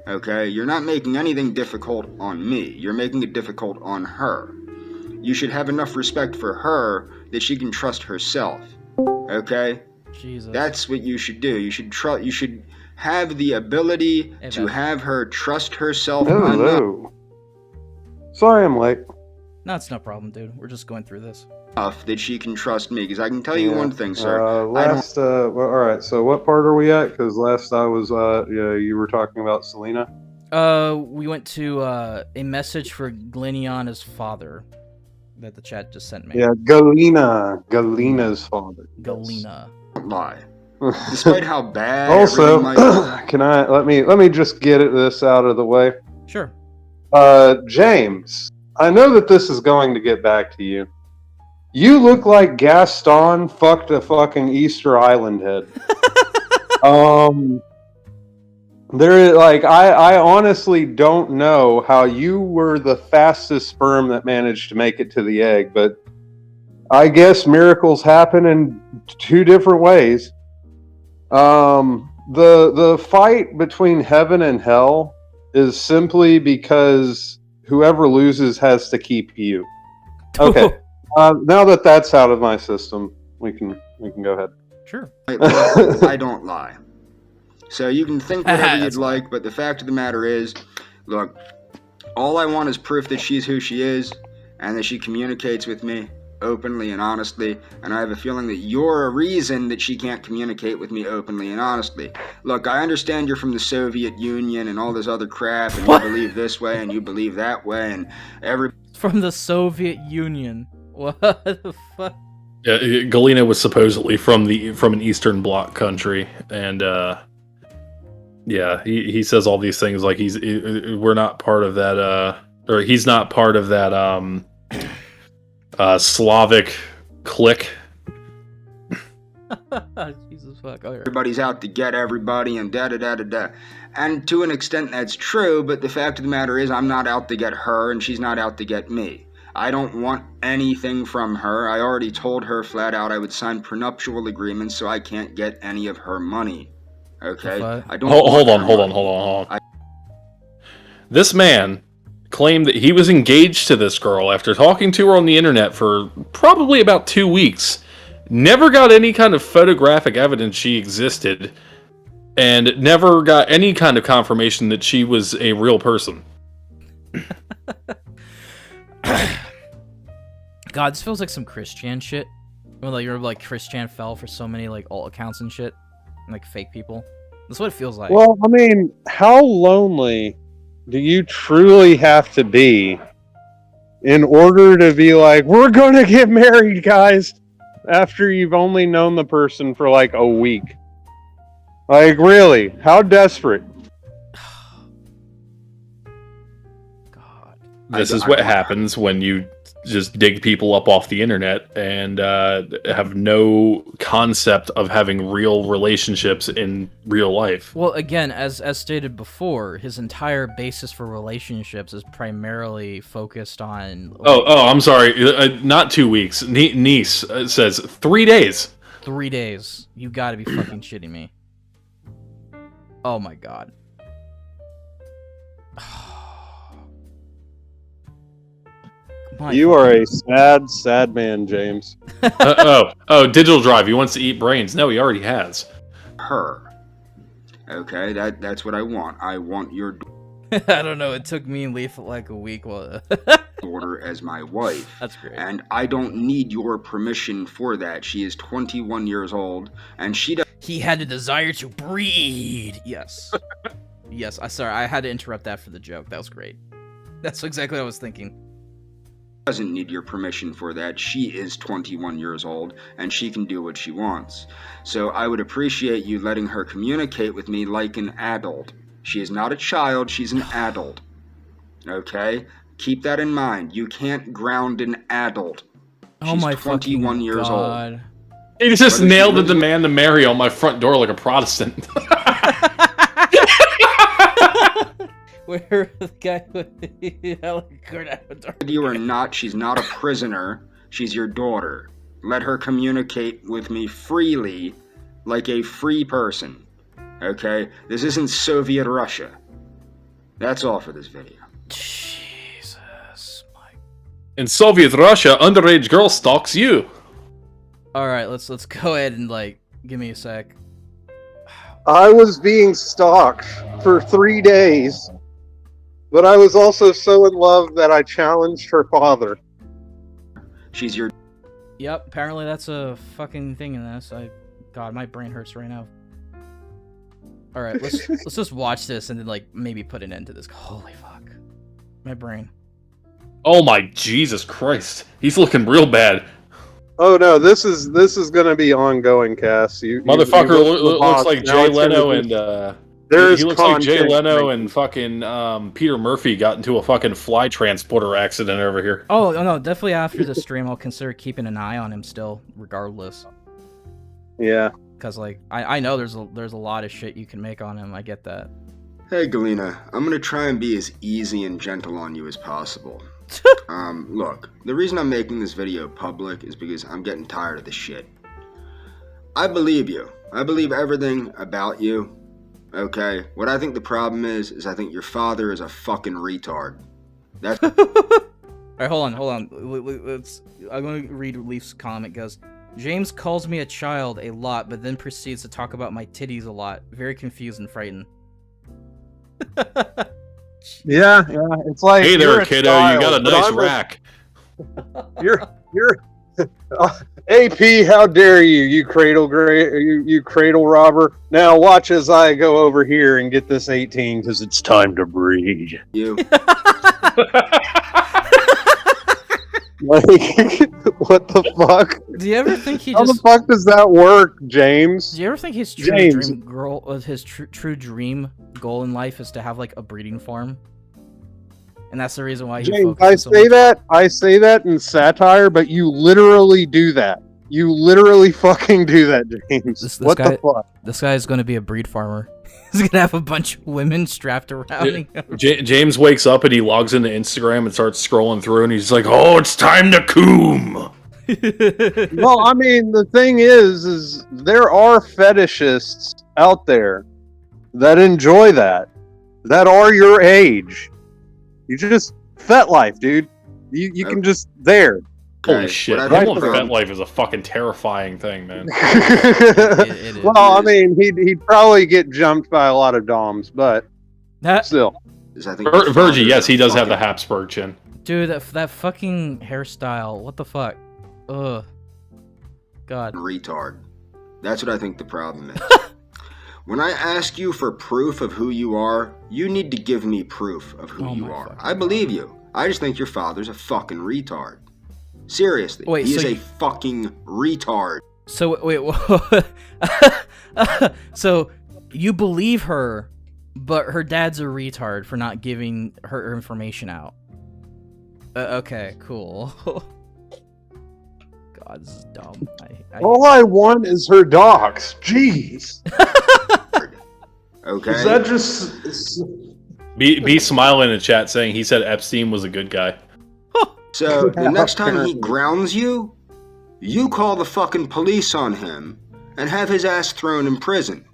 Okay? You're not making anything difficult on me. You're making it difficult on her. You should have enough respect for her that she can trust herself. Okay? Jesus. That's what you should do. You should have the ability to have her trust herself enough. Hello. Sorry I'm late. No, it's no problem, dude. We're just going through this. That she can trust me, because I can tell you one thing, sir. Well, all right. So what part are we at? Because last I was, you were talking about Selena. We went to a message for Gleniana's father that the chat just sent me. Yeah, Galena's father. Galena. Don't lie. Despite how bad. Also, might... can I let me just get this out of the way? Sure. James, I know that this is going to get back to you. You look like Gaston fucked a fucking Easter Island head. I honestly don't know how you were the fastest sperm that managed to make it to the egg, but I guess miracles happen in two different ways. The fight between heaven and hell is simply because whoever loses has to keep you. Okay. Now that that's out of my system, we can go ahead. Sure. I don't lie. So you can think whatever you'd like, but the fact of the matter is, look, all I want is proof that she's who she is and that she communicates with me openly and honestly, and I have a feeling that you're a reason that she can't communicate with me openly and honestly. Look, I understand you're from the Soviet Union and all this other crap, and What? you believe this way and you believe that way, and From the Soviet Union. What the fuck? Yeah, Galena was supposedly from an Eastern Bloc country, and yeah, he says all these things like we're not part of that, or he's not part of that Slavic clique. Jesus fuck. Okay. everybody's out to get everybody and da-da-da-da-da. And to an extent that's true, but the fact of the matter is I'm not out to get her and she's not out to get me. I don't want anything from her. I already told her flat out I would sign prenuptial agreements, so I can't get any of her money. Okay? I don't Hold on. This man claimed that he was engaged to this girl after talking to her on the internet for probably about 2 weeks. Never got any kind of photographic evidence she existed, and never got any kind of confirmation that she was a real person. God, this feels like some Christian shit. Well, like, you're like Chris Chan fell for so many like alt accounts and shit, and, like fake people. That's what it feels like. Well, I mean, how lonely do you truly have to be in order to be like, we're gonna get married, guys, after you've only known the person for like a week? Like, really? How desperate? God. This is what happens when you just dig people up off the internet and have no concept of having real relationships in real life. Well, again, as stated before, his entire basis for relationships is primarily focused on. Oh, I'm sorry. Not 2 weeks. Niece says 3 days. 3 days. You gotta be fucking shitting me. Oh my god. You are a sad, sad man, James. Digital Drive. He wants to eat brains. No, he already has. Her. Okay, that's what I want. I want your I don't know. It took me and Leaf like a week. daughter as my wife. That's great. And I don't need your permission for that. She is 21 years old, and she does. He had a desire to breed. Yes. Yes. Sorry, I had to interrupt that for the joke. That was great. That's exactly what I was thinking. Doesn't need your permission for that. She is 21 years old, and she can do what she wants. So I would appreciate you letting her communicate with me like an adult. She is not a child, she's an adult. Okay? Keep that in mind. You can't ground an adult. Oh She's my 21 fucking years god. old. He just What is nailed she the demand to marry on my front door like a Protestant. Where the guy with You or not, she's not a prisoner. She's your daughter. Let her communicate with me freely, like a free person. Okay? This isn't Soviet Russia. That's all for this video. Jesus, my. In Soviet Russia, underage girl stalks you. All right, let's go ahead and like give me a sec. I was being stalked for 3 days, but I was also so in love that I challenged her father. She's your Yep, apparently that's a fucking thing in this. God, my brain hurts right now. All right, let's just watch this and then like maybe put an end to this. Holy fuck, my brain. Oh my Jesus Christ. He's looking real bad. Oh no, this is gonna be ongoing, Cass. Motherfucker looks boss. like Now Jay it's gonna Leno be- and There's he looks like Jay content Leno making. and fucking Peter Murphy got into a fucking fly transporter accident over here. Oh no, definitely after the stream, I'll consider keeping an eye on him still, regardless. Yeah. Cause like I know there's a lot of shit you can make on him. I get that. Hey Galena, I'm gonna try and be as easy and gentle on you as possible. Look, the reason I'm making this video public is because I'm getting tired of this shit. I believe you. I believe everything about you. Okay? What I think the problem is I think your father is a fucking retard. That's Alright, hold on. I'm gonna read Leaf's comment. It goes, James calls me a child a lot, but then proceeds to talk about my titties a lot. Very confused and frightened. Yeah. It's like, Hey you're there, a kiddo, child, you got a but nice I'm rack. You're AP, how dare you, you cradle robber. Now watch as I go over here and get this 18 because it's time to breed. you. Like, what the fuck? Do you ever think he How just? the fuck does that work, James? Do you ever think his James. true dream goal in life is to have like a breeding farm? And that's the reason why he James, focuses I say that in satire, but you literally do that. You literally fucking do that, James. This What guy- the fuck? This guy is going to be a breed farmer. He's gonna have a bunch of women strapped around him. James wakes up and he logs into Instagram and starts scrolling through and he's like, oh, it's time to coom. Well, I mean, the thing is there are fetishists out there that enjoy that are your age. You just FetLife, dude. You can just there. Holy Okay, shit. what I Him think on from- FetLife is a fucking terrifying thing, man. It is. Well, I mean, he'd probably get jumped by a lot of doms, but That, still. is I think your father Virgie, is yes, a he does have the fucking- Habsburg chin. dude, that fucking hairstyle. What the fuck? Ugh. God. retard. That's what I think the problem is. When I ask you for proof of who you are, you need to give me proof of who you are. I believe you. I just think your father's a fucking retard. Seriously. Wait, he so is a you- fucking retard. So wait, so you believe her, but her dad's a retard for not giving her information out. Okay, cool. God, this is dumb. All I want is her docs. Jeez. Okay? Is that just... Be smiling in the chat saying he said Epstein was a good guy. So, the next time he apparently. grounds you, you call the fucking police on him and have his ass thrown in prison.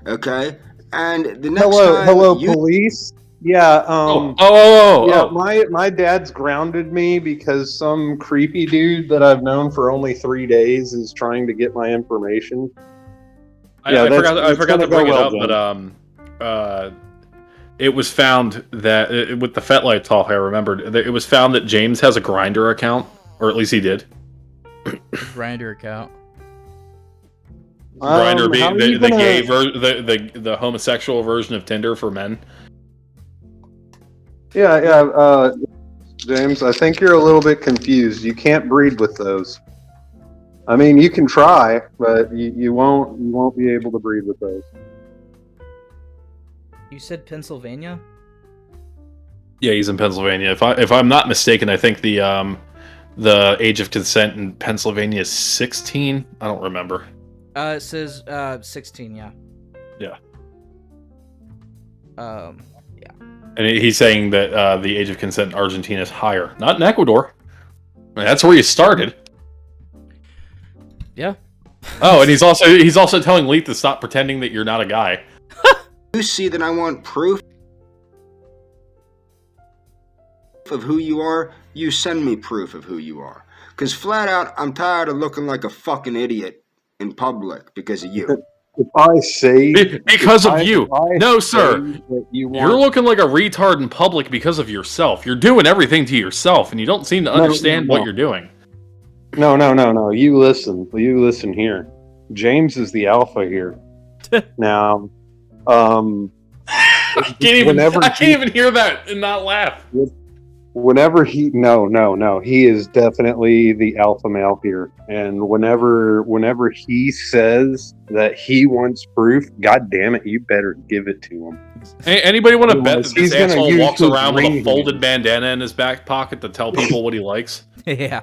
Okay? And the next time Hello, you... police? Yeah, Oh. my dad's grounded me because some creepy dude that I've known for only 3 days is trying to get my information. I that's forgot to gonna bring go it well, up, but it was found that with the FetLife talk, I remembered it was found that James has a Grindr account, or at least he did. Grindr account. Grindr how being are the you gonna- gay the homosexual version of Tinder for men. Yeah, James, I think you're a little bit confused. You can't breed with those. I mean, you can try, but you won't be able to breed with those. You said Pennsylvania? Yeah, he's in Pennsylvania. If I'm not mistaken, I think the age of consent in Pennsylvania is 16. I don't remember. It says 16. Yeah. Yeah. Yeah. And he's saying that the age of consent in Argentina is higher, not in Ecuador. I mean, that's where you started. Yeah. Oh, and he's also telling Leith to stop pretending that you're not a guy. You see that I want proof of who you are, you send me proof of who you are. Because flat out, I'm tired of looking like a fucking idiot in public because of you. If I say Because of you. if I No, say sir. that you You're want, looking like a retard in public because of yourself. You're doing everything to yourself, and you don't seem to understand what you're doing. No. You listen here. James is the alpha here. Now, I can't even hear that and not laugh. whenever he he is definitely the alpha male here, and whenever he says that he wants proof, god damn it, you better give it to him. Anybody want to bet Otherwise, that this he's gonna asshole use walks his around with a ring folded hand. bandana in his back pocket to tell people what he likes? Yeah.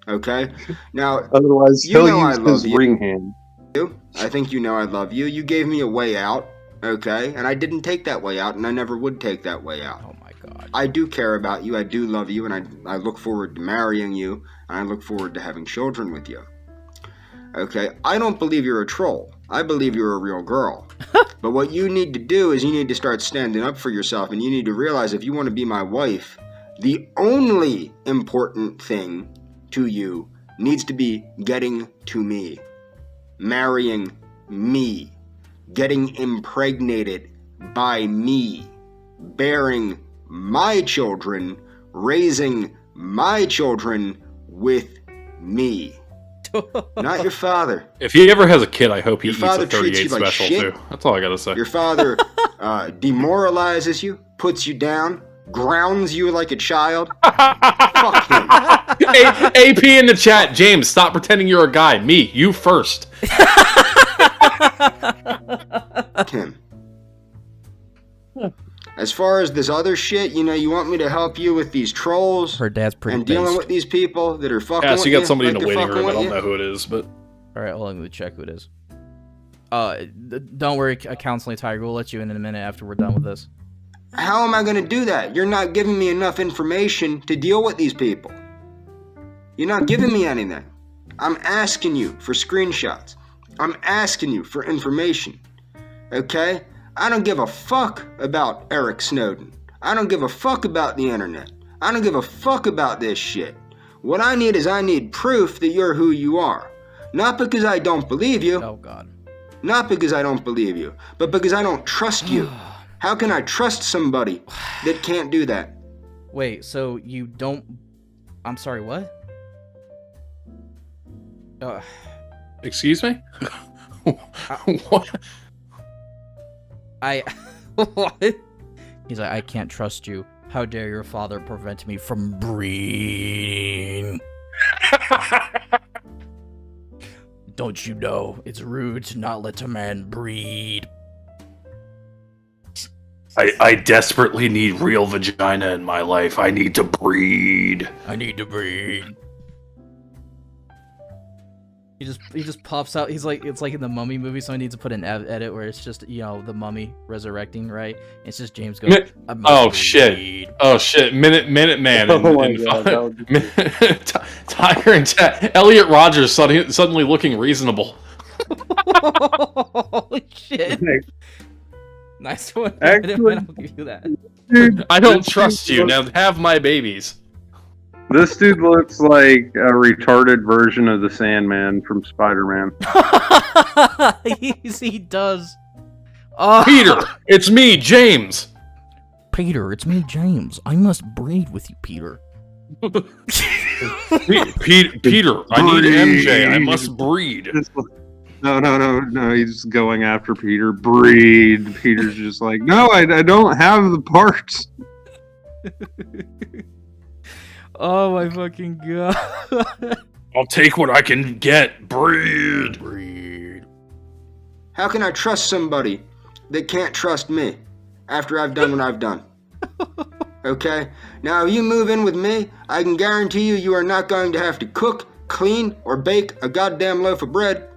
Okay? Now, Otherwise, You he'll know I use love his you. ring hand. I think you know I love you. You gave me a way out, okay? And I didn't take that way out, and I never would take that way out. Oh my God. I do care about you, I do love you, and I look forward to marrying you, and I look forward to having children with you. Okay? I don't believe you're a troll. I believe you're a real girl. But what you need to do is you need to start standing up for yourself, and you need to realize if you want to be my wife, the only important thing to you needs to be getting to me. Marrying me, getting impregnated by me, bearing my children, raising my children with me. Not your father. If he ever has a kid, I hope he Your eats a father treats 38 you like special shit. too. That's all I gotta say. Your father demoralizes you, puts you down, grounds you like a child. Fuck him. AP in the chat, James, stop pretending you're a guy. Me, you first. Fuck him. As far as this other shit, you want me to help you with these trolls Her dad's pretty and dealing based. with these people that are fucking Yeah, with so you got you somebody like in the they're waiting fucking room. I with don't you? know who it is, but All right, hold on, let me check who it is. Don't worry, Counseling Tiger. We'll let you in a minute after we're done with this. How am I going to do that? You're not giving me enough information to deal with these people. You're not giving me anything. I'm asking you for screenshots. I'm asking you for information. Okay? I don't give a fuck about Eric Snowden. I don't give a fuck about the internet. I don't give a fuck about this shit. What I need proof that you're who you are. Not because I don't believe you. Oh God. Not because I don't believe you, but because I don't trust you. How can I trust somebody that can't do that? Wait, so you don't... I'm sorry, what? Excuse me? What? What? He's like, I can't trust you. How dare your father prevent me from breeding? Don't you know it's rude to not let a man breed? I desperately need real vagina in my life. I need to breed. I need to breed. He just pops out. He's like, it's like in the Mummy movie. So I need to put an edit where it's just, you know, the mummy resurrecting, right? It's just James going. Oh shit! Oh shit! Minute Man. Oh my God, that would Tiger and Tat. Elliot Rogers suddenly looking reasonable. Holy shit! Nice one. Actually, I'll give you that. Dude, I don't trust you. Now have my babies. This dude looks like a retarded version of the Sandman from Spider-Man. He does. Oh. Peter, it's me, James. Peter, it's me, James. I must breed with you, Peter. Peter, I need MJ. I must breed. No. He's going after Peter. Breed. Peter's just like, no, I don't have the parts. Oh my fucking god. I'll take what I can get. Breed. How can I trust somebody that can't trust me after I've done what I've done? Okay? Now, if you move in with me, I can guarantee you are not going to have to cook, clean, or bake a goddamn loaf of bread.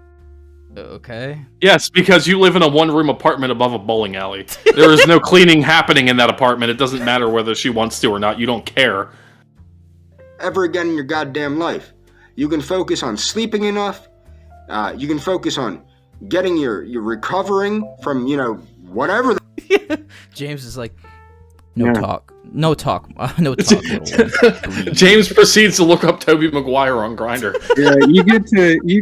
Okay. Yes, because you live in a one-room apartment above a bowling alley. There is no cleaning happening in that apartment. It doesn't matter whether she wants to or not. You don't care. Ever again in your goddamn life. You can focus on sleeping enough. You can focus on getting your recovering from, you know, whatever. James is like, no talk. No talk, little one. James proceeds to look up Tobey Maguire on Grindr. Yeah, you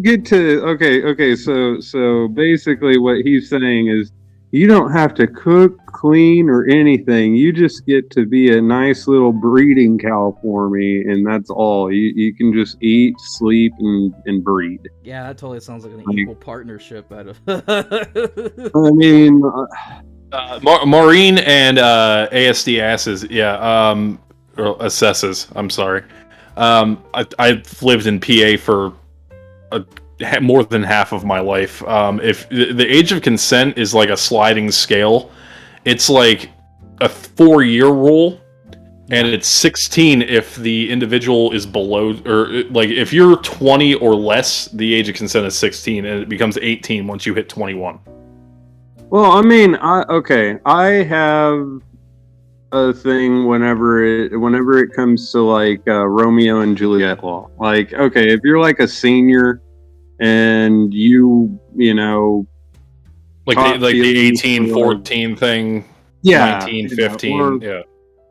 get to okay, so basically what he's saying is you don't have to cook, clean, or anything. You just get to be a nice little breeding cow for me, and that's all. You can just eat, sleep, and breed. Yeah, that totally sounds like an equal partnership out of. I mean, Maureen and ASD asses, yeah, or assesses. I'm sorry. I've lived in PA for more than half of my life. If the age of consent is like a sliding scale, it's like a 4-year rule, and it's 16 if the individual is below, or like if you're 20 or less, the age of consent is 16, and it becomes 18 once you hit 21. well, I mean, I have a thing whenever it comes to like Romeo and Juliet law. Like, okay, if you're like a senior and you know, Like the 18, 14 thing, yeah, 19, you know, 15,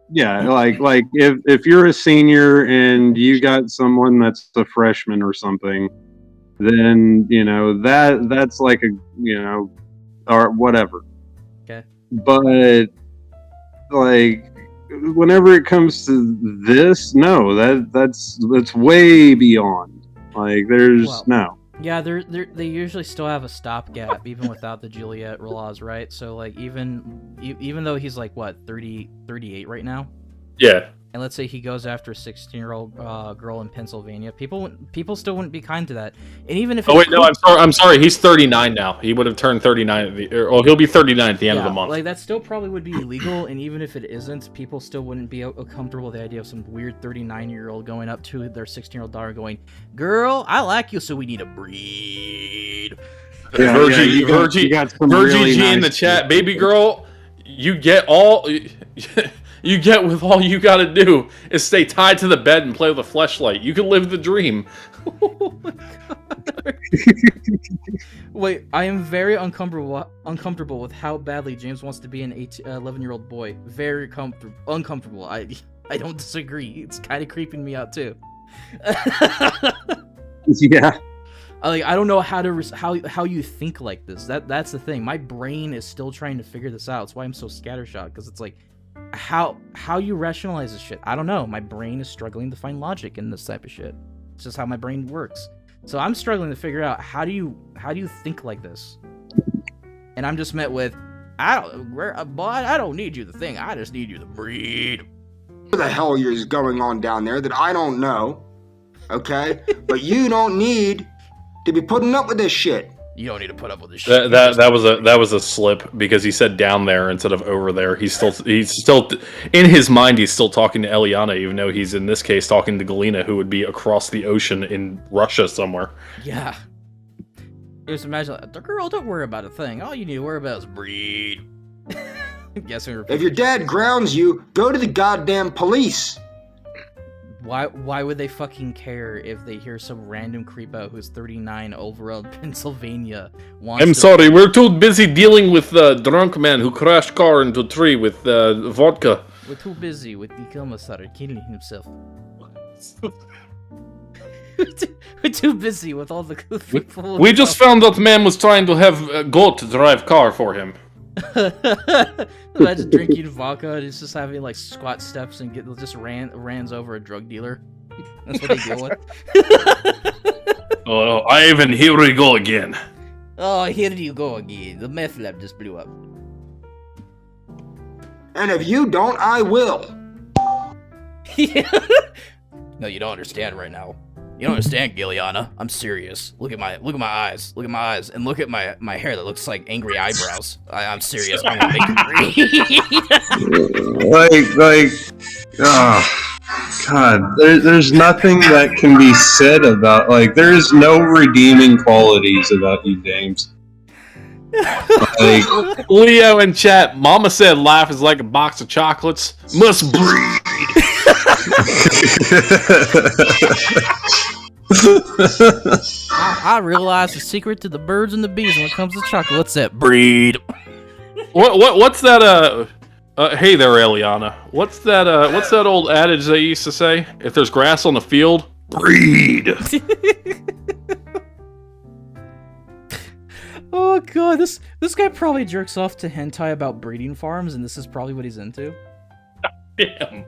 yeah, like if you're a senior and you got someone that's a freshman or something, then you know that's like a, you know, or whatever. Okay. But like whenever it comes to this, no, that's way beyond. Like there's no. Yeah, they usually still have a stopgap even without the Juliet laws, right? So like even though he's like what 38 right now, yeah. and let's say he goes after a 16-year-old girl in Pennsylvania, people still wouldn't be kind to that. And even if I'm sorry, he's 39 now. He would have turned 39 he'll be 39 at the end of the month. Like that still probably would be illegal, and even if it isn't, people still wouldn't be comfortable with the idea of some weird 39-year-old going up to their 16-year-old daughter going, "Girl, I like you, so we need to breed." Yeah, Virgie you got some Virgie really G in the nice chat, people. baby girl, you get all you get with all you gotta do is stay tied to the bed and play with a fleshlight. You can live the dream. Oh my God. Wait, I am very uncomfortable with how badly James wants to be an 11-year-old boy. Very uncomfortable. I don't disagree. It's kind of creeping me out too. Yeah. I don't know how you think like this. That's the thing. My brain is still trying to figure this out. That's why I'm so scattershot, because it's like how you rationalize this shit. I don't know. My brain is struggling to find logic in this type of shit. It's just how my brain works. So I'm struggling to figure out how do you think like this? And I'm just met with, but I don't need you to think. I just need you to breed. What the hell is going on down there that I don't know, okay? But you don't need to be putting up with this shit. You don't need to put up with this shit. That was a slip because he said down there instead of over there. He's still in his mind. He's still talking to Eliana, even though he's in this case talking to Galena, who would be across the ocean in Russia somewhere. Yeah. Just imagine, girl, don't worry about a thing. All you need to worry about is breed. If your dad grounds you, go to the goddamn police. Why would they fucking care if they hear some random creepo who's 39 over in Pennsylvania I'm sorry, we're too busy dealing with the drunk man who crashed car into a tree with vodka. We're too busy with the commissar killing himself. We're too busy with all the people. We just found out man was trying to have a goat drive car for him. Imagine drinking vodka and he's just having like squat steps and just rans over a drug dealer. That's what they deal with. Oh, Ivan, here we go again. Oh, here you go again. The meth lab just blew up. And if you don't, I will. No, you don't understand right now. You don't understand, Gilliana. I'm serious. Look at my eyes. Look at my eyes, and look at my hair that looks like angry eyebrows. I'm serious. I'm gonna make it breathe. God, there's nothing that can be said about, like, there's no redeeming qualities about you, James. Like, Leo in chat, Mama said life is like a box of chocolates. Must breed. I realized the secret to the birds and the bees when it comes to chocolate. What's that? Breed. What's that? Hey there, Eliana. What's that old adage they used to say? If there's grass on the field, breed. Oh god, this guy probably jerks off to hentai about breeding farms, and this is probably what he's into. Damn.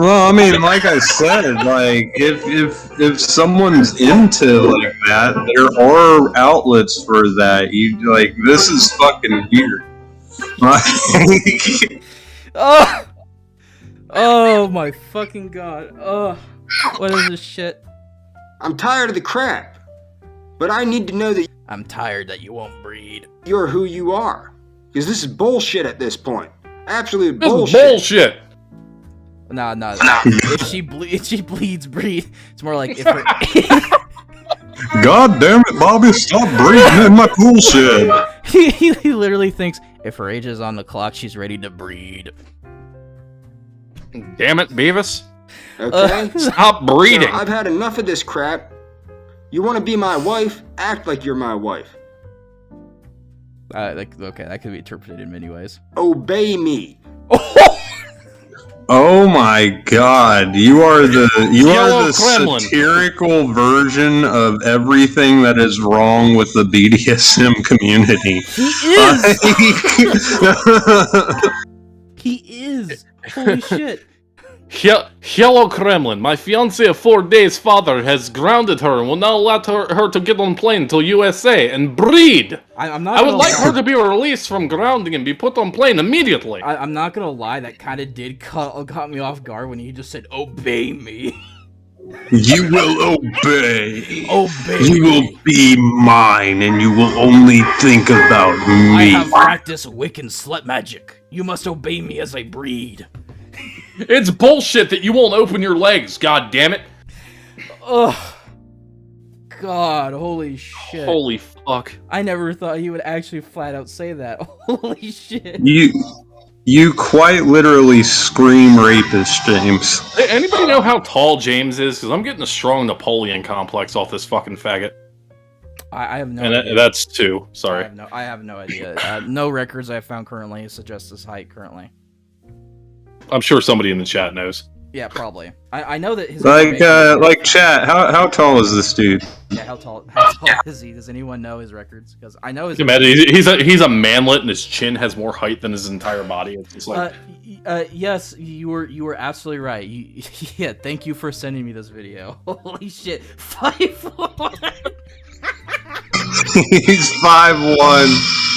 well, I mean, like I said, like if someone's into like that, there are outlets for that. You like, this is fucking weird. Oh my fucking god. Oh, what is this shit? I'm tired of the crap, but I need to know that I'm tired that you won't breed. you're who you are, because this is bullshit at this point. Absolute This is bullshit. bullshit. Nah. If she bleeds, breed. It's more like if her... God damn it, Bobby! Stop breathing in my pool shed. he literally thinks if her age is on the clock, she's ready to breed. Damn it, Beavis. Okay? Stop breeding. So I've had enough of this crap. You want to be my wife? Act like you're my wife. Okay, that could be interpreted in many ways. Obey me. Oh my god, you are the Yellow Kremlin. satirical version of everything that is wrong with the BDSM community. He is! Holy shit. Yellow Kremlin, my fiance of 4 days' father has grounded her and will not allow her to get on plane until USA and breed. I'm not. I would like her to be released from grounding and be put on plane immediately. I'm not gonna lie, that kind of did caught me off guard when he just said, "Obey me." You will obey. Obey You will me. be mine, and you will only think about I me. have practiced Wiccan slut magic. You must obey me as I breed. It's bullshit that you won't open your legs, god damn it. Ugh. God, holy shit. Holy fuck. I never thought he would actually flat out say that. Holy shit. You quite literally scream rapist, James. Hey, anybody know how tall James is? Because I'm getting a strong Napoleon complex off this fucking faggot. I have no And idea. that's 2, sorry. I have no idea. No records I have found currently suggest his height currently. I'm sure somebody in the chat knows. Yeah, probably. I know that his Like chat. How tall is this dude? Yeah, how tall is he? Does anyone know his records? Because I know his. Imagine he's a manlet and his chin has more height than his entire body. It's just like Yes, you were absolutely right. Yeah, thank you for sending me this video. Holy shit, 5'1". He's 5'1".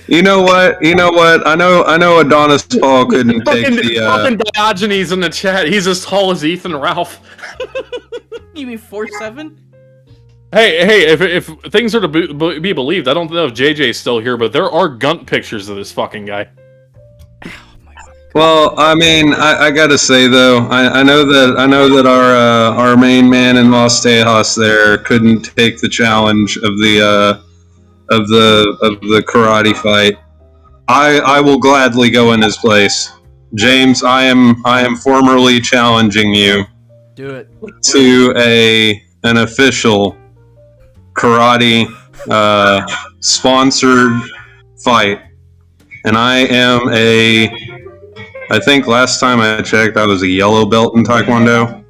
You know what? I know Adonis Paul couldn't take the. Fucking Diogenes in the chat. He's as tall as Ethan Ralph. You mean 4'7"? Hey! If things are to be believed, I don't know if JJ's still here, but there are Gunt pictures of this fucking guy. Well, I mean, I gotta say though, I know that our main man in Los Tejas there couldn't take the challenge of the karate fight. I will gladly go in his place. James, I am formally challenging you. Do it. To an official karate sponsored fight. And I think last time I checked I was a yellow belt in Taekwondo.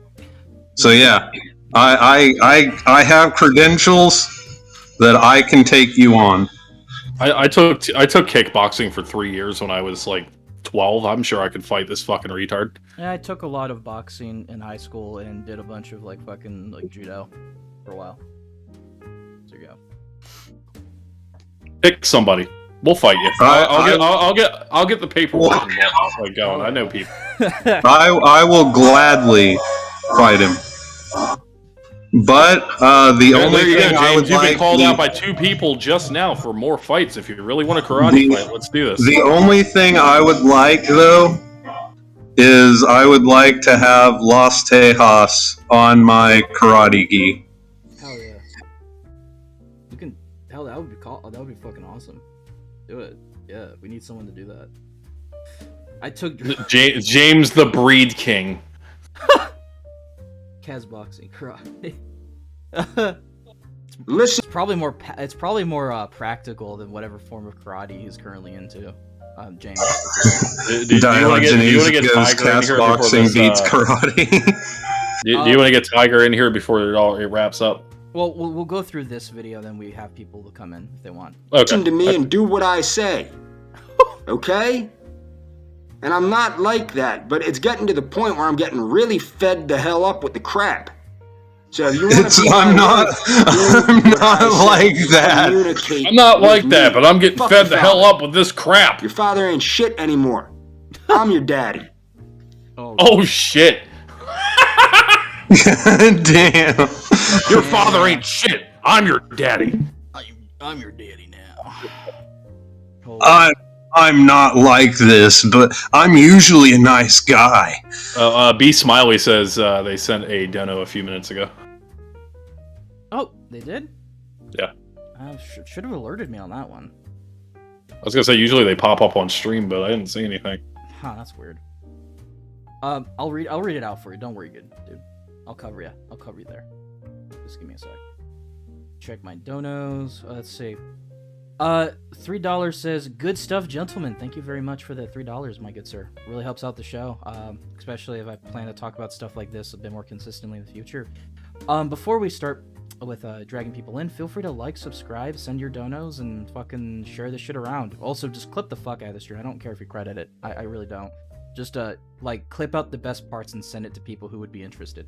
So yeah, I have credentials that I can take you on. I took kickboxing for 3 years when I was like 12. I'm sure I could fight this fucking retard. Yeah, I took a lot of boxing in high school and did a bunch of fucking judo for a while. There you go. Pick somebody. We'll fight you. I'll get the paperwork going. I know people. I will gladly fight him. But the only thing I would you've been called out by 2 people just now for more fights. If you really want a karate fight, let's do this. The only thing I would like though is I would like to have Los Tejas on my karate gi. Hell yeah. You can. Hell, that would be that would be fucking awesome. Do it. Yeah, we need someone to do that. I took James the Breed King. Kaz boxing karate. Listen. It's probably more practical than whatever form of karate he's currently into. James. Do you want to get Tiger in here boxing before beats karate? do you want to get Tiger in here before it wraps up? Well, we'll go through this video, then we have people to come in if they want. Okay. Listen to me and do what I say. Okay? And I'm not like that, but it's getting to the point where I'm getting really fed the hell up with the crap. So if you want to I'm not like that. I'm not like that, but I'm getting fed the hell up with this crap. Your father ain't shit anymore. I'm your daddy. Oh shit. Damn. Your father ain't shit. I'm your daddy. I'm your daddy now. I'm not like this, but I'm usually a nice guy. B Smiley says they sent a dono a few minutes ago. Oh, they did? Yeah. Should have alerted me on that one. I was gonna say usually they pop up on stream, but I didn't see anything. Huh, that's weird. I'll read it out for you. Don't worry, dude. I'll cover you. I'll cover you there. Just give me a sec. Check my donos. Let's see. $3 says, good stuff, gentlemen. Thank you very much for the $3, my good sir. Really helps out the show, especially if I plan to talk about stuff like this a bit more consistently in the future. Before we start with dragging people in, feel free to like, subscribe, send your donos, and fucking share this shit around. Also, just clip the fuck out of this stream. I don't care if you credit it. I really don't. Just clip out the best parts and send it to people who would be interested.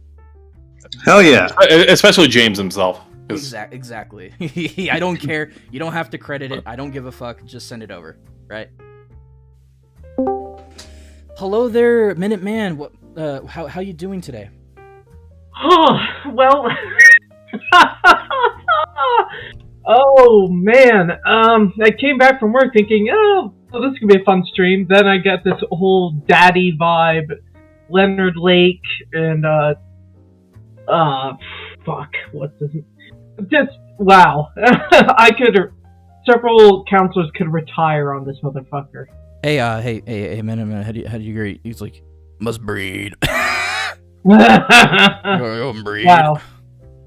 Hell yeah. Especially James himself. Exactly. I don't care. You don't have to credit it. I don't give a fuck. Just send it over. Right? Hello there, Minuteman. What? How you doing today? Oh, well. Oh man. I came back from work thinking, oh, this could be a fun stream. Then I got this whole daddy vibe, Leonard Lake, and fuck, what's this? Just wow. Several counselors could retire on this motherfucker. Hey, Minuteman. How do you agree? He's like, must breed. Go breed. Wow.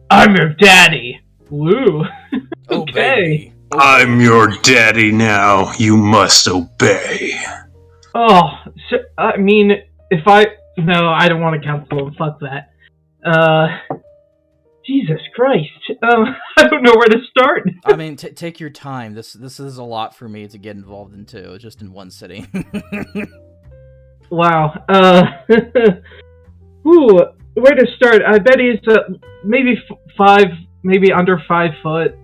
I'm your daddy. Woo. Okay. I'm your daddy now. You must obey. Oh, so, I mean, if I No, I don't want to cancel him. Fuck that. Jesus Christ. I don't know where to start. I mean, take your time. This is a lot for me to get involved into, just in one sitting. Wow. Ooh, where to start? I bet he's maybe maybe under 5 foot.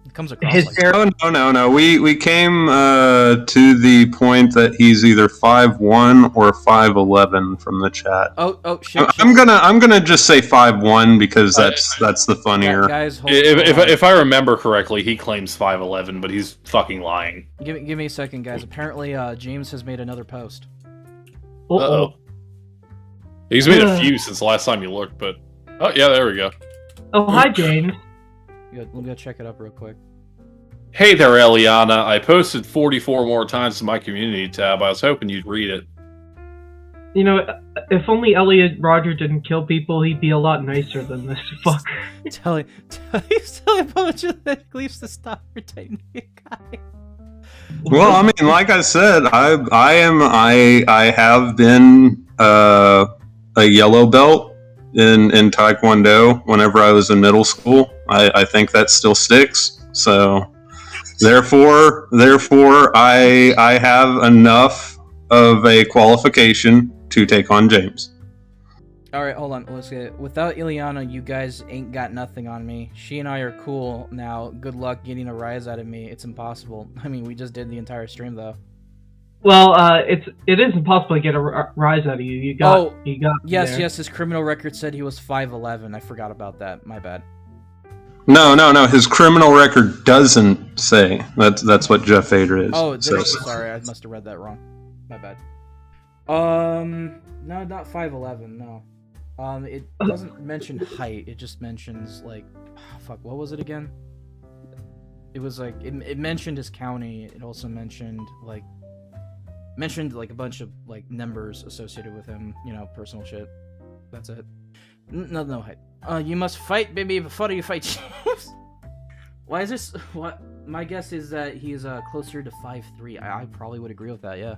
It comes across His like hair. Oh, no. We came to the point that he's either 5'1" or 5'11" from the chat. Oh shit. I'm gonna just say 5'1" because that's the funnier. Guys, hold If I remember correctly, he claims 5'11", but he's fucking lying. Give me a second, guys. Apparently, James has made another post. Uh-oh. He's made a few since the last time you looked, but... Oh, yeah, there we go. Oh, hi, James. Let me go check it up real quick. Hey there, Eliana. I posted 44 more times in my community tab. I was hoping you'd read it. You know, if only Elliot Roger didn't kill people, he'd be a lot nicer than this fucker. Telling a bunch of gleefs to stop pretending to be a guy. Well, I mean, like I said, I have been a yellow belt in Taekwondo whenever I was in middle school. I think that still sticks. So therefore I have enough of a qualification to take on James. Alright, hold on. Let's get it. Without Ileana, you guys ain't got nothing on me. She and I are cool now. Good luck getting a rise out of me. It's impossible. I mean, we just did the entire stream, though. Well, it is impossible to get a rise out of you. You got Yes, there. yes, his criminal record said he was 5'11". I forgot about that. My bad. No. His criminal record doesn't say. That's what Jeff Fader is. Oh, So- sorry. I must have read that wrong. My bad. No, not 5'11", no. It doesn't mention height. It just mentions, like... fuck, what was it again? It was, like... It mentioned his county. It also mentioned, like... a bunch of, like, numbers associated with him. You know, personal shit. That's it. No height. You must fight, baby, before you fight James. Why is this... What? My guess is that he's, closer to 5'3". I probably would agree with that, yeah.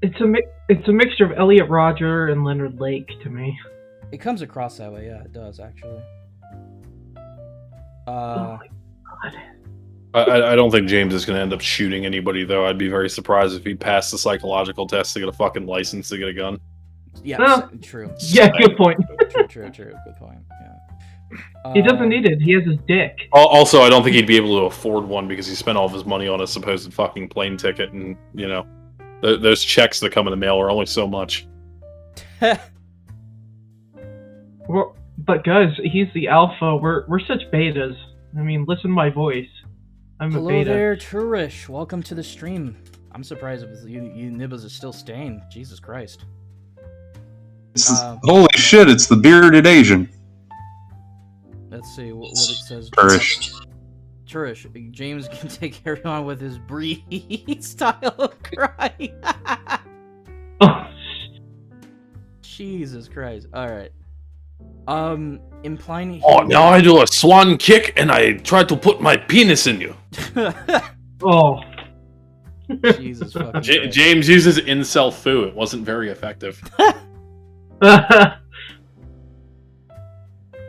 It's a mixture of Elliot Roger and Leonard Lake to me. It comes across that way, yeah, it does, actually. Oh my god. I don't think James is going to end up shooting anybody, though. I'd be very surprised if he passed the psychological test to get a fucking license to get a gun. Yeah, Well, true. Yeah, good point. True, good point, yeah. He doesn't need it. He has his dick. Also, I don't think he'd be able to afford one because he spent all of his money on a supposed fucking plane ticket, and, you know, those checks that come in the mail are only so much. Well, but guys, he's the alpha. We're such betas. I mean, listen to my voice. I'm Hello a beta. there, Turish. Welcome to the stream. I'm surprised if you nibbas are still staying. Jesus Christ. Holy shit, it's the bearded Asian. Let's see what it says. Turish, James can take everyone with his breed style of crying. Oh, Jesus Christ. Alright. Implying he... Oh, now I do a swan kick and I try to put my penis in you. oh. Jesus fucking Christ. James uses incel foo. It wasn't very effective.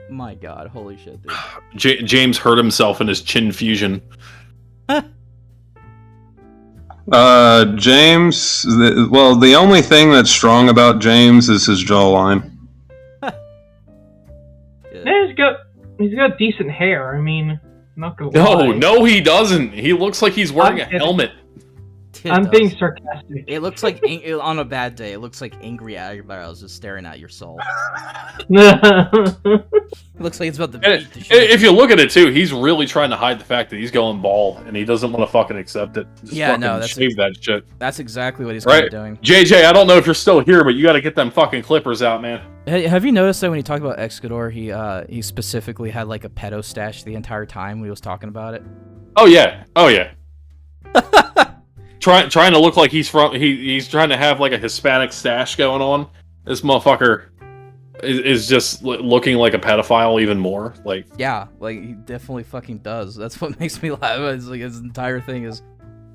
My god, holy shit, dude. James hurt himself in his chin fusion. James, the only thing that's strong about James is his jawline. Yeah, he's got decent hair. I mean, I'm not gonna lie. No, he doesn't. He looks like he's wearing a helmet. I'm being sarcastic. It looks like, on a bad day, it looks like angry eyebrows just staring at your soul. It looks like it's about to beat the shit. If you look at it too, he's really trying to hide the fact that he's going bald, and he doesn't want to fucking accept it. Just Yeah, no, that's shave that shit. That's exactly what he's Right, doing. JJ, I don't know if you're still here, but you got to get them fucking clippers out, man. Hey, have you noticed that when he talked about Excador, he specifically had like a pedo stash the entire time when he was talking about it? Oh yeah. Trying to look like he's trying to have like a Hispanic stash going on. This motherfucker is just looking like a pedophile even more. Like, Yeah, like he definitely fucking does. That's what makes me laugh. It's like his entire thing is,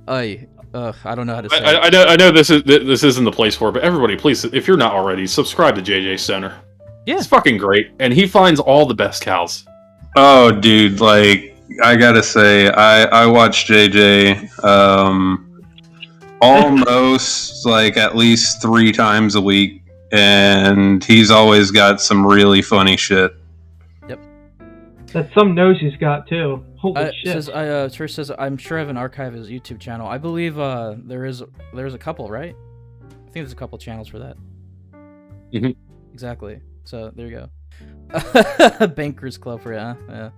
I don't know how to say. I know this isn't the place for it, but everybody, please, if you're not already, subscribe to JJ Center. Yeah. It's fucking great, and he finds all the best cows. Oh, dude, like, I gotta say, I watch JJ almost, like, at least 3 times a week, and he's always got some really funny shit. Yep. That's some nose he's got, too. Holy shit. Trish says, I'm sure I have an archive of his YouTube channel. I believe there's a couple, right? I think there's a couple channels for that. Mm-hmm. Exactly. So, there you go. Bankers Club for yeah.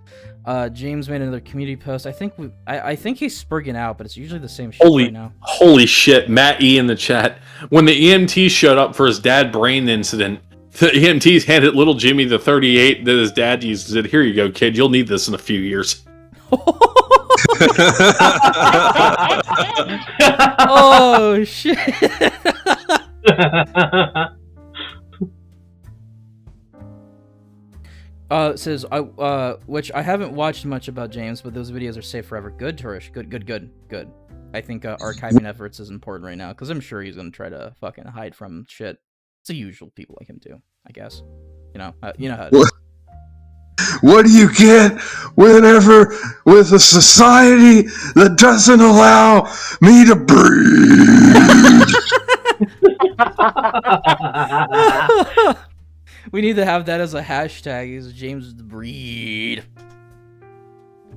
James made another community post. I think he's spurging out, but it's usually the same shit right now. Holy shit, Matt E in the chat. When the EMT showed up for his dad brain incident, the EMTs handed little Jimmy the 38 that his dad used and said, "Here you go, kid. You'll need this in a few years." Oh shit. It says, which I haven't watched much about James, but those videos are saved forever. Good, Turish. Good. I think archiving efforts is important right now, because I'm sure he's going to try to fucking hide from shit. It's the usual people like him too, I guess. You know how it is. What do you get whenever with a society that doesn't allow me to breathe? We need to have that as a hashtag. Is James the Breed?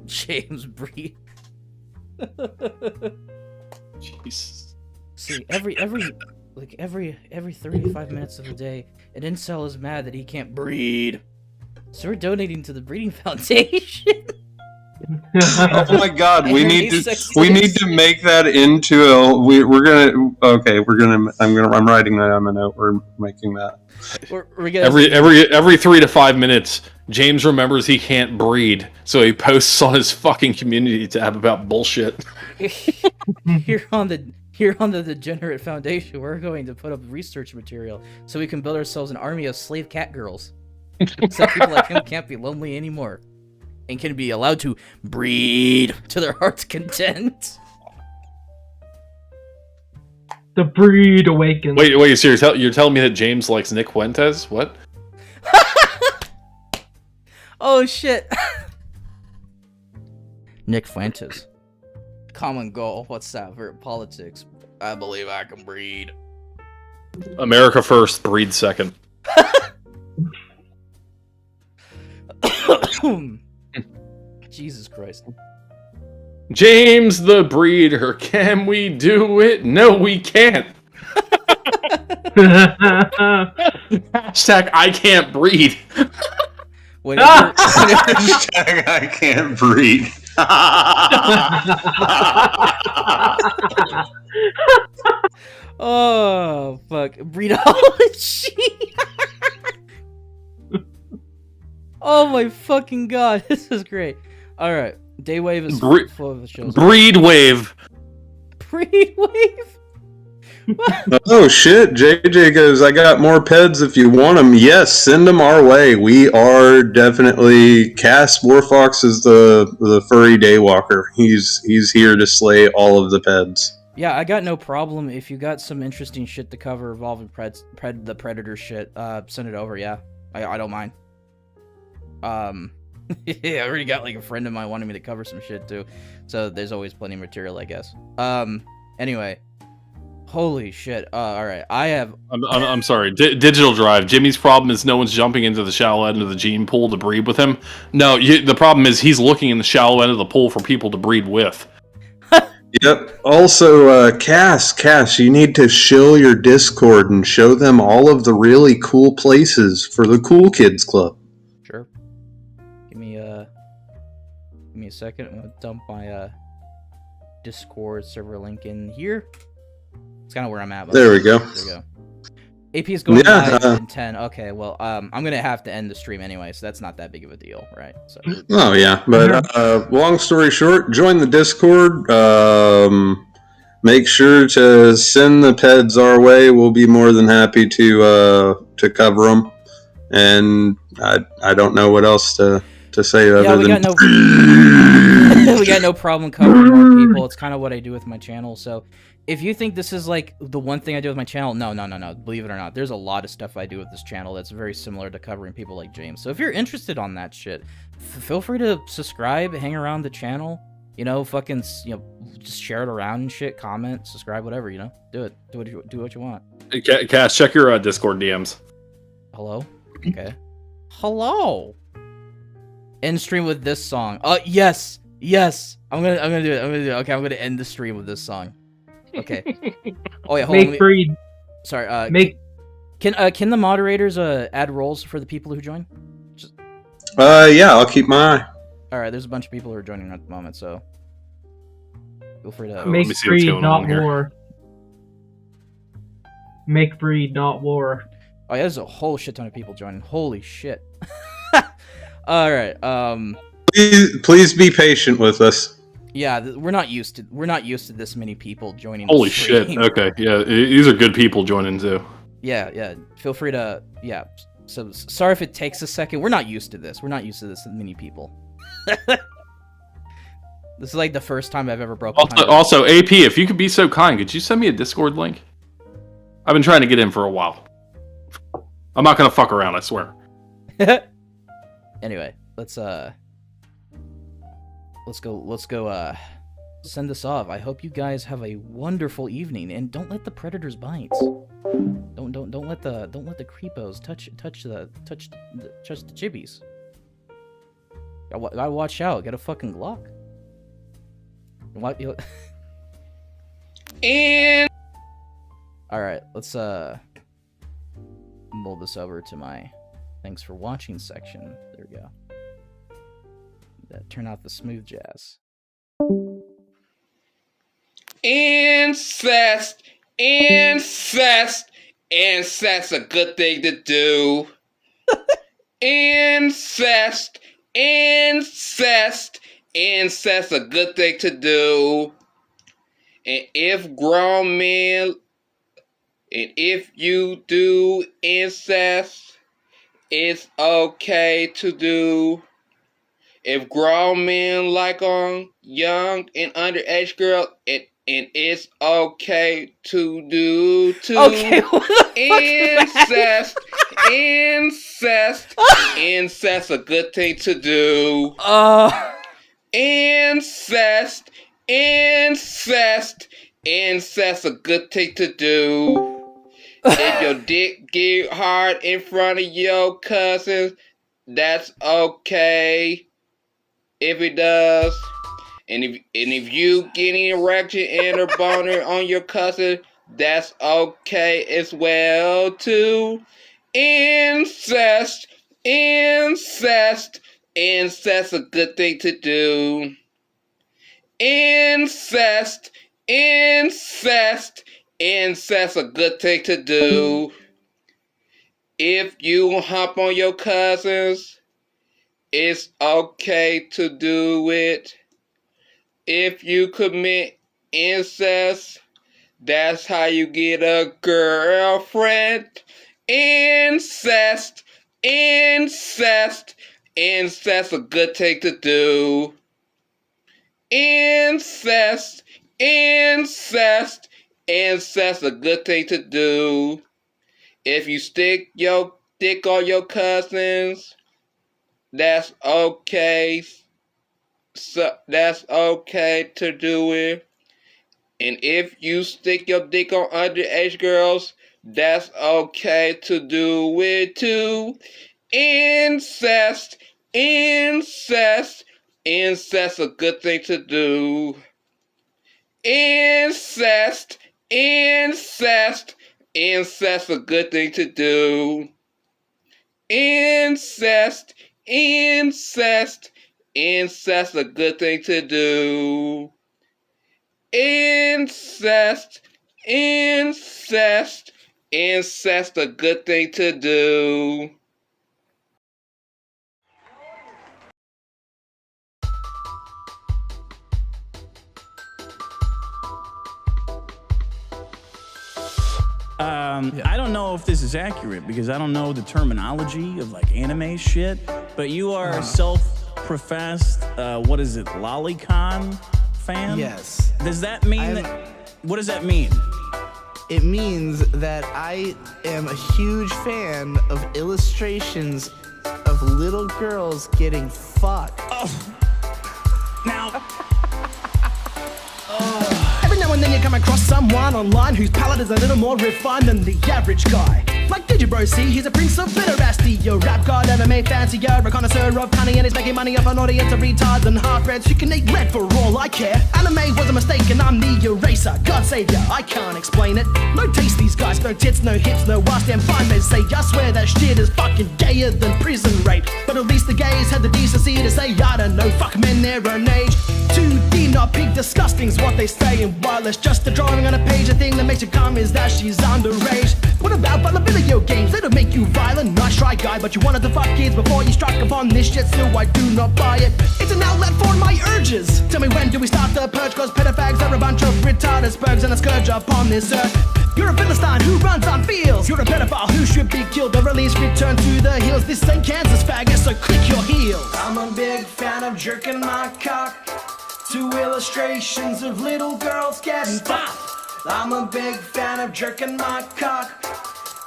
James Breed. Jesus. See, every 35 minutes of the day, an incel is mad that he can't breed. So we're donating to the Breeding Foundation. Oh my god, we need to make that into I'm writing that on the note. We're making that. We're gonna every 3 to 5 minutes, James remembers he can't breed, so he posts on his fucking community tab about bullshit. Here on the Degenerate Foundation, we're going to put up research material so we can build ourselves an army of slave cat girls. So people like him can't be lonely anymore, and can be allowed to breed to their heart's content. The breed awakens. Wait, serious? You're telling me that James likes Nick Fuentes? What? Oh shit. Nick Fuentes. Common goal. What's that? Politics. I believe I can breed. America first, breed second. Jesus Christ. James the Breeder, can we do it? No, we can't. Hashtag I can't breed. Hashtag I can't breed. Oh, fuck. Breedology. Oh my fucking god, this is great. Alright, Daywave is full of the shows. Breed Wave. Breed Wave? Oh shit, JJ goes, I got more peds if you want them. Yes, send them our way. We are definitely... Cass Warfox is the furry daywalker. He's here to slay all of the peds. Yeah, I got no problem. If you got some interesting shit to cover involving the Predator shit, send it over, yeah. I don't mind. Yeah, I already got like a friend of mine wanting me to cover some shit too, so there's always plenty of material, I guess. Anyway, holy shit. All right, I'm sorry. Digital Drive. Jimmy's problem is no one's jumping into the shallow end of the gene pool to breed with him. No, the problem is he's looking in the shallow end of the pool for people to breed with. Yep. Also, Cass, you need to shill your Discord and show them all of the really cool places for the Cool Kids Club. Sure. Give me a second. I'm gonna dump my Discord server link in here. It's kind of where I'm at. There we go. There we go. AP is going live in 10. Okay, well, I'm gonna have to end the stream anyway, so that's not that big of a deal, right? So. Oh yeah, but long story short, join the Discord. Make sure to send the peds our way. We'll be more than happy to cover them. And I don't know what else to say other than. We got no. we got no problem covering more people. It's kind of what I do with my channel. So if you think this is like the one thing I do with my channel, no. Believe it or not, there's a lot of stuff I do with this channel that's very similar to covering people like James. So if you're interested on that shit, feel free to subscribe, hang around the channel. You know, fucking, you know, just share it around and shit. Comment, subscribe, whatever. You know, do it. Do what you want. Cass, check your Discord DMs. Hello. Okay. Hello. End stream with this song. Yes. I'm gonna do it. Okay, I'm gonna end the stream with this song. Okay. Oh yeah, hold on. Make breed. Sorry. Make. Can the moderators add roles for the people who join? Yeah, I'll keep my eye. All right. There's a bunch of people who are joining at the moment, so feel free to. Make me see what's breed, going not on here. war. Make breed, not war. Oh yeah, there's a whole shit ton of people joining. Holy shit. All right. Please be patient with us. Yeah, we're not used to this many people joining. Holy the stream. shit. Okay, yeah, these are good people joining too. Yeah. Feel free to. Yeah. So sorry if it takes a second. We're not used to this. We're not used to this many people. This is like the first time I've ever broken. Also, AP, if you could be so kind, could you send me a Discord link? I've been trying to get in for a while. I'm not gonna fuck around, I swear. Anyway, let's go send this off. I hope you guys have a wonderful evening, and don't let the predators bite. Don't let the creepos touch the chibis. Gotta watch out. Get a fucking Glock. What? And All right, let's mold this over to my thanks for watching section. There we go. Turn out the smooth jazz. incest, incest's a good thing to do. Incest's a good thing to do. And if grown men, and if you do incest, it's okay to do. If grown men like on young and underage girls, and it's okay to do too. Okay, what the fuck incest, incest a good thing to do. Incest a good thing to do. If your dick get hard in front of your cousins, that's okay. If it does, and if you get an erection and a boner on your cousin, that's okay as well too. Incest a good thing to do. Incest a good thing to do. If you hump on your cousins, it's okay to do it. If you commit incest, that's how you get a girlfriend. Incest a good thing to do. Incest a good thing to do. If you stick your dick on your cousins, that's okay. So that's okay to do it. And if you stick your dick on underage girls, that's okay to do it too. Incest a good thing to do. Incest a good thing to do. Incest a good thing to do. Incest a good thing to do. I don't know if this is accurate because I don't know the terminology of like anime shit, but you are self-professed, what is it, lolicon fan? Yes. Does that mean what does that mean? It means that I am a huge fan of illustrations of little girls getting fucked. Oh. Now. Every now and then you come across someone online whose palate is a little more refined than the average guy. Like, did you bro see? He's a prince of pederasty, a rap god, anime fancier, a connoisseur of honey, and he's making money off an audience of retards and half-breds who can eat lead for all I care. Anime was a mistake and I'm the eraser, God savior, I can't explain it. No taste these guys, no tits, no hips, no ass, damn fine they say. I swear that shit is fucking gayer than prison rape. But at least the gays had the decency to say, I don't know, fuck men their own age. 2D, not big, disgusting's what they say. And while it's just a drawing on a page, the thing that makes you come is that she's underage. What about violent video games? They don't make you violent, not shy guy, but you wanted to fuck kids before you struck upon this shit, so I do not buy it. It's an outlet for my urges. Tell me, when do we start the purge? Cause pedophags are a bunch of retarded spurgs and a scourge upon this earth. You're a Philistine who runs on fields. You're a pedophile who should be killed or at least returned to the hills. This ain't Kansas, faggot, so click your heels. I'm a big fan of jerking my cock to illustrations of little girls getting fucked. I'm a big fan of jerking my cock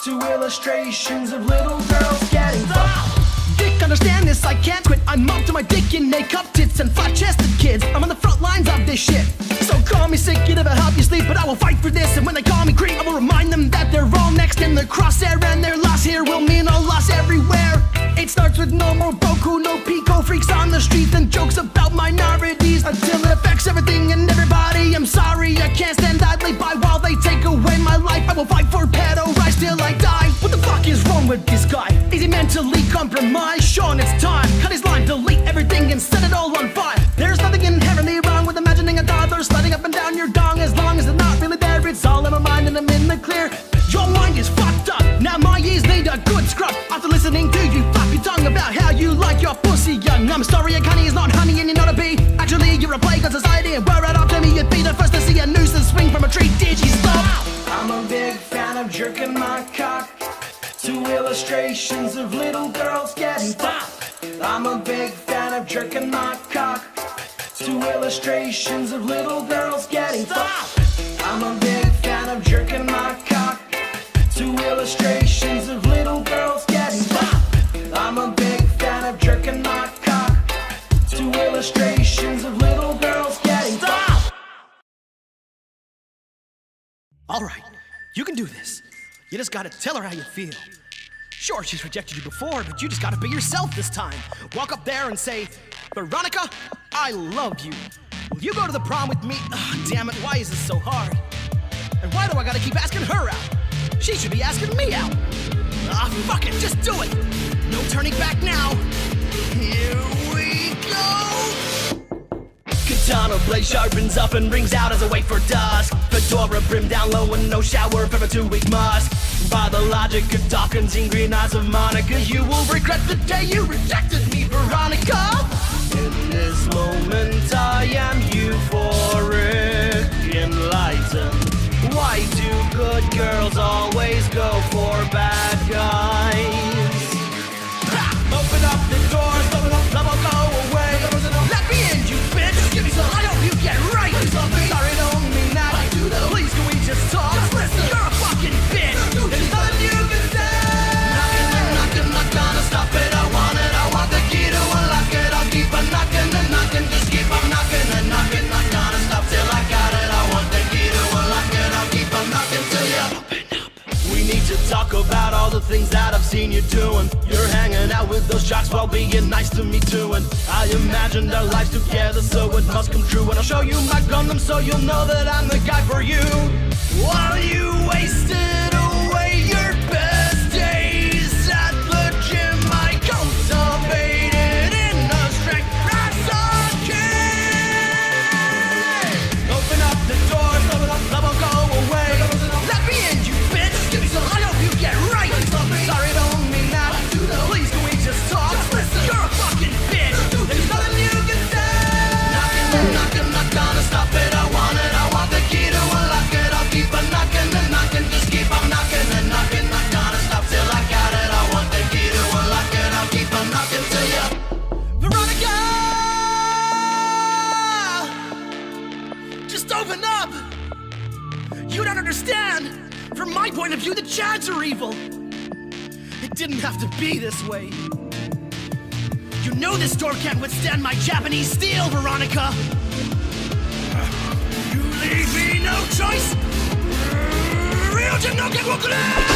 to illustrations of little girls getting fucked. Dick, understand this, I can't quit. I'm up to my dick in cup tits and flat-chested kids. I'm on the front lines of this shit. So call me sick, it never help you sleep, but I will fight for this. And when they call me creep, I will remind them that they're all next in the crosshair, and their loss here will mean a loss everywhere. It starts with no more Boku, no Pico freaks on the street, and jokes about minorities until it affects everything and everybody. I'm sorry, I can't stand idly by while they take away my life. I will fight for pedo rights till I die. What the fuck is wrong with this guy? Is he mentally compromised? Sean, it's time. Cut his line, delete everything and set it all on fire. There's nothing inherently wrong with imagining a toddler sliding up and down your dong, as long as it's not really there. It's all in my mind and I'm in the clear. Your mind is fucked up. Now my ears need a good scrub. After listening to you flap your tongue about how you like your pussy young. I'm sorry, a honey is not honey and you're not a bee. Actually, you're a plague on society, and were it up to me, you'd be the first to see a nuisance swing from a tree. Did you stop? I'm a big fan of jerking my cock to illustrations of little girls getting fucked. I'm a big fan of jerking my cock to illustrations of little girls getting fucked. I'm a big fan of jerking my cock to illustrations of little girls getting fucked. I'm a big fan of jerking my cock to illustrations of little girls getting fucked. Alright, you can do this. You just gotta tell her how you feel. Sure, she's rejected you before, but you just gotta be yourself this time. Walk up there and say, Veronica, I love you. Will you go to the prom with me? Ugh, damn it, why is this so hard? And why do I gotta keep asking her out? She should be asking me out. Fuck it, just do it. No turning back now. Here we go. Katana blade sharpens up and rings out as I wait for dusk. Fedora brim down low and no shower for a 2-week musk. By the logic of Dawkins and green eyes of Monica, you will regret the day you rejected me, Veronica. In this moment I am euphoric, enlightened. Why do good girls always go for bad guys? Open up the doors, open up, love will go away. Let me in, you bitch. Give me some. I hope you get right. Sorry, don't mean that. Please, can we just talk? Just listen. You're a fucking bitch. There's nothing you can say. Knocking, not gonna stop it. I want the key to unlock it. I'll keep on knocking and knocking. Just keep on knocking and knocking. Not gonna stop till I got it. I want the key to unlock it. I'll keep on knocking till you open up. We need to talk about all the things that I've seen you doing. You're hanging out with those jocks while being nice to me too. And I imagined our lives together, so it must come true. And I'll show you my Gundam so you'll know that I'm the guy for you. While you wasted away your best days at the gym, I cultivated in a strict recipe. Open up the doors, open up, love will go away. Let me in, you bitch. Give me some. I hope you get right. Sorry, don't mean that. Please, can we just talk? Just listen. You're a fucking bitch. There's nothing you can say. Knocking, not gonna stop it. I want the key to unlock it. I'll keep on knocking and knocking. open up! You don't understand! From my point of view, the Chads are evil! It didn't have to be this way. You know this door can't withstand my Japanese steel, Veronica! You leave me no choice! Ryujin no Gekokure!